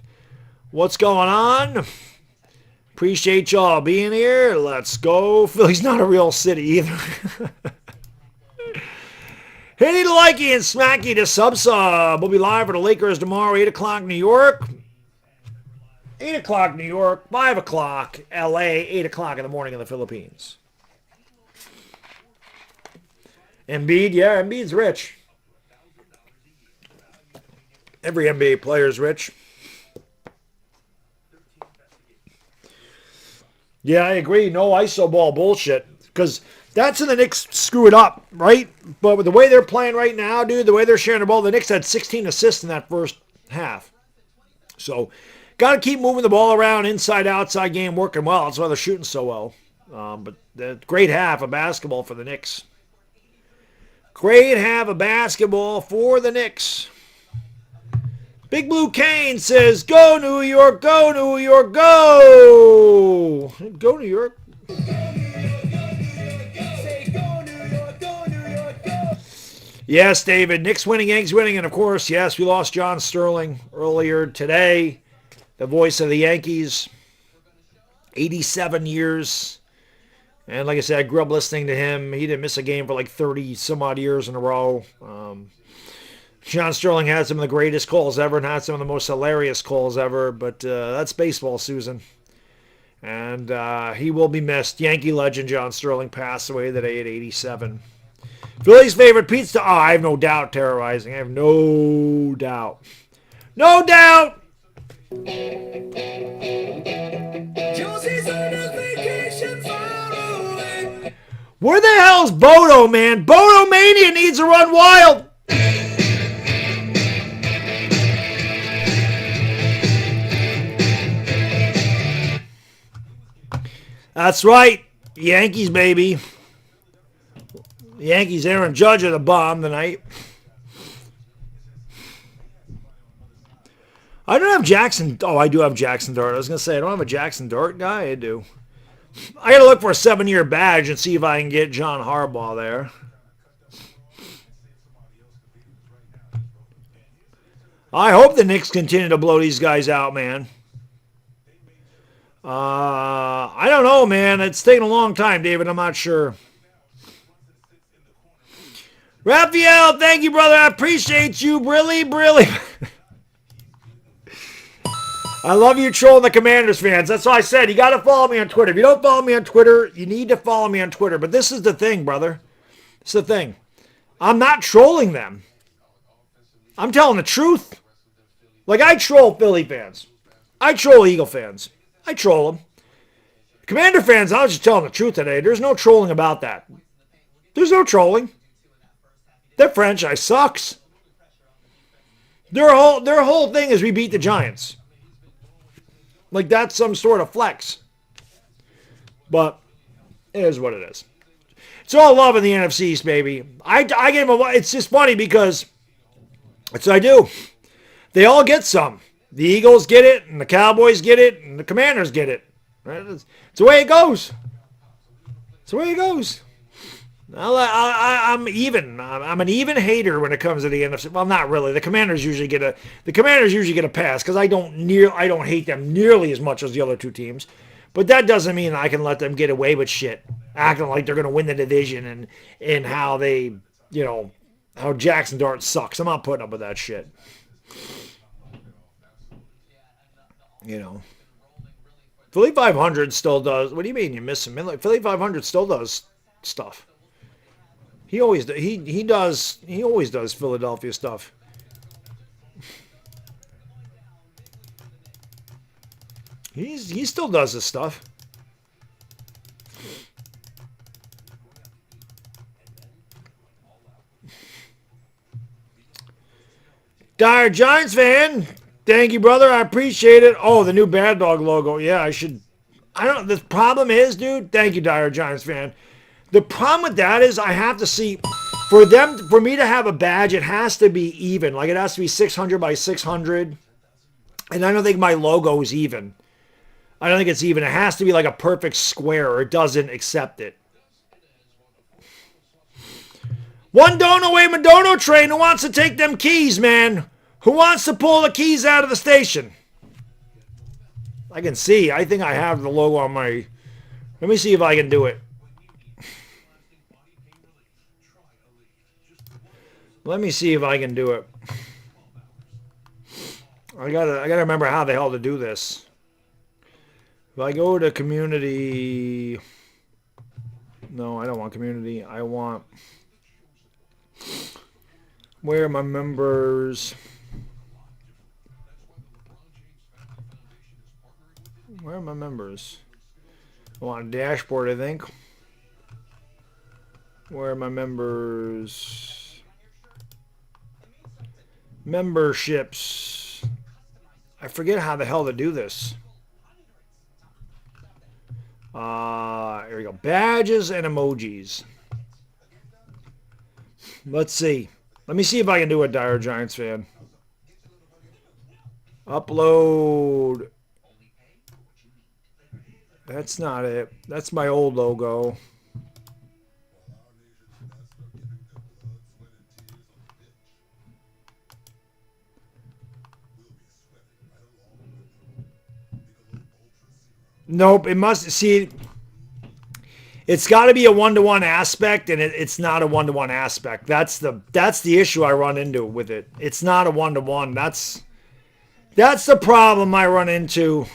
what's going on? Appreciate y'all being here. Let's go. Philly's not a real city either. Hitty to likey and smacky to sub. We'll be live for the Lakers tomorrow, 8 o'clock New York. 8 o'clock New York, 5 o'clock LA, 8 o'clock in the morning in the Philippines. Embiid, yeah, Embiid's rich. Every NBA player is rich. Yeah, I agree. No ISO ball bullshit. Because that's when the Knicks screw it up, right? But with the way they're playing right now, dude, the way they're sharing the ball, the Knicks had 16 assists in that first half. So, got to keep moving the ball around, inside, outside game working well. That's why they're shooting so well. But the great half of basketball for the Knicks. Great half of basketball for the Knicks. Big Blue Kane says, "Go New York, go New York, go! Go New York." Yes, David. Knicks winning, Yanks winning, and of course, yes, we lost John Sterling earlier today. The voice of the Yankees. 87 years. And like I said, I grew up listening to him. He didn't miss a game for like 30 some odd years in a row. John Sterling had some of the greatest calls ever and had some of the most hilarious calls ever. But that's baseball, Susan. And he will be missed. Yankee legend John Sterling passed away today at 87. Philly's favorite pizza. Oh, I have no doubt terrorizing. I have no doubt. No doubt. Josie's on a vacation far away. Where the hell's Bodo, man? Bodo Mania needs to run wild. That's right. Yankees, baby. Yankees, Aaron Judge at the bomb tonight. I don't have Jackson. Oh, I do have Jackson Dart. I was going to say, I don't have a Jackson Dart guy. I do. I got to look for a 7-year badge and see if I can get John Harbaugh there. I hope the Knicks continue to blow these guys out, man. I don't know, man. It's taking a long time, David. I'm not sure. Raphael, thank you, brother. I appreciate you. Really. I love you trolling the Commanders fans. That's why I said you got to follow me on Twitter. If you don't follow me on Twitter, you need to follow me on Twitter. But this is the thing, brother. This is the thing. I'm not trolling them. I'm telling the truth. Like, I troll Philly fans. I troll Eagle fans. I troll them. Commander fans, I was just telling the truth today. There's no trolling about that. There's no trolling. Their franchise sucks. Their whole thing is we beat the Giants. Like that's some sort of flex. But it is what it is. It's all love in the NFC East, baby. I gave them it's just funny because that's what I do. They all get some. The Eagles get it, and the Cowboys get it, and the Commanders get it. Right? It's the way it goes. It's the way it goes. I'm even. I'm an even hater when it comes to the NFC. Well, not really. The Commanders usually get a pass because I don't hate them nearly as much as the other two teams. But that doesn't mean I can let them get away with shit, acting like they're going to win the division and how they, how Jackson Dart sucks. I'm not putting up with that shit. Philly 500 still does. What do you mean you miss him? Philly 500 still does stuff. He always does Philadelphia stuff. He still does this stuff. Dire Giants fan. Thank you, brother. I appreciate it. Oh, the new Baddog logo. Yeah, I should. I don't know. The problem is, dude. Thank you, Dire Giants fan. The problem with that is I have to see, for me to have a badge, it has to be even. Like it has to be 600 by 600. And I don't think my logo is even. I don't think it's even. It has to be like a perfect square or it doesn't accept it. One Dono way Madono train. Who wants to take them keys, man? Who wants to pull the keys out of the station? I can see. I think I have the logo on my... Let me see if I can do it. Let me see if I can do it. I gotta remember how the hell to do this. If I go to community... No, I don't want community. I want... Where are my members? Where are my members? I'm on dashboard, I think. Where are my members? Memberships. I forget how the hell to do this. Here we go. Badges and emojis. Let's see. Let me see if I can do a Dire Giants fan. Upload. That's not it. That's my old logo. Nope, it must see. It's got to be a one-to-one aspect, and it's not a one-to-one aspect. That's the issue I run into with it. It's not a one-to-one. That's the problem I run into.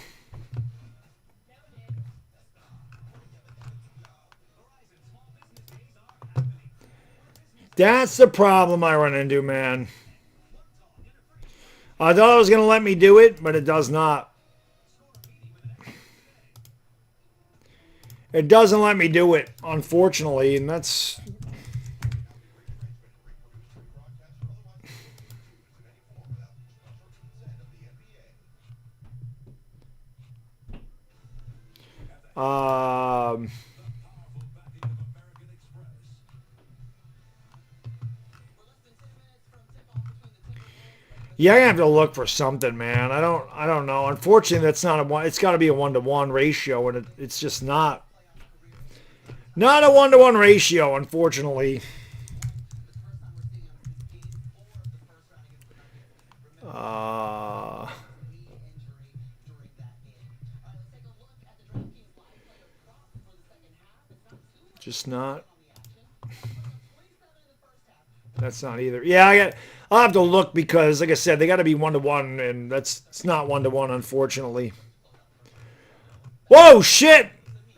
That's the problem I run into, man. I thought it was going to let me do it, but it does not. It doesn't let me do it, unfortunately, and that's... Yeah, I have to look for something, man. I don't know. Unfortunately, that's not a one. It's got to be a 1-to-1 ratio, and it's just not a 1-to-1 ratio, unfortunately. Just not. That's not either. Yeah, I'll have to look because, like I said, they got to be 1-to-1, and it's not 1-to-1, unfortunately. Whoa, shit!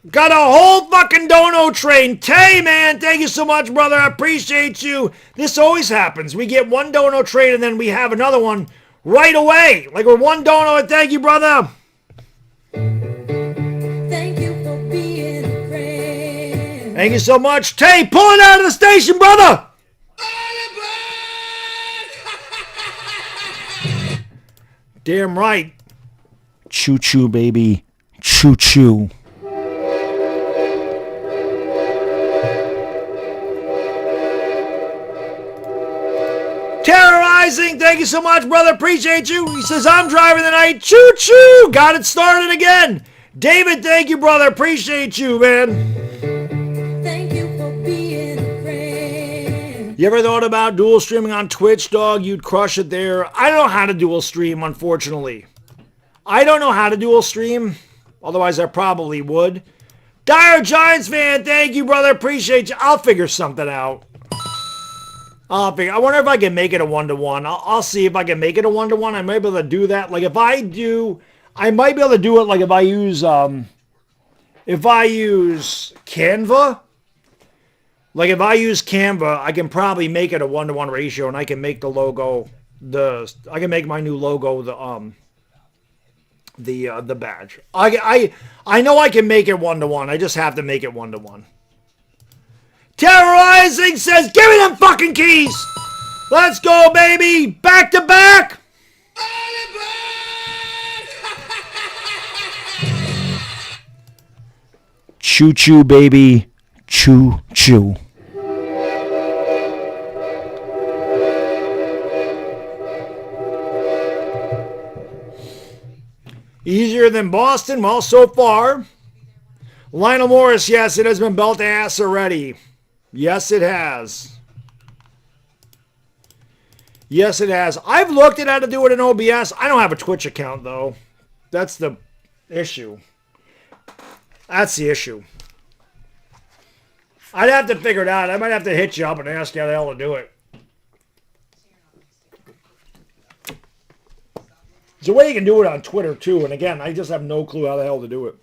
Got a whole fucking dono train. Tay, man, thank you so much, brother. I appreciate you. This always happens. We get one dono train, and then we have another one right away. Like we're one dono, and thank you, brother. Thank you for being a friend. Thank you so much. Tay, pull it out of the station, brother. Damn right. Choo-choo, baby. Choo-choo. Terrorizing, thank you so much, brother. Appreciate you. He says, I'm driving tonight. Choo-choo. Got it started again. David, thank you, brother. Appreciate you, man. Thank you for being a friend. You ever thought about dual streaming on Twitch, dog? You'd crush it there. I don't know how to dual stream, unfortunately. I don't know how to dual stream. Otherwise, I probably would. Dire Giants fan, thank you, brother. Appreciate you. I'll figure something out. I wonder if I can make it a 1-to-1. I'll see if I can make it a 1-to-1. I might be able to do that. Like if I do, I might be able to do it. Like if I use Canva. Like if I use Canva, I can probably make it a 1-to-1 ratio, and I can make the logo I can make my new logo the badge. I know I can make it 1-to-1. I just have to make it 1-to-1. Terrorizing says, give me them fucking keys. Let's go, baby. Back to back. Choo-choo, baby. Choo-choo. Easier than Boston? Well, so far. Lionel Morris, yes, it has been belt ass already. Yes, it has. Yes, it has. I've looked at how to do it in OBS. I don't have a Twitch account, though. That's the issue. That's the issue. I'd have to figure it out. I might have to hit you up and ask you how the hell to do it. There's a way you can do it on Twitter, too. And again, I just have no clue how the hell to do it.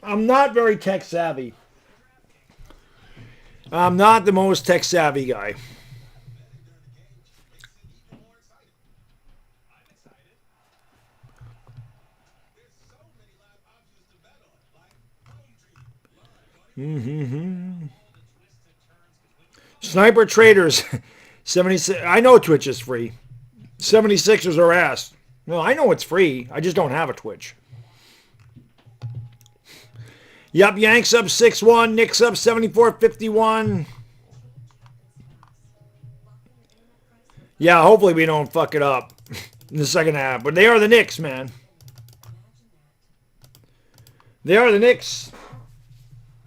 I'm not very tech savvy. I'm not the most tech savvy guy. Sniper Traders, 76. I know Twitch is free. 76ers are asked. No, I know it's free. I just don't have a Twitch. Yep, Yanks up 6-1. Knicks up 74-51. Yeah, hopefully we don't fuck it up in the second half. But they are the Knicks, man. They are the Knicks.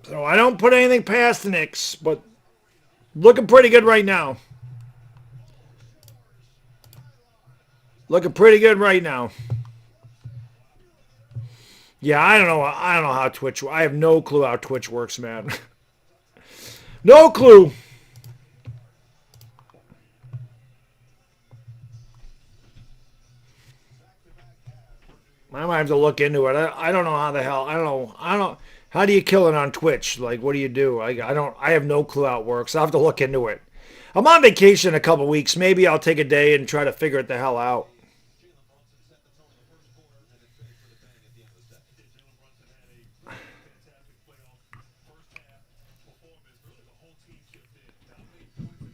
So I don't put anything past the Knicks, but looking pretty good right now. Looking pretty good right now. Yeah, I don't know how Twitch. I have no clue how Twitch works, man. No clue. I might have to look into it. I don't know how the hell. I don't know. How do you kill it on Twitch? Like, what do you do? I have no clue how it works. I'll have to look into it. I'm on vacation in a couple weeks. Maybe I'll take a day and try to figure it the hell out.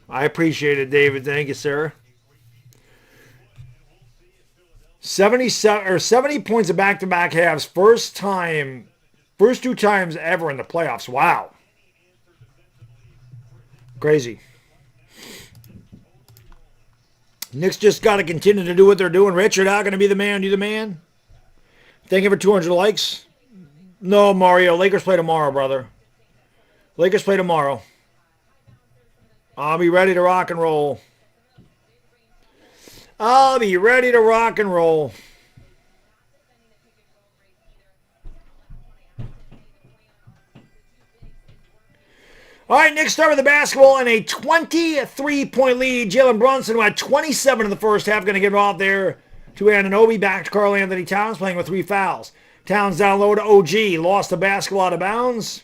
I appreciate it, David. Thank you, sir. 70 points of back-to-back halves. First two times ever in the playoffs. Wow. Crazy. Knicks just got to continue to do what they're doing. Richard, how going to be the man? You the man? Thank you for 200 likes. No, Mario. Lakers play tomorrow, brother. Lakers play tomorrow. I'll be ready to rock and roll. I'll be ready to rock and roll. All right, Knicks start with the basketball and a 23-point lead. Jalen Brunson, who had 27 in the first half, going to get it off there to Anunoby. Back to Karl Anthony Towns, playing with 3 fouls. Towns down low to OG. Lost the basketball out of bounds.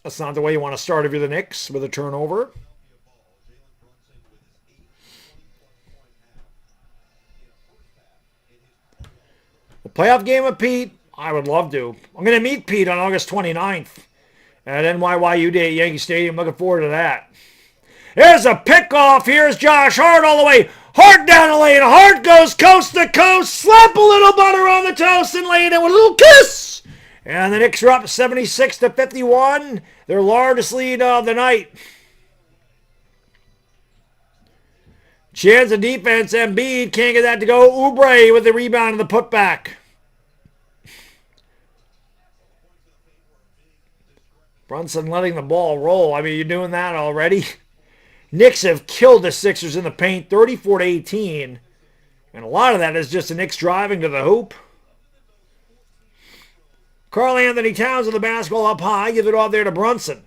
That's not the way you want to start if you're the Knicks, with a turnover. A playoff game with Pete? I would love to. I'm going to meet Pete on August 29th at NYYU Day at Yankee Stadium. Looking forward to that. There's a pickoff. Here's Josh Hart all the way. Hart down the lane. Hart goes coast to coast. Slap a little butter on the toast and lay it in with a little kiss. And the Knicks are up 76-51. Their largest lead of the night. Chance of defense. Embiid can't get that to go. Oubre with the rebound and the putback. Brunson letting the ball roll. I mean, you're doing that already. Knicks have killed the Sixers in the paint, 34-18. And a lot of that is just the Knicks driving to the hoop. Karl Anthony Towns with the basketball up high. Give it off there to Brunson.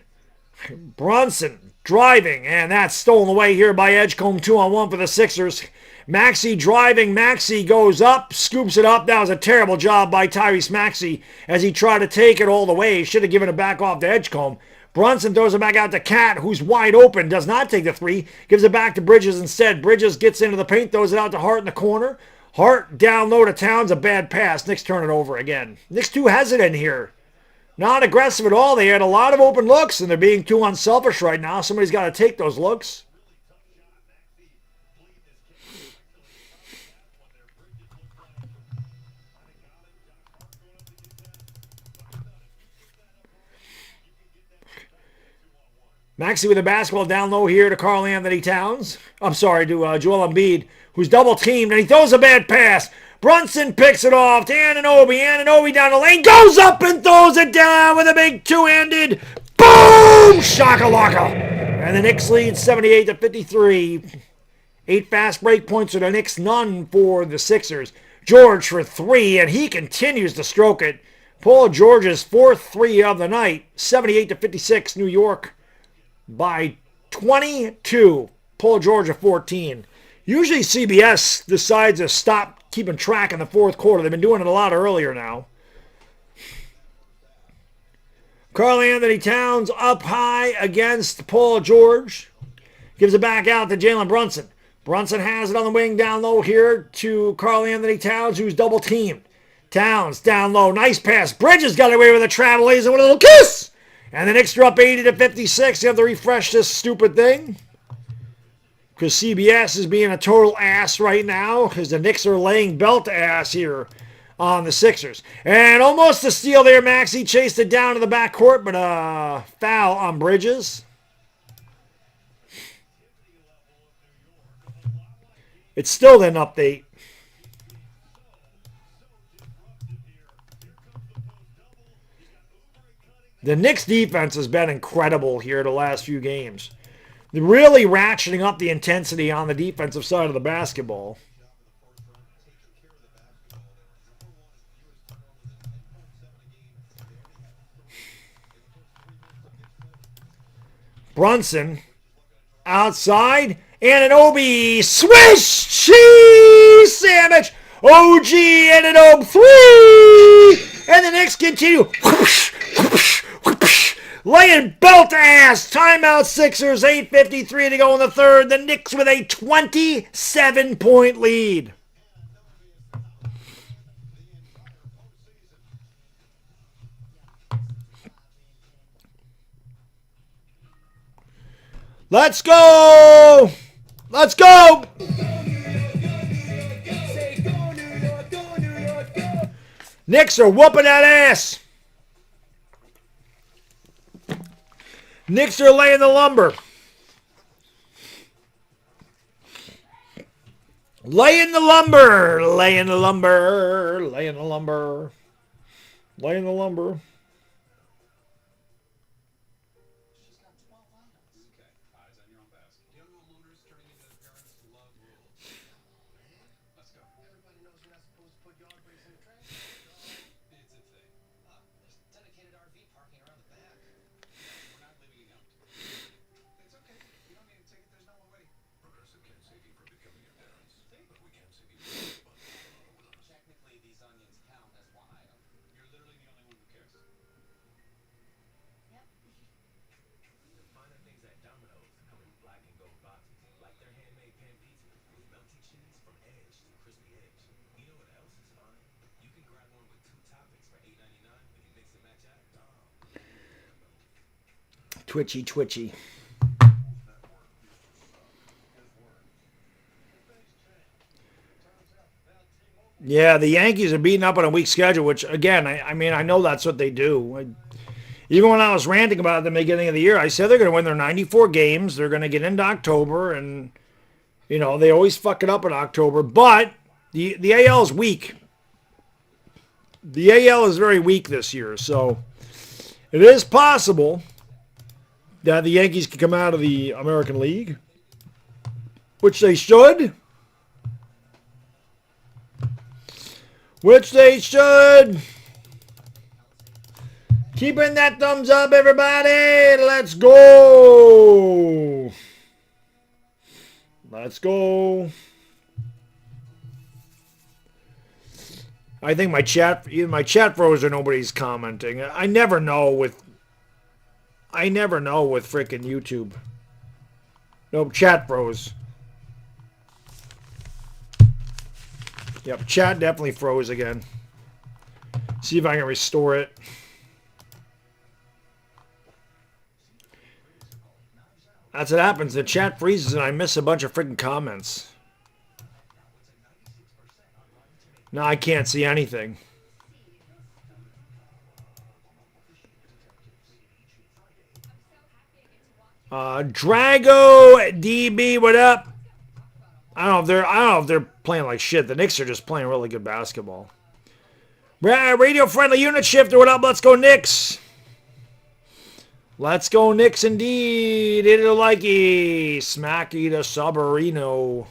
Brunson driving, and that's stolen away here by Edgecombe. 2-on-1 for the Sixers. Maxey driving. Maxey goes up, scoops it up. That was a terrible job by Tyrese Maxey as he tried to take it all the way. Should have given it back off to Edgecombe. Brunson throws it back out to Cat, who's wide open. Does not take the three. Gives it back to Bridges instead. Bridges gets into the paint, throws it out to Hart in the corner. Hart down low to Towns, a bad pass. Knicks turn it over again. Knicks too hesitant here. Not aggressive at all. They had a lot of open looks, and they're being too unselfish right now. Somebody's got to take those looks. Maxey with the basketball down low here to Karl Anthony Towns. I'm sorry, to Joel Embiid, who's double teamed, and he throws a bad pass. Brunson picks it off to Anunoby. Anunoby down the lane, goes up and throws it down with a big two-handed boom! Shakalaka! And the Knicks lead 78-53. 8 fast break points for the Knicks, none for the Sixers. George for 3, and he continues to stroke it. Paul George's 4th 3 of the night. 78-56, New York by 22. Paul George at 14. Usually CBS decides to stop keeping track in the fourth quarter. They've been doing it a lot earlier now. Karl Anthony Towns up high against Paul George. Gives it back out to Jalen Brunson. Brunson has it on the wing down low here to Karl Anthony Towns, who's double teamed. Towns down low. Nice pass. Bridges got away with a travel. He's a little kiss. And the Knicks are up 80 to 56. You have to refresh this stupid thing. Because CBS is being a total ass right now. Because the Knicks are laying belt ass here on the Sixers. And almost a steal there, Maxey. Chased it down to the backcourt. But foul on Bridges. It still didn't update. The Knicks defense has been incredible here the last few games. They're really ratcheting up the intensity on the defensive side of the basketball. Brunson outside. Anunoby swish cheese sandwich. OG Anunoby 3. And the Knicks continue. Whoosh, whoosh, whoosh, laying belt ass. Timeout Sixers. 8:53 to go in the third. The Knicks with a 27-point lead. Let's go! Let's go! Knicks are whooping that ass. Knicks are laying the lumber. Laying the lumber. Laying the lumber. Laying the lumber. Laying the lumber. Twitchy, twitchy. Yeah, the Yankees are beating up on a weak schedule, which, again, I mean, I know that's what they do. Even when I was ranting about it at the beginning of the year, I said they're going to win their 94 games. They're going to get into October, and, you know, they always fuck it up in October. But the AL is weak. The AL is very weak this year, so it is possible that the Yankees can come out of the American League, which they should. Which they should. Keeping that thumbs up, everybody. Let's go. Let's go. I think my chat froze or nobody's commenting. I never know with frickin' YouTube. Nope, chat froze. Yep, chat definitely froze again. See if I can restore it. That's what happens. The chat freezes and I miss a bunch of freaking comments. No, I can't see anything. Drago DB, what up? I don't know if they're playing like shit. The Knicks are just playing really good basketball. Radio friendly unit shifter, what up? Let's go Knicks. Let's go Knicks indeed. It'll likey. Smacky to Sabarino.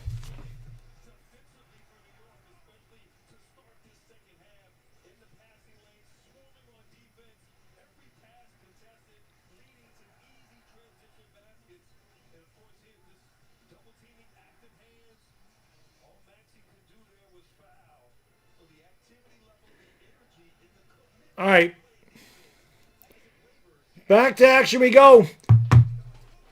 All right. Back to action we go.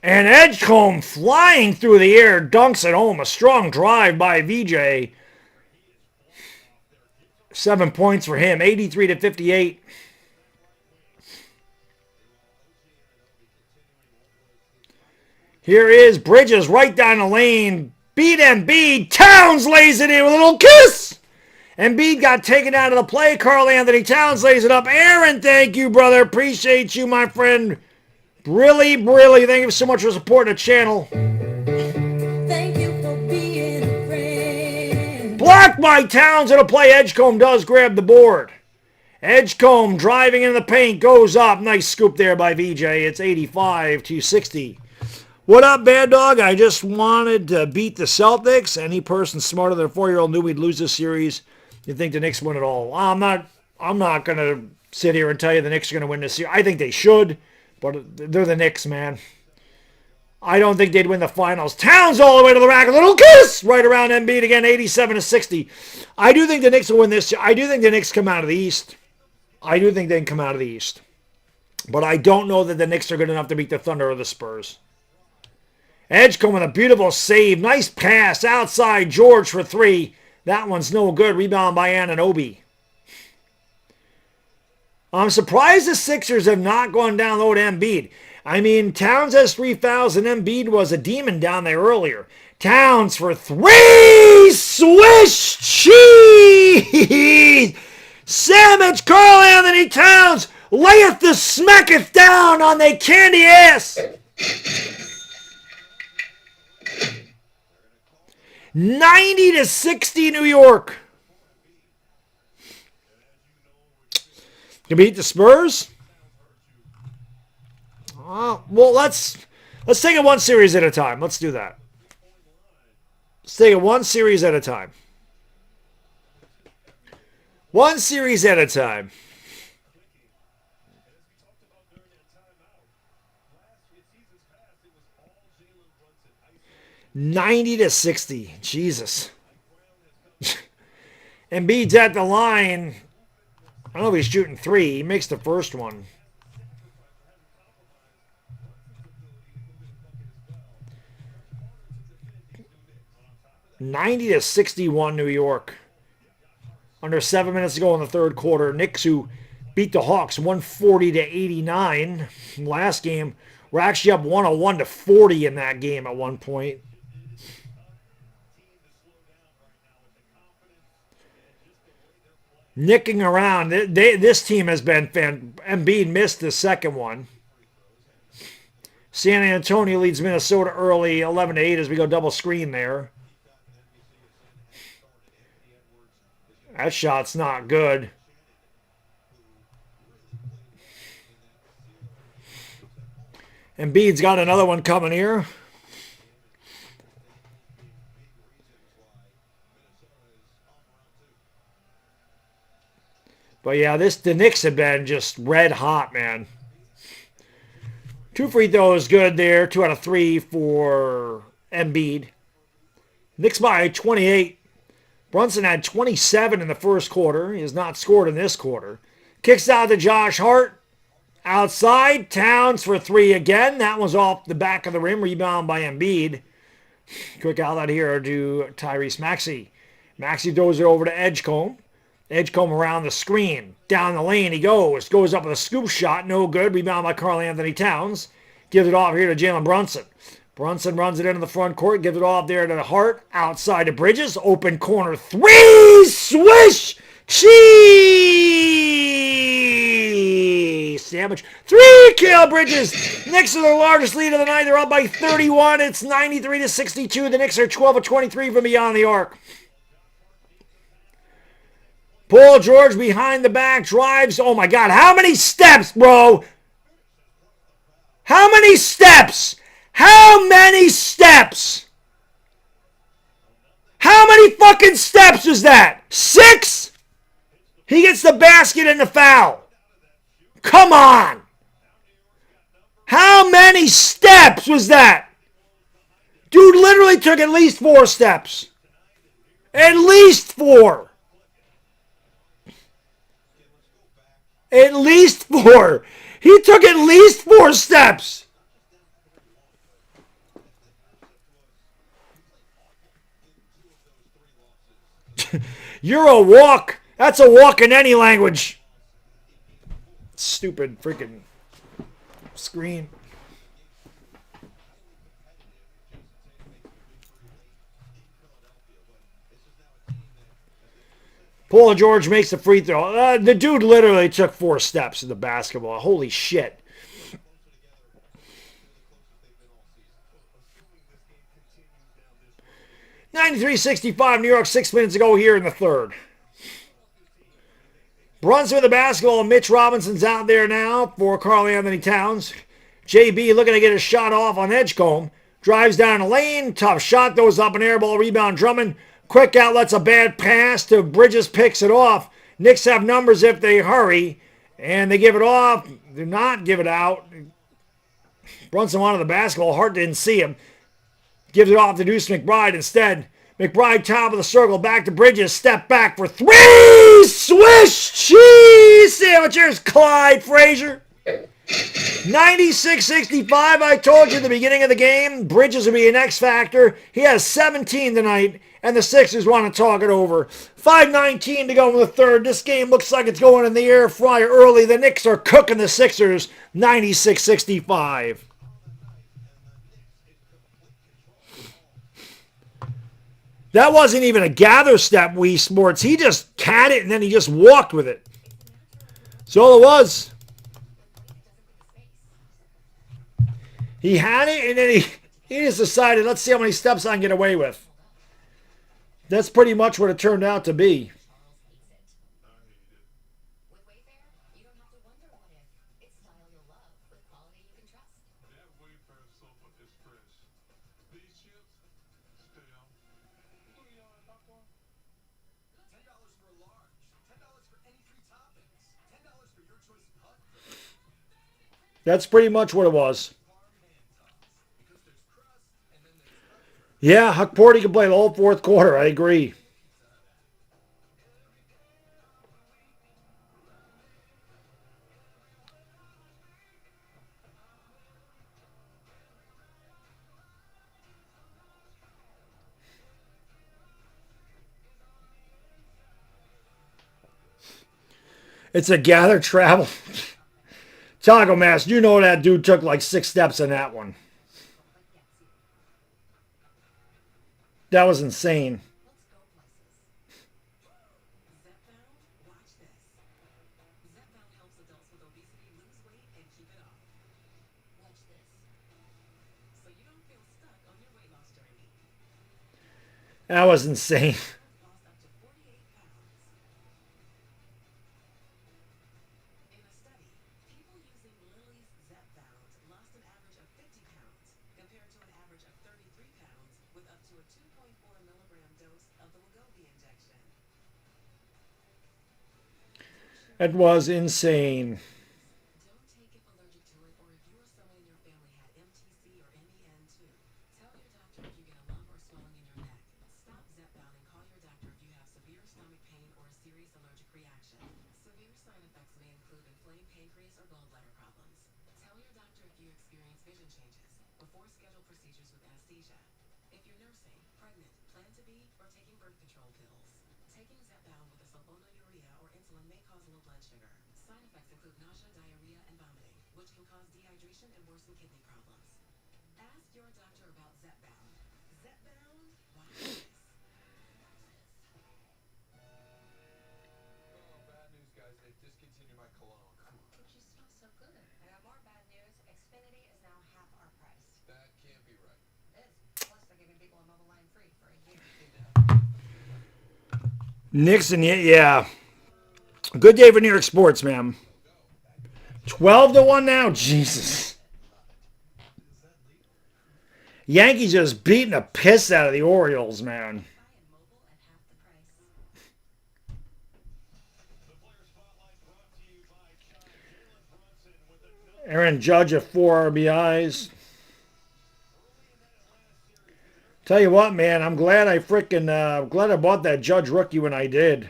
And Edgecombe flying through the air, dunks it home. A strong drive by VJ. 7 points for him, 83-58. Here is Bridges right down the lane. Beat Embiid. Towns lays it in with a little kiss. Embiid got taken out of the play. Karl Anthony Towns lays it up. Aaron, thank you, brother. Appreciate you, my friend. Really, thank you so much for supporting the channel. Thank you for being a friend. Blocked by Towns in a play. Edgecombe does grab the board. Edgecombe driving in the paint goes up. Nice scoop there by VJ. It's 85-60. What up, Baddog? I just wanted to beat the Celtics. Any person smarter than a 4-year-old knew we'd lose this series. You think the Knicks win it all? I'm not going to sit here and tell you the Knicks are going to win this series. I think they should, but they're the Knicks, man. I don't think they'd win the finals. Towns all the way to the rack. A little kiss right around Embiid again, 87-60. I do think the Knicks will win this. I do think the Knicks come out of the East. I do think they can come out of the East. But I don't know that the Knicks are good enough to beat the Thunder or the Spurs. Edgecombe with a beautiful save. Nice pass outside George for 3. That one's no good. Rebound by Anunoby. I'm surprised the Sixers have not gone down low to Embiid. I mean, Towns has 3 fouls and Embiid was a demon down there earlier. Towns for 3. Swish cheese. Sandwich. Karl Anthony Towns layeth the smacketh down on the candy ass. 90-60 New York. Can beat the Spurs? Well, let's take it one series at a time. Let's do that. Let's take it one series at a time. One series at a time. 90-60. Jesus. Embiid's at the line. I don't know if he's shooting 3. He makes the first one. $90-61 New York. Under 7 minutes to go in the third quarter. Knicks, who beat the Hawks 140-89 last game, were actually up 101-40 in that game at one point. Nicking around. This team has been Embiid missed the second one. San Antonio leads Minnesota early, 11-8 as we go double screen there. That shot's not good. Embiid's got another one coming here. But yeah, the Knicks have been just red hot, man. 2 free throws good there. 2 out of 3 for Embiid. Knicks by 28. Brunson had 27 in the first quarter. He has not scored in this quarter. Kicks out to Josh Hart. Outside. Towns for 3 again. That was off the back of the rim. Rebound by Embiid. Quick outlet here to Tyrese Maxey. Maxey throws it over to Edgecombe. Edgecombe around the screen. Down the lane he goes. Goes up with a scoop shot. No good. Rebound by Karl Anthony Towns. Gives it off here to Jalen Brunson. Brunson runs it into the front court. Gives it off there to the Hart. Outside to Bridges. Open corner 3. Swish. Cheese. Sandwich. 3. Kale Bridges. Knicks are the largest lead of the night. They're up by 31. It's 93-62. The Knicks are 12 of 23 from beyond the arc. Paul George behind the back, drives. Oh, my God. How many steps, bro? How many steps? How many steps? How many fucking steps is that? 6? He gets the basket and the foul. Come on. How many steps was that? Dude literally took at least 4 steps. At least 4. At least 4. He took at least 4 steps. You're a walk. That's a walk in any language. Stupid freaking screen. Paul George makes the free throw. The dude literally took 4 steps in the basketball. Holy shit. (93-65) New York, 6 minutes ago here in the third. Brunson with the basketball. Mitch Robinson's out there now for Karl Anthony Towns. JB looking to get a shot off on Edgecombe. Drives down the lane. Tough shot. Goes up an air ball. Rebound Drummond. Quick outlet's a bad pass to Bridges. Picks it off. Knicks have numbers if they hurry. And they give it off. Do not give it out. Brunson wanted the basketball. Hart didn't see him. Gives it off to Deuce McBride instead. McBride top of the circle. Back to Bridges. Step back for 3. Swish cheese sandwichers. Clyde Frazier. 96-65. I told you at the beginning of the game, Bridges would be an X factor. He has 17 tonight, and the Sixers want to talk it over. 5:19 to go in the third. This game looks like it's going in the air fryer early. The Knicks are cooking the Sixers. 96-65. That wasn't even a gather step, Wii Sports. He just had it, and then he just walked with it. That's all it was. He had it, and then he just decided, let's see how many steps I can get away with. That's pretty much what it turned out to be. That's pretty much what it was. Yeah, Huck Porty can play the whole fourth quarter. I agree. It's a gather travel. Taco Mask, you know that dude took like 6 steps in that one. That was insane. That was insane. It was insane. Knicks and yeah. Good day for New York sports, man. 12-1 now. Jesus. Yankees just beating the piss out of the Orioles, man. Aaron Judge at 4 RBIs. Tell you what, man, I'm glad I glad I bought that Judge rookie when I did.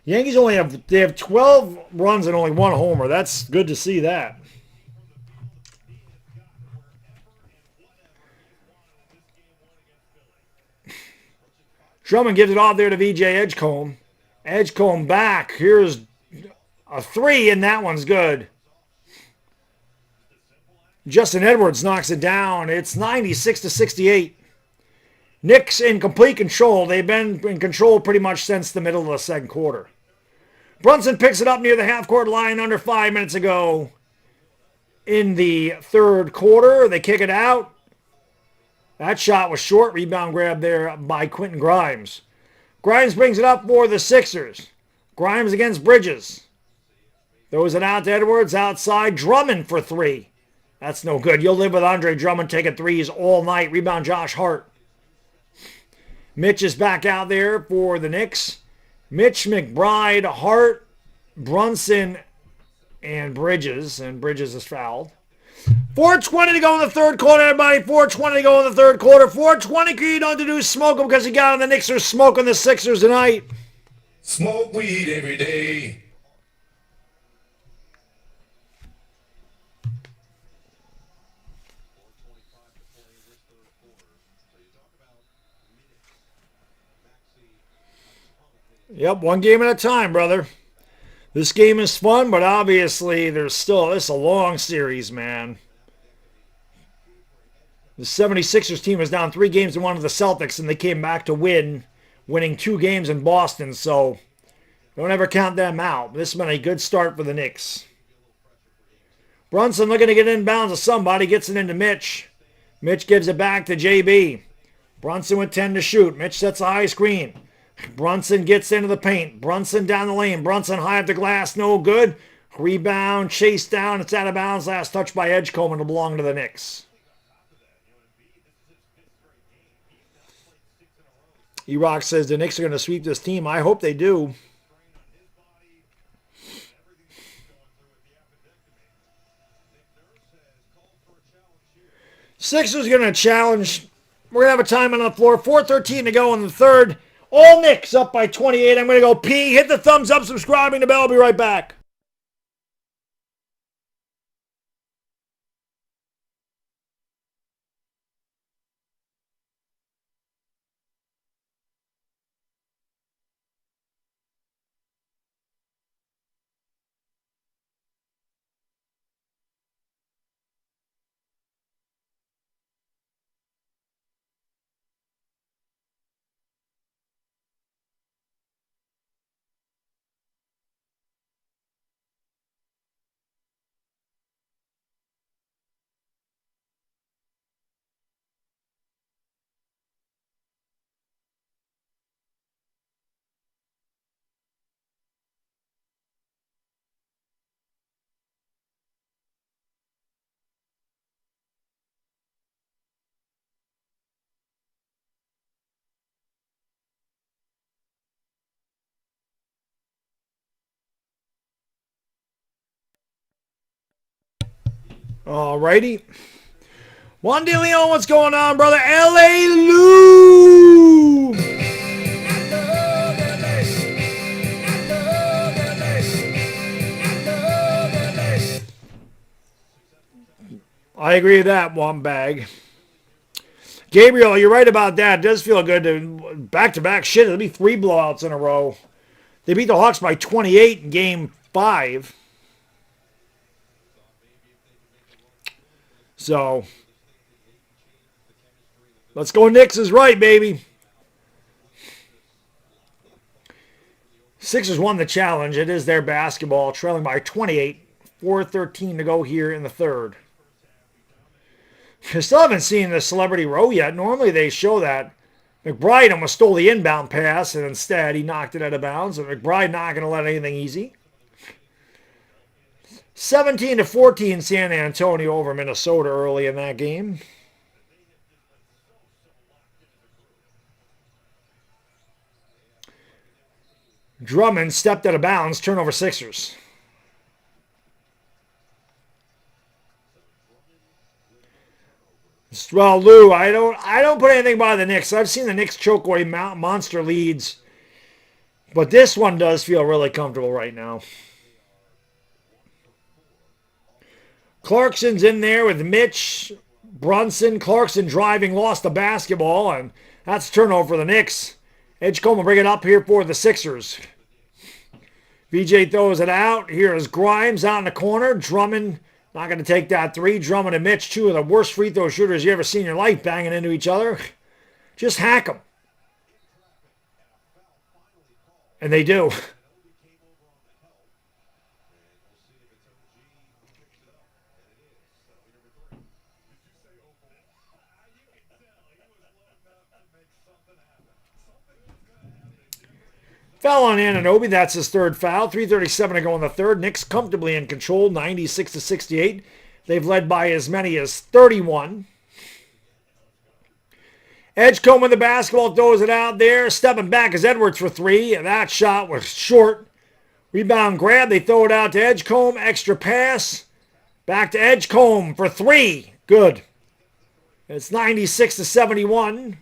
Yankees they have 12 runs and only 1 homer. That's good to see that. Drummond gives it off there to VJ Edgecombe. Edgecombe back. Here's a 3, and that one's good. Justin Edwards knocks it down. It's 96-68. Knicks in complete control. They've been in control pretty much since the middle of the second quarter. Brunson picks it up near the half-court line under 5 minutes ago in the third quarter. They kick it out. That shot was short. Rebound grab there by Quentin Grimes. Grimes brings it up for the Sixers. Grimes against Bridges. Throws it out to Edwards outside. Drummond for 3. That's no good. You'll live with Andre Drummond taking threes all night. Rebound Josh Hart. Mitch is back out there for the Knicks. Mitch, McBride, Hart, Brunson, and Bridges. And Bridges is fouled. 4:20 to go in the third quarter, everybody. 4:20 to go in the third quarter. 4:20, you don't have to do smoke them because you got on the Knicks are smoking the Sixers tonight. Smoke weed every day. Yep, one game at a time, brother. This game is fun, but obviously this is a long series, man. The 76ers team is down 3 games to 1 of the Celtics, and they came back to winning 2 games in Boston, so don't ever count them out. This has been a good start for the Knicks. Brunson looking to get inbounds to somebody, gets it into Mitch. Mitch gives it back to JB. Brunson with 10 to shoot. Mitch sets a high screen. Brunson gets into the paint. Brunson down the lane. Brunson high up the glass. No good. Rebound. Chase down. It's out of bounds. Last touch by Edgecombe. It'll belong to the Knicks. E-Rock says the Knicks are going to sweep this team. I hope they do. Sixers going to challenge. We're going to have a time on the floor. 4:13 to go in the third. All Knicks up by 28. I'm going to go pee. Hit the thumbs up, subscribing the bell. I'll be right back. Alrighty. Juan De Leon, what's going on, brother? L.A. Lou! I agree with that, one bag. Gabriel, you're right about that. It does feel good to back-to-back shit. It'll be 3 blowouts in a row. They beat the Hawks by 28 in Game 5. So, let's go Knicks is right, baby. Sixers won the challenge. It is their basketball, trailing by 28. 4:13 to go here in the third. I still haven't seen the celebrity row yet. Normally they show that. McBride almost stole the inbound pass, and instead he knocked it out of bounds. And McBride not going to let anything easy. 17-14 San Antonio over Minnesota early in that game. Drummond stepped out of bounds, turnover Sixers. Well, Lou, I don't put anything by the Knicks. I've seen the Knicks choke away monster leads, but this one does feel really comfortable right now. Clarkson's in there with Mitch, Brunson. Clarkson driving, lost the basketball, and that's a turnover for the Knicks. Edgecombe will bring it up here for the Sixers. VJ throws it out. Here is Grimes out in the corner. Drummond not going to take that three. Drummond and Mitch, two of the worst free throw shooters you ever seen in your life, banging into each other. Just hack them. And they do. Foul on Anunoby. That's his third foul. 3:37 to go in the third. Knicks comfortably in control, 96-68. They've led by as many as 31. Edgecombe with the basketball, throws it out there. Stepping back is Edwards for three. And that shot was short. Rebound grab. They throw it out to Edgecombe. Extra pass. Back to Edgecombe for three. Good. It's 96-71.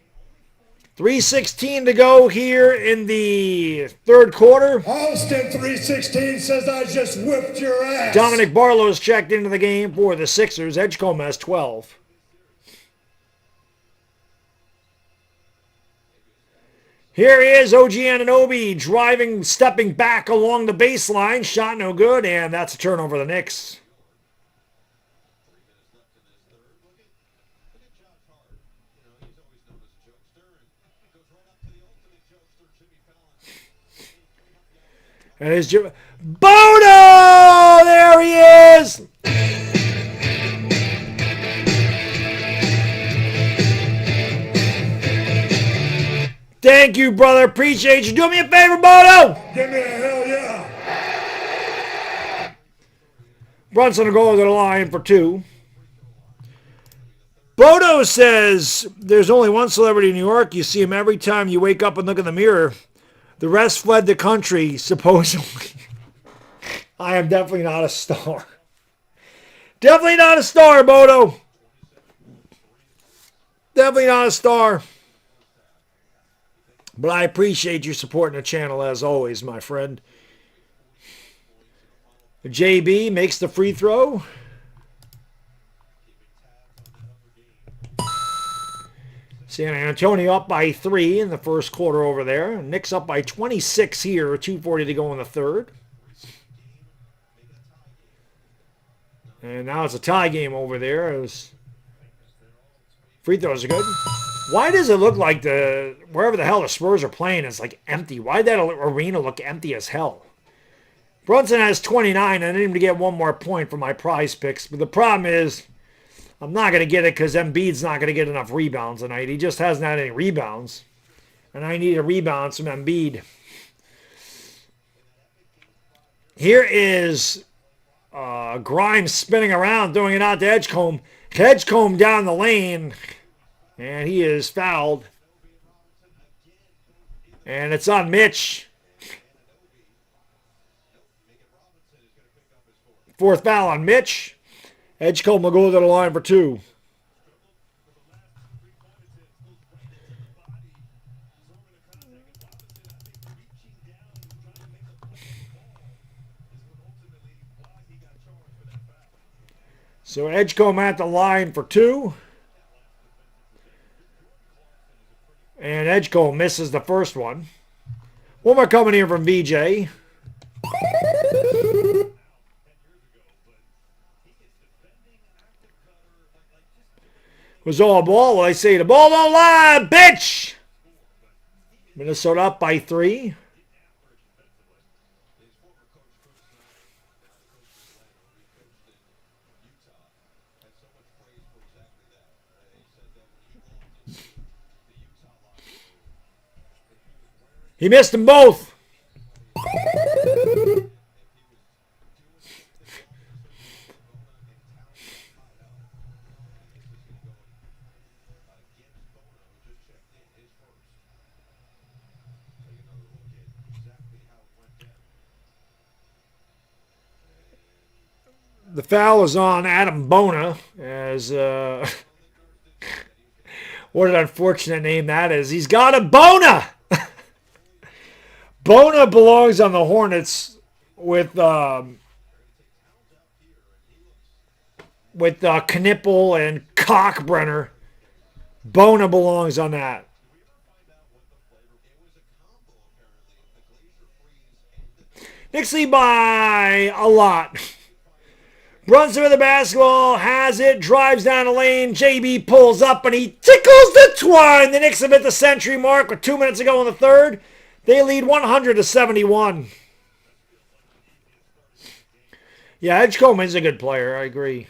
3:16 to go here in the third quarter. Austin 316 says I just whipped your ass. Dominic Barlow's checked into the game for the Sixers. Edgecombe has 12. Here is OG Anunoby driving, stepping back along the baseline. Shot no good, and that's a turnover for the Knicks. And it's Bono! There he is! Thank you, brother. Appreciate you. Do me a favor, Bono! Give me a hell yeah. Brunson will go to the line for two. Bono says there's only one celebrity in New York. You see him every time you wake up and look in the mirror. The rest fled the country, supposedly. I am definitely not a star. Definitely not a star, Bono. Definitely not a star. But I appreciate you supporting the channel as always, my friend. JB makes the free throw. San Antonio up by 3 in the first quarter over there. Knicks up by 26 here. 2:40 to go in the third. And now it's a tie game over there. Free throws are good. Why does it look like wherever the hell the Spurs are playing is like empty? Why did that arena look empty as hell? Brunson has 29. I need him to get one more point for my prize picks. But the problem is, I'm not going to get it because Embiid's not going to get enough rebounds tonight. He just hasn't had any rebounds. And I need a rebound from Embiid. Here is Grimes spinning around, throwing it out to Edgecombe. Edgecombe down the lane. And he is fouled. And it's on Mitch. Fourth foul on Mitch. Edgecombe will go to the line for two. So Edgecombe at the line for two. And Edgecombe misses the first one. One more coming here from VJ. Was all ball. Well, I say the ball don't lie, bitch! Minnesota up by 3. He missed them both. The foul is on Adam Bona, as what an unfortunate name that is. He's got a Bona. Bona belongs on the Hornets with Knipple and Cockbrenner. Bona belongs on that. Knicks lead by a lot. Brunson with the basketball, has it, drives down the lane. JB pulls up and he tickles the twine. The Knicks have hit the century mark with 2 minutes to go in the third. They lead 100-71. Yeah, Edgecombe's a good player. I agree.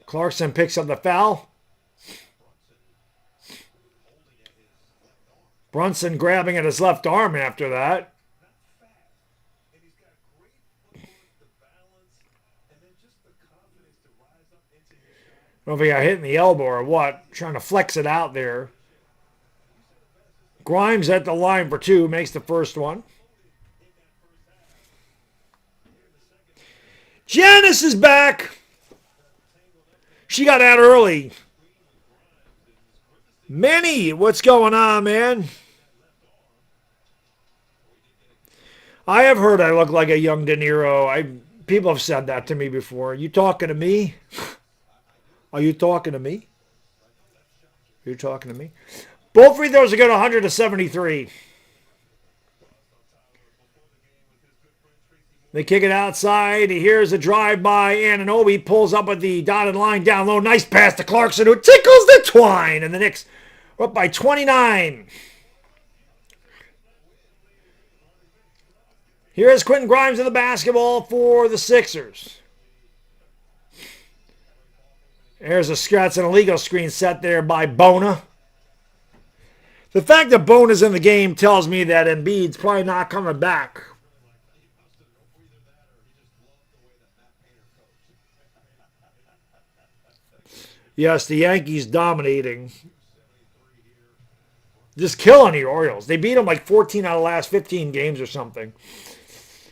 Clarkson picks up the foul. Brunson grabbing at his left arm after that. I don't know if he got hit in the elbow or what. Trying to flex it out there. Grimes at the line for two. Makes the first one. Janice is back. She got out early. Manny, what's going on, man? I have heard I look like a young De Niro. People have said that to me before. Are you talking to me? Are you talking to me? Are you talking to me? Both free throws are good, 100-73. They kick it outside. Here's a drive by Anunoby. Pulls up at the dotted line down low. Nice pass to Clarkson, who tickles the twine. And the Knicks are up by 29. Here's Quentin Grimes in the basketball for the Sixers. There's a scratch and a legal screen set there by Bona. The fact that Bona's in the game tells me that Embiid's probably not coming back. Yes, the Yankees dominating. Just killing the Orioles. They beat them like 14 out of the last 15 games or something.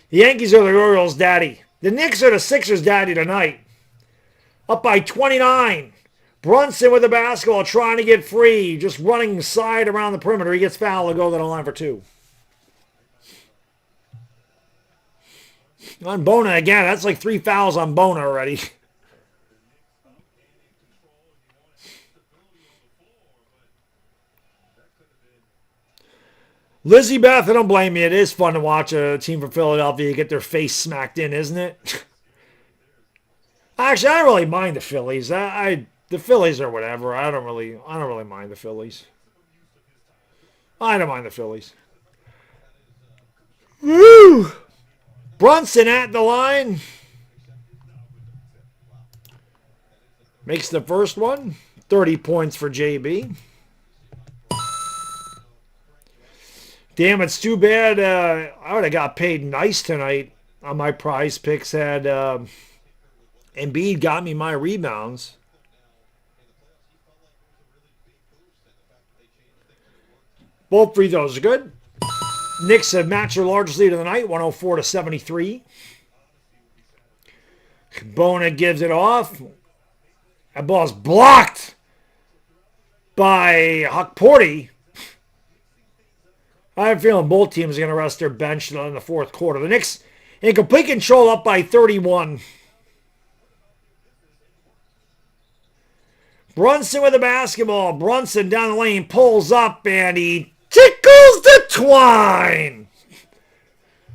The Yankees are the Orioles' daddy. The Knicks are the Sixers' daddy tonight. Up by 29. Brunson with the basketball trying to get free. Just running side around the perimeter. He gets fouled to go to the line for two. On Bona again. That's like 3 fouls on Bona already. Lizzie Beth, I don't blame you. It is fun to watch a team from Philadelphia get their face smacked in, isn't it? Actually, I don't really mind the Phillies. The Phillies or whatever. I don't really mind the Phillies. I don't mind the Phillies. Woo! Brunson at the line. Makes the first one. 30 points for JB. Damn, it's too bad. I would have got paid nice tonight on my prize picks had Embiid got me my rebounds. Both free throws are good. Knicks have matched their largest lead of the night, 104-73. Bona gives it off. That ball's blocked by Huckporty. I have a feeling both teams are going to rest their bench in the fourth quarter. The Knicks in complete control, up by 31. Brunson with the basketball. Brunson down the lane, pulls up, and he tickles the twine.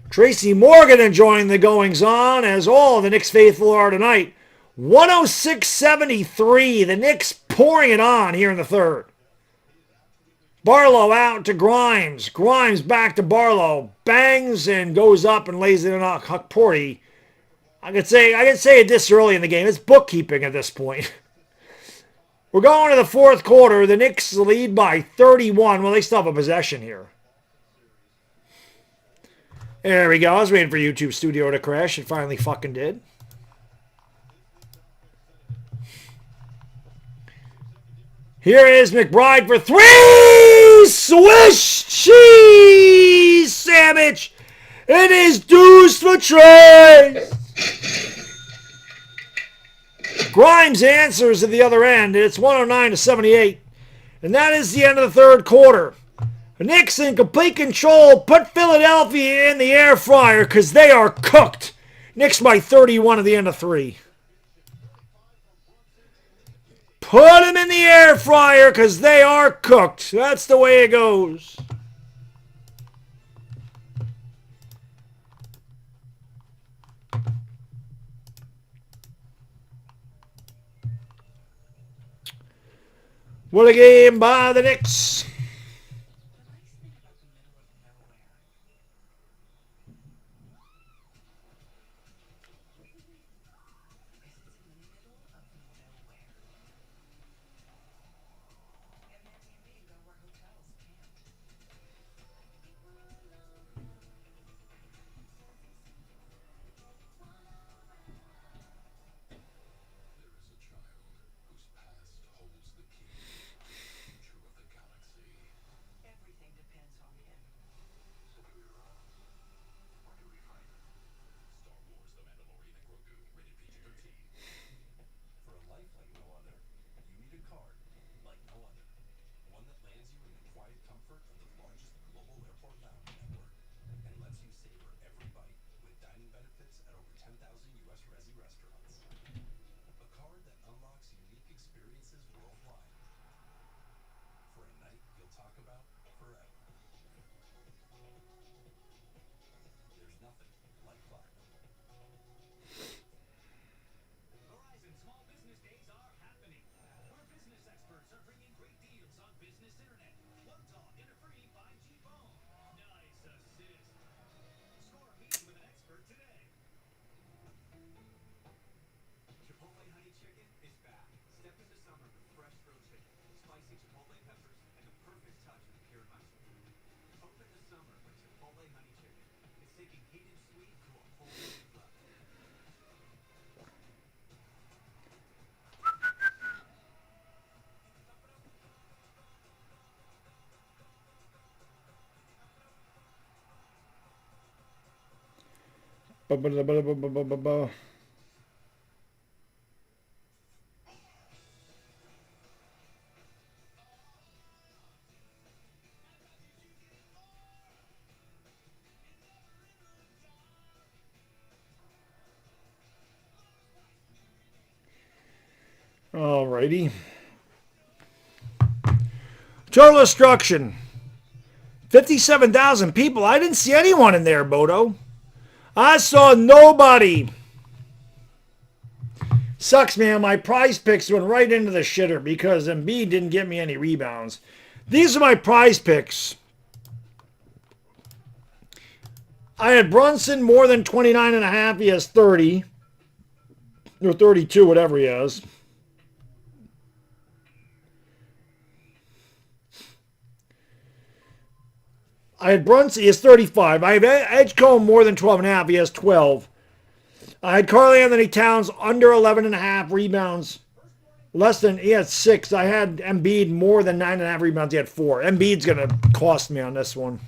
Tracy Morgan enjoying the goings-on, as all the Knicks faithful are tonight. 106-73. The Knicks pouring it on here in the third. Barlow out to Grimes. Grimes back to Barlow. Bangs and goes up and lays it in on Huckporty. I could say it this early in the game. It's bookkeeping at this point. We're going to the fourth quarter. The Knicks lead by 31. Well, they still have a possession here. There we go. I was waiting for YouTube Studio to crash. It finally fucking did. Here is McBride for three! Swish cheese sandwich! It is deuce for Trey! Grimes answers at the other end. It's 109-78. And that is the end of the third quarter. The Knicks in complete control. Put Philadelphia in the air fryer because they are cooked. Knicks by 31 at the end of three. Put them in the air fryer because they are cooked. That's the way it goes. What a game by the Knicks. Alrighty. Total destruction. 57,000 people. I didn't see anyone in there, Bodo. I saw nobody. Sucks, man. My prize picks went right into the shitter because Embiid didn't get me any rebounds. These are my prize picks. I had Brunson more than 29.5. He has 30. Or 32, whatever he has. I had Brunson, he has 35. I have Edgecombe more than 12.5. He has 12. I had Karl Anthony Towns under 11.5 rebounds. Less than, he had 6. I had Embiid more than 9.5 rebounds. He had 4. Embiid's going to cost me on this one.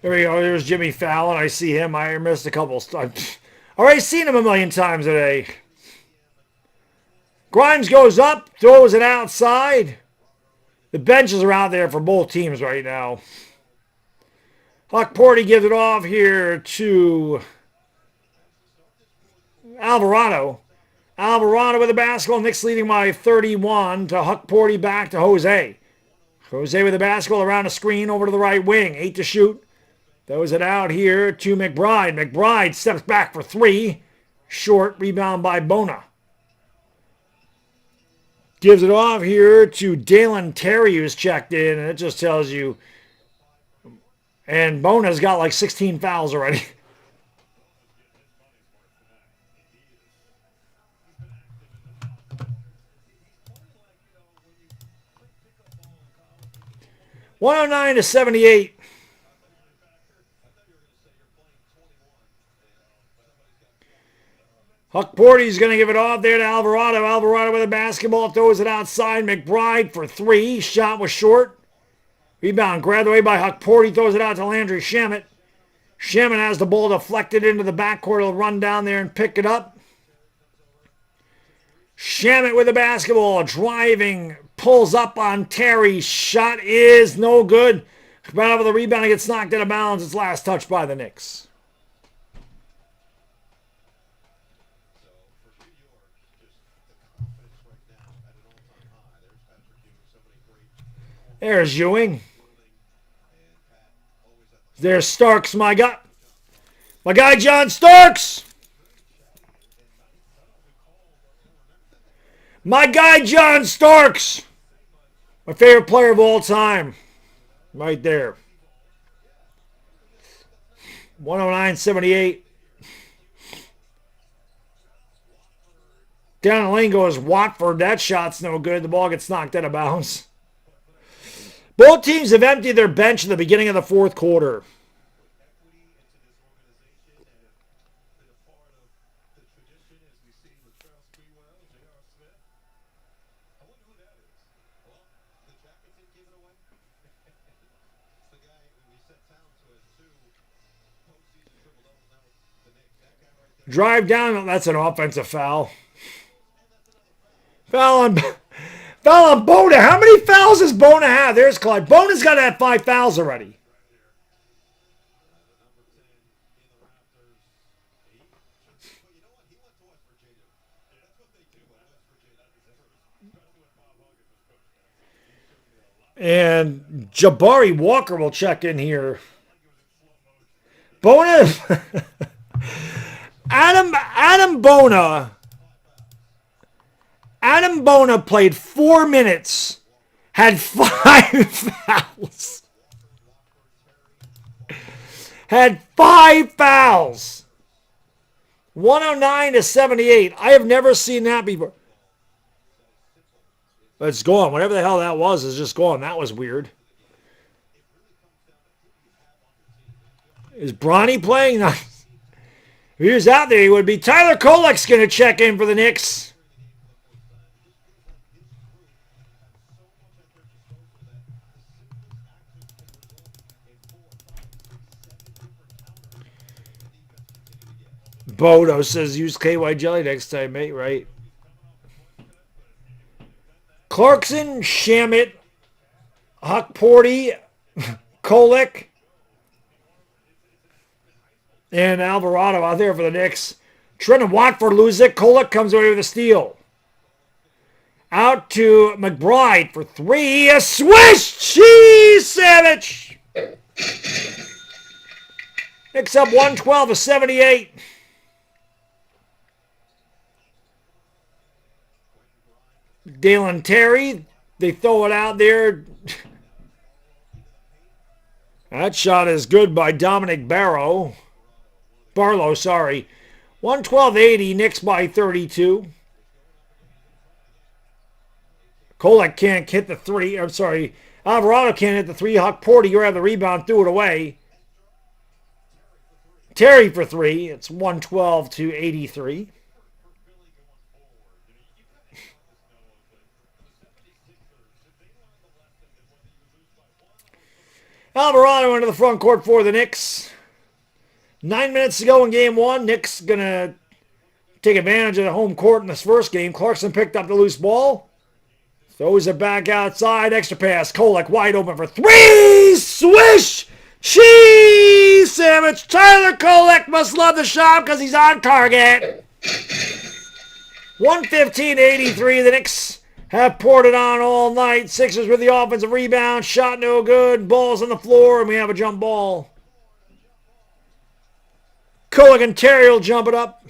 There we go. There's Jimmy Fallon. I see him. I missed a couple. I've already seen him a million times today. Grimes goes up, throws it outside. The benches are out there for both teams right now. Huck Porty gives it off here to Alvarado. Alvarado with the basketball. Knicks leading by 31 to Huck Porty back to Jose. Jose with the basketball around the screen over to the right wing. 8 to shoot. Throws it out here to McBride. McBride steps back for 3. Short rebound by Bona. Gives it off here to Dalen Terry, who's checked in, and it just tells you. And Bona's got like 16 fouls already. $109 to 78. Huck Porty's going to give it off there to Alvarado. Alvarado with the basketball. Throws it outside. McBride for 3. Shot was short. Rebound grabbed away by Huck Porty. Throws it out to Landry Shamet. Shamet has the ball deflected into the backcourt. He'll run down there and pick it up. Shamit with the basketball, driving, pulls up on Terry. Shot is no good. Right over the rebound, it gets knocked out of bounds. It's last touch by the Knicks. There's Ewing. There's Starks, my guy. My guy, John Starks. My guy, John Starks. My favorite player of all time. Right there. 109.78. Down the lane goes Watford. That shot's no good. The ball gets knocked out of bounds. Both teams have emptied their bench at the beginning of the fourth quarter. Drive down. That's an offensive foul. Foul on Bona. How many fouls does Bona have? There's Clyde. Bona's got to have 5 fouls already. And Jabari Walker will check in here. Bona. Adam Bona played 4 minutes, had 5 fouls. Had 5 fouls. 109-78. I have never seen that before. But it's gone. Whatever the hell that was is just gone. That was weird. Is Bronny playing? If he was out there, he would be. Tyler Kolek's going to check in for the Knicks. Bodo says use KY jelly next time, mate, right? Clarkson, Shamit, Huckporty, Kolek, and Alvarado out there for the Knicks. Trenton Watford loses it. Kolek comes away with a steal. Out to McBride for 3. A swish! Cheese sandwich! Knicks up 112-78. Dalen Terry, they throw it out there. That shot is good by Dominic Barlow, 112-80, Knicks by 32. Kolek can't hit the 3. I'm sorry. Alvarado can't hit the 3. Huckporty grabbed the rebound, threw it away. Terry for 3. It's 112-83. Alvarado into the front court for the Knicks. 9 minutes to go in game 1. Knicks going to take advantage of the home court in this first game. Clarkson picked up the loose ball. Throws it back outside. Extra pass. Kolek wide open for 3. Swish! Cheese sandwich. Tyler Kolek must love the shot because he's on target. 115-83. The Knicks have poured it on all night. Sixers with the offensive rebound. Shot no good. Ball's on the floor, and we have a jump ball. Kolek and Terry will jump it up.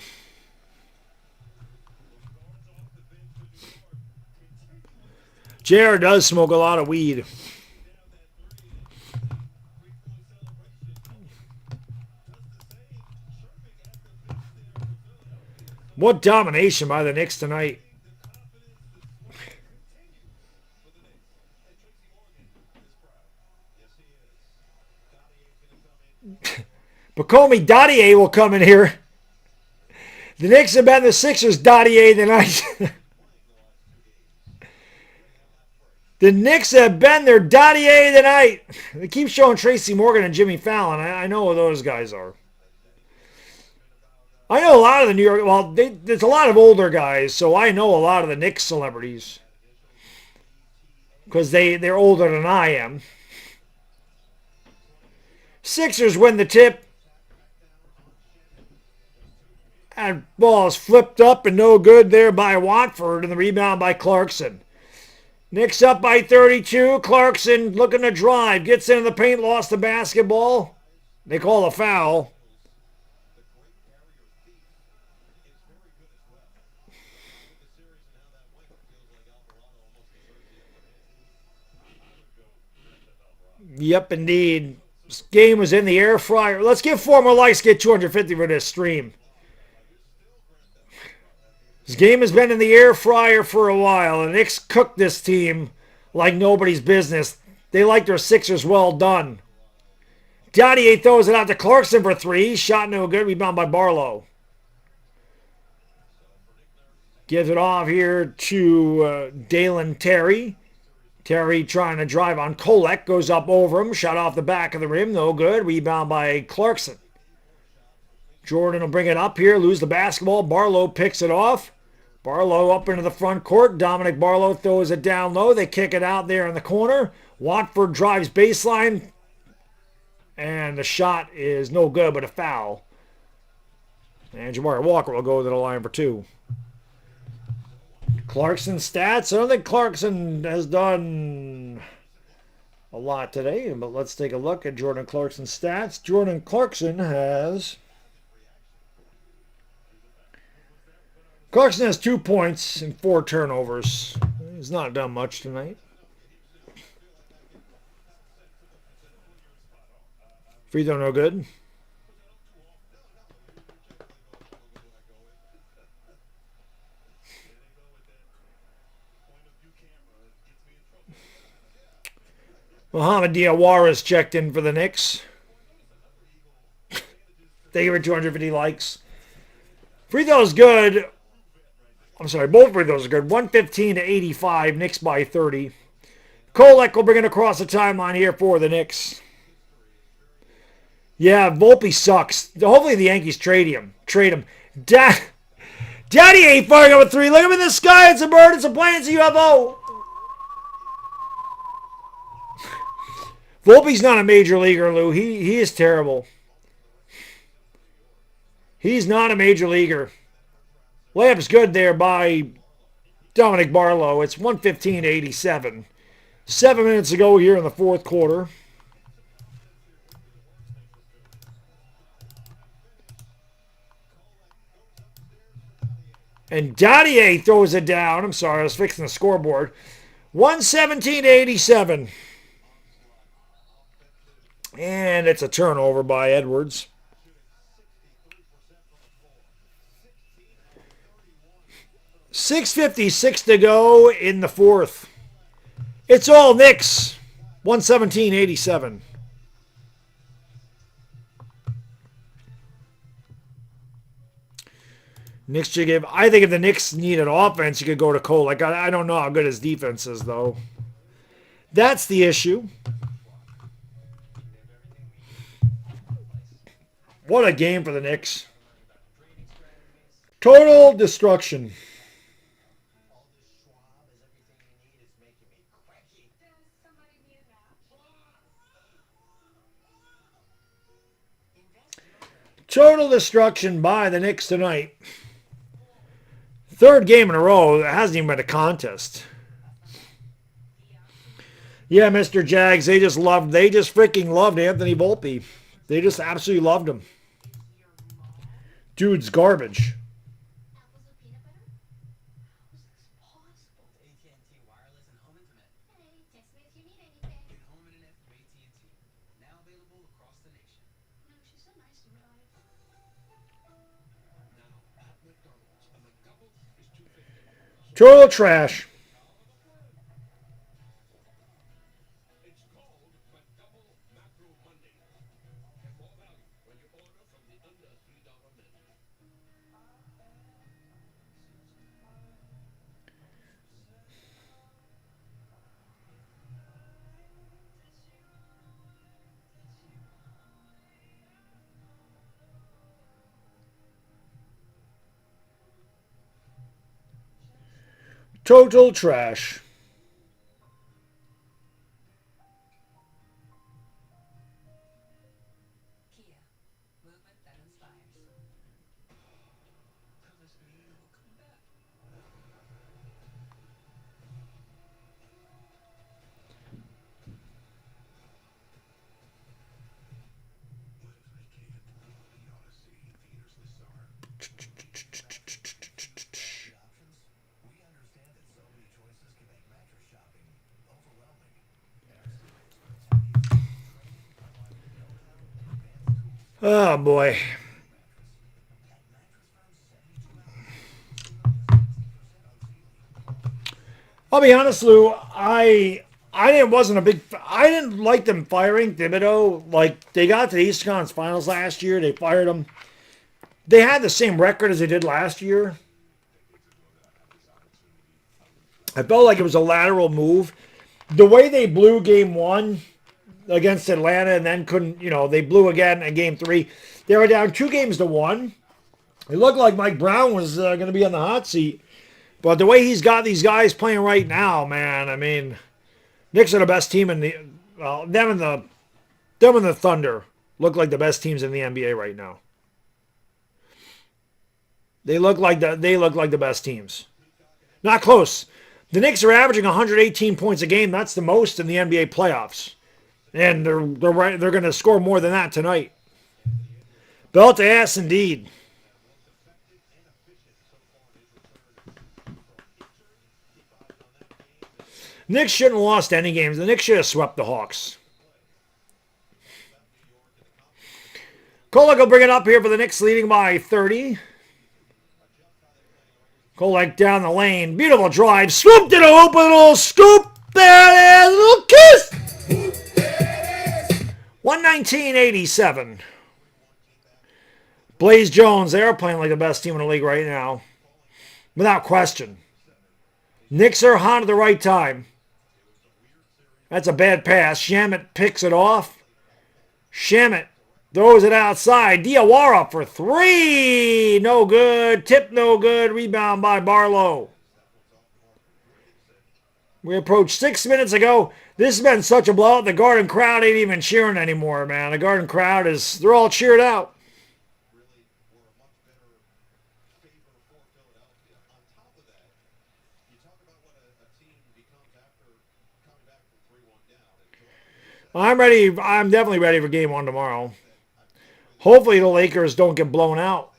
JR does smoke a lot of weed. What domination by the Knicks tonight. Bakomi Dottier will come in here. The Knicks have been the Sixers Dottier tonight. The Knicks have been their Dottier tonight. They keep showing Tracy Morgan and Jimmy Fallon. I know who those guys are. I know a lot of the New York. Well, there's a lot of older guys, so I know a lot of the Knicks celebrities because they're older than I am. Sixers win the tip. And ball is flipped up and no good there by Watford, and the rebound by Clarkson. Knicks up by 32. Clarkson looking to drive. Gets into the paint, lost the basketball. They call a foul. Yep, indeed. This game was in the air fryer. Let's give 4 more likes, get 250 for this stream. This game has been in the air fryer for a while. The Knicks cooked this team like nobody's business. They like their Sixers well done. Dottier throws it out to Clarkson for 3. Shot no good. Rebound by Barlow. Gives it off here to Dalen Terry. Terry trying to drive on Kolek. Goes up over him. Shot off the back of the rim. No good. Rebound by Clarkson. Jordan will bring it up here. Lose the basketball. Barlow picks it off. Barlow up into the front court. Dominic Barlow throws it down low. They kick it out there in the corner. Watford drives baseline. And the shot is no good, but a foul. And Jabari Walker will go to the line for 2. Clarkson stats. I don't think Clarkson has done a lot today, but let's take a look at Jordan Clarkson's stats. Jordan Clarkson has 2 points and 4 turnovers. He's not done much tonight. Free throw no good. Mohamed Diawara checked in for the Knicks. Thank you for 250 likes. Free throw is good. I'm sorry, both free throws are good. 115 to 85. Knicks by 30. Kolek will bring it across the timeline here for the Knicks. Yeah, Volpe sucks. Hopefully the Yankees trade him. Daddy ain't firing up a 3. Look up in the sky. It's a bird. It's a plane. It's a UFO. Volpe's not a major leaguer, Lou. He is terrible. He's not a major leaguer. Layup's good there by Dominic Barlow. It's 115 to 87. 7 minutes to go here in the fourth quarter. And Dottier throws it down. I'm sorry, I was fixing the scoreboard. 117 to 87. And it's a turnover by Edwards. .656 to go in the fourth. It's all Knicks. 117-87. Knicks should give. I think if the Knicks need an offense, you could go to Cole. Like I don't know how good his defense is, though. That's the issue. What a game for the Knicks. Total destruction. Total destruction by the Knicks tonight. Third game in a row. It hasn't even been a contest. Yeah, Mr. Jags, they just freaking loved Anthony Volpe. They just absolutely loved him. Dude's garbage. Total trash. Total trash. Oh boy. I'll be honest, Lou. I didn't like them firing Thibodeau. Like they got to the Eastern Conference Finals last year, they fired him. They had the same record as they did last year. I felt like it was a lateral move. The way they blew game 1 against Atlanta and then couldn't, they blew again in game 3. They were down 2-1. It looked like Mike Brown was going to be on the hot seat. But the way he's got these guys playing right now, man, I mean, Knicks are the best team in the, them and the Thunder look like the best teams in the NBA right now. They look like the best teams. Not close. The Knicks are averaging 118 points a game. That's the most in the NBA playoffs. And they're going to score more than that tonight. Belt to ass indeed. Knicks shouldn't have lost any games. The Knicks should have swept the Hawks. Kolek will bring it up here for the Knicks, leading by 30. Kolek down the lane. Beautiful drive. Swooped it open. A little scoop. There it is. A little kiss. 119.87. Blaze Jones, they're playing like the best team in the league right now. Without question. Knicks are hot at the right time. That's a bad pass. Shamet picks it off. Shamet throws it outside. Diawara for 3. No good. Tip no good. Rebound by Barlow. We approached 6 minutes ago. This has been such a blowout. The Garden crowd ain't even cheering anymore, man. The Garden crowd they're all cheered out. I'm ready. I'm definitely ready for game 1 tomorrow. Hopefully the Lakers don't get blown out.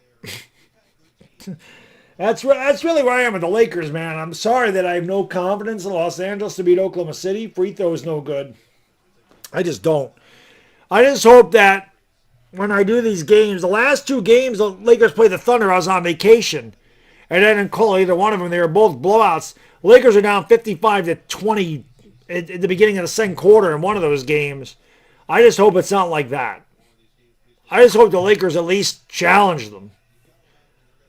That's really where I am with the Lakers, man. I'm sorry that I have no confidence in Los Angeles to beat Oklahoma City. Free throw is no good. I just don't. I just hope that when I do these games, the last 2 games the Lakers played the Thunder, I was on vacation. And I didn't call either one of them. They were both blowouts. Lakers are down 55-20 at the beginning of the second quarter in one of those games. I just hope it's not like that. I just hope the Lakers at least challenge them.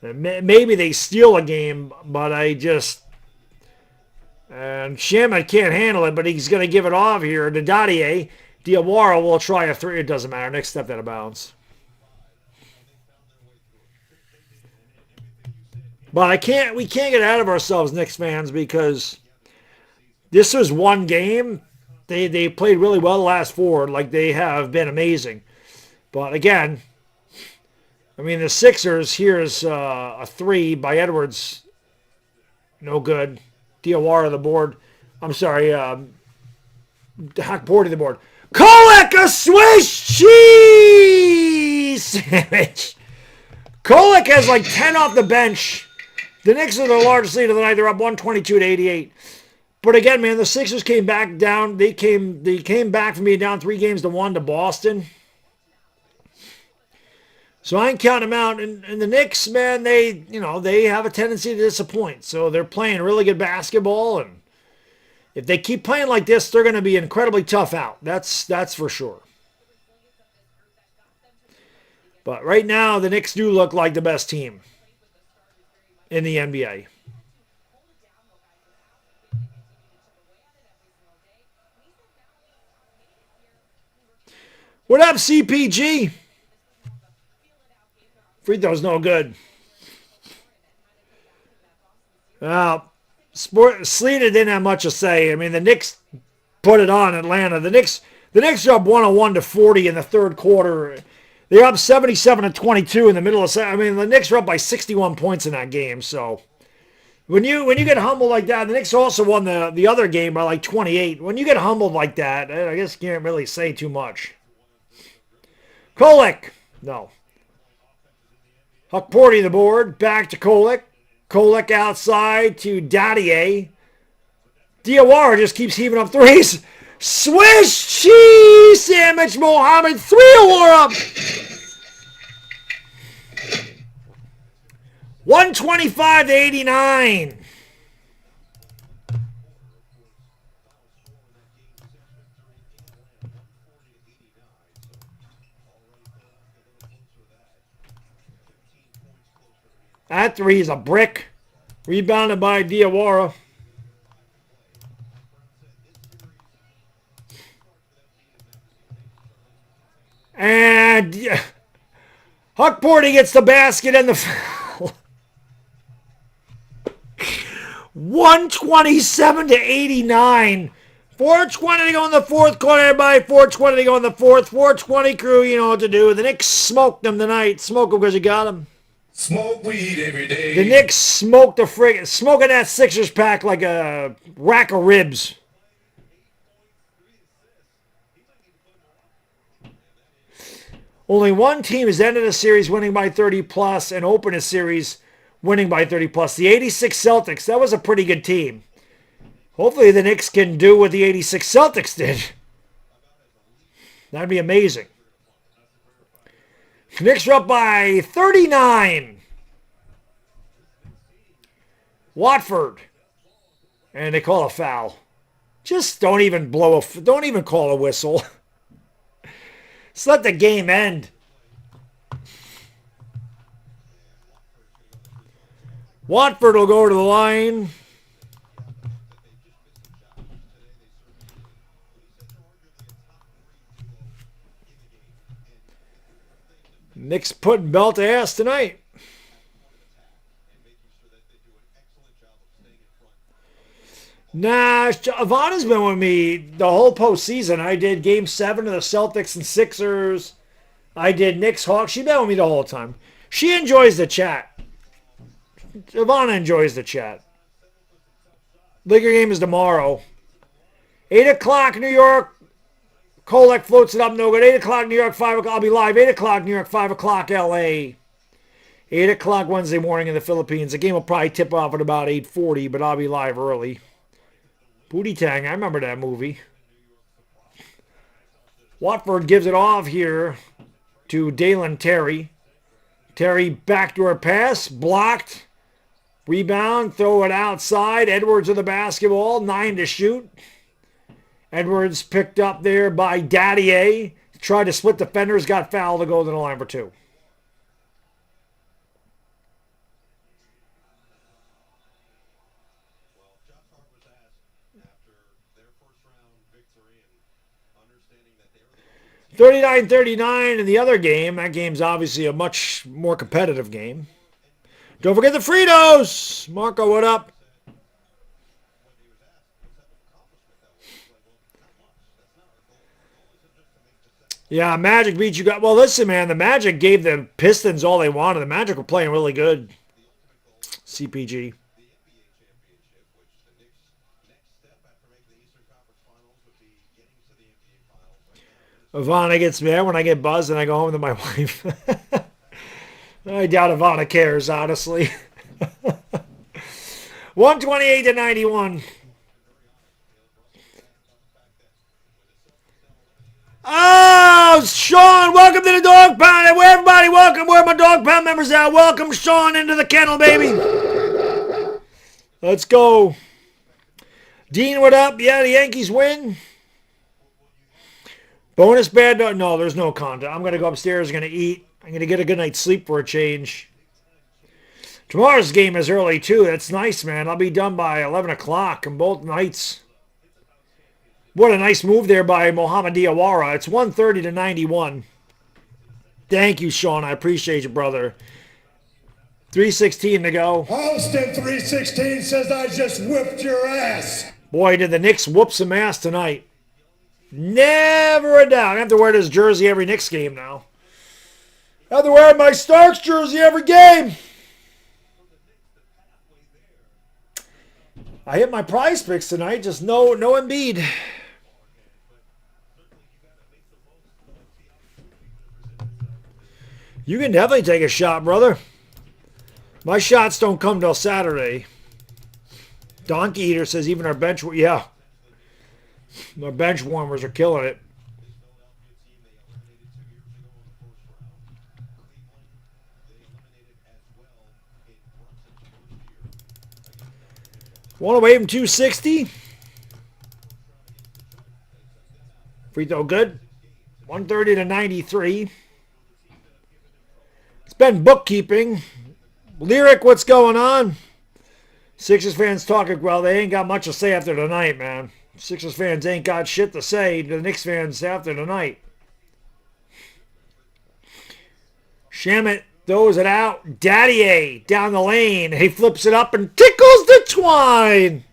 Maybe they steal a game, but and Shamet can't handle it, but he's going to give it off here to Dadier. Diawara will try a 3. It doesn't matter. Next step out of bounds. But we can't get out of ourselves, Knicks fans, because this was one game. They played really well the last 4. Like, they have been amazing. But again, I mean, the Sixers, here's a 3 by Edwards. No good. Diawara the board. I'm sorry. Hackboard to the board. Kolek, a Swiss cheese sandwich. Kolek has like 10 off the bench. The Knicks are the largest lead of the night. They're up 122-88. But again, man, the Sixers came back down. They came back from being down 3-1 to Boston. So I ain't counting them out. And the Knicks, man, they have a tendency to disappoint. So they're playing really good basketball, and if they keep playing like this, they're going to be incredibly tough out. That's for sure. But right now, the Knicks do look like the best team in the NBA. What up, CPG? Free throw's no good. Sleeta didn't have much to say. I mean, the Knicks put it on Atlanta. The Knicks are up 101-40 in the third quarter. They're up 77-22 in the middle of. I mean, the Knicks are up by 61 points in that game. So when you get humbled like that, the Knicks also won the other game by like 28. When you get humbled like that, I guess you can't really say too much. Kolek, no. Huckporty the board, back to Kolek. Kolek outside to Dadier. Diawara just keeps heaving up threes. Swish cheese sandwich Mohammed. 3-war up. 125-89. That three is a brick. Rebounded by Diawara. And Huckporty gets the basket and the foul. 127-89. 4:20 to go in the fourth quarter, everybody. 4:20 to go in the fourth. 4:20 crew, you know what to do. The Knicks smoked them tonight. Smoke them because you got them. Smoke weed every day. The Knicks smoked smoking that Sixers pack like a rack of ribs. Only one team has ended a series winning by 30 plus and opened a series winning by 30 plus. The 86 Celtics, that was a pretty good team. Hopefully the Knicks can do what the 86 Celtics did. That'd be amazing. Knicks are up by 39. Watford. And they call a foul. Just don't even don't even call a whistle. Just let the game end. Watford will go to the line. Knicks putting belt to ass tonight. Nah, Ivana's been with me the whole postseason. I did Game 7 of the Celtics and Sixers. I did Knicks Hawks. She's been with me the whole time. She enjoys the chat. Ivana enjoys the chat. Liquor game is tomorrow. 8 o'clock, New York. Kolek floats it up, no good. 8 o'clock, New York, 5 o'clock. I'll be live. 8 o'clock, New York, 5 o'clock, LA. 8 o'clock Wednesday morning in the Philippines. The game will probably tip off at about 8:40, but I'll be live early. Booty Tang, I remember that movie. Watford gives it off here to Dalen Terry. Terry backdoor pass, blocked. Rebound, throw it outside. Edwards with the basketball, 9 to shoot. Edwards picked up there by Dadier. Tried to split defenders, got fouled to go to the line for 2. Well, Josh Hart was asked after their first round victory and understanding that they were the only 39-39 in the other game. That game's obviously a much more competitive game. Don't forget the Fritos! Marco, what up? Yeah, Magic beat you guys. Well, listen, man, the Magic gave the Pistons all they wanted. The Magic were playing really good. CPG. Ivana gets mad when I get buzzed and I go home to my wife. I doubt Ivana cares, honestly. 128-91. Oh, Sean, welcome to the Dog Pound. Everybody, welcome. Where are my Dog Pound members at? Welcome, Sean, into the kennel, baby. Let's go. Dean, what up? Yeah, the Yankees win. Bonus bad dog. No, there's no content. I'm going to go upstairs. I'm going to eat. I'm going to get a good night's sleep for a change. Tomorrow's game is early, too. That's nice, man. I'll be done by 11 o'clock on both nights. What a nice move there by Mohamed Diawara. It's 130-91. Thank you, Sean. I appreciate you, brother. 3:16 to go. Austin 316 says I just whipped your ass. Boy, did the Knicks whoop some ass tonight. Never a doubt. I have to wear this jersey every Knicks game now. I have to wear my Starks jersey every game. I hit my prize picks tonight, just no Embiid. You can definitely take a shot, brother. My shots don't come till Saturday. Donkey Eater says even our bench, yeah. Our bench warmers are killing it. Want to wait him 260? Free throw good. 130 to 93. It's been bookkeeping. Lyric, what's going on? Sixers fans talking, well, they ain't got much to say after tonight, man. Sixers fans ain't got shit to say to the Knicks fans after tonight. Shamit throws it out. Daddy down the lane. He flips it up and tickles the twine.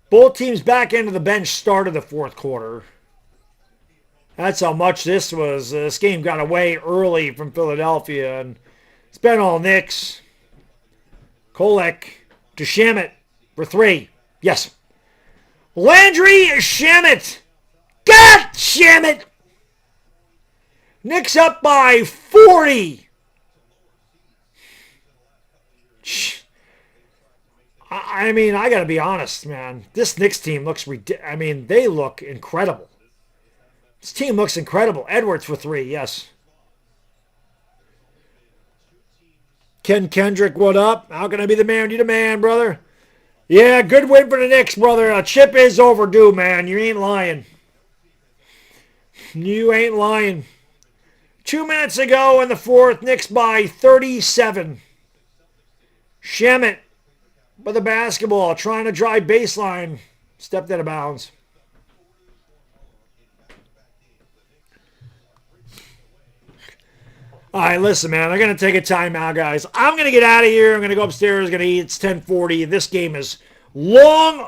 Both teams back into the bench started the fourth quarter. That's how much this was. This game got away early from Philadelphia, and it's been all Knicks. Kolek to Shamit for three. Yes. Landry Shamit. God Shamit. Knicks up by 40. I mean, I got to be honest, man. This Knicks team looks ridiculous. I mean, they look incredible. This team looks incredible. Edwards for three, yes. Ken Kendrick, what up? How can I be the man? You the man, brother. Yeah, good win for the Knicks, brother. A chip is overdue, man. You ain't lying. You ain't lying. 2 minutes ago in the fourth, Knicks by 37. Shamit with the basketball, trying to drive baseline. Stepped out of bounds. All right, listen, man. I'm going to take a timeout, guys. I'm going to get out of here. I'm going to go upstairs. Going to eat. It's 10:40. This game is long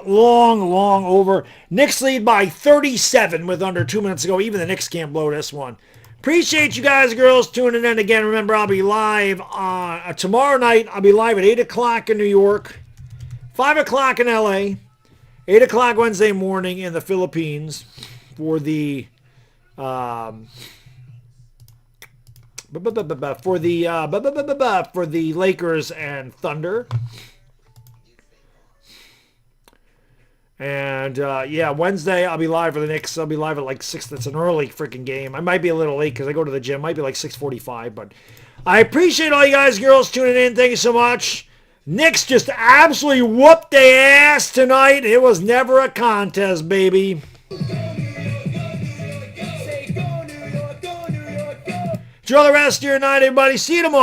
over. Knicks lead by 37 with under 2 minutes to go. Even the Knicks can't blow this one. Appreciate you guys, girls, tuning in again. Remember, I'll be live tomorrow night. I'll be live at 8 o'clock in New York, 5 o'clock in L.A., 8 o'clock Wednesday morning in the Philippines for the Lakers and Thunder. And, yeah, Wednesday I'll be live for the Knicks. I'll be live at like 6. That's an early freaking game. I might be a little late because I go to the gym. Might be like 6:45. But I appreciate all you guys, girls, tuning in. Thank you so much. Knicks just absolutely whooped their ass tonight. It was never a contest, baby. Enjoy the rest of your night, everybody. See you tomorrow.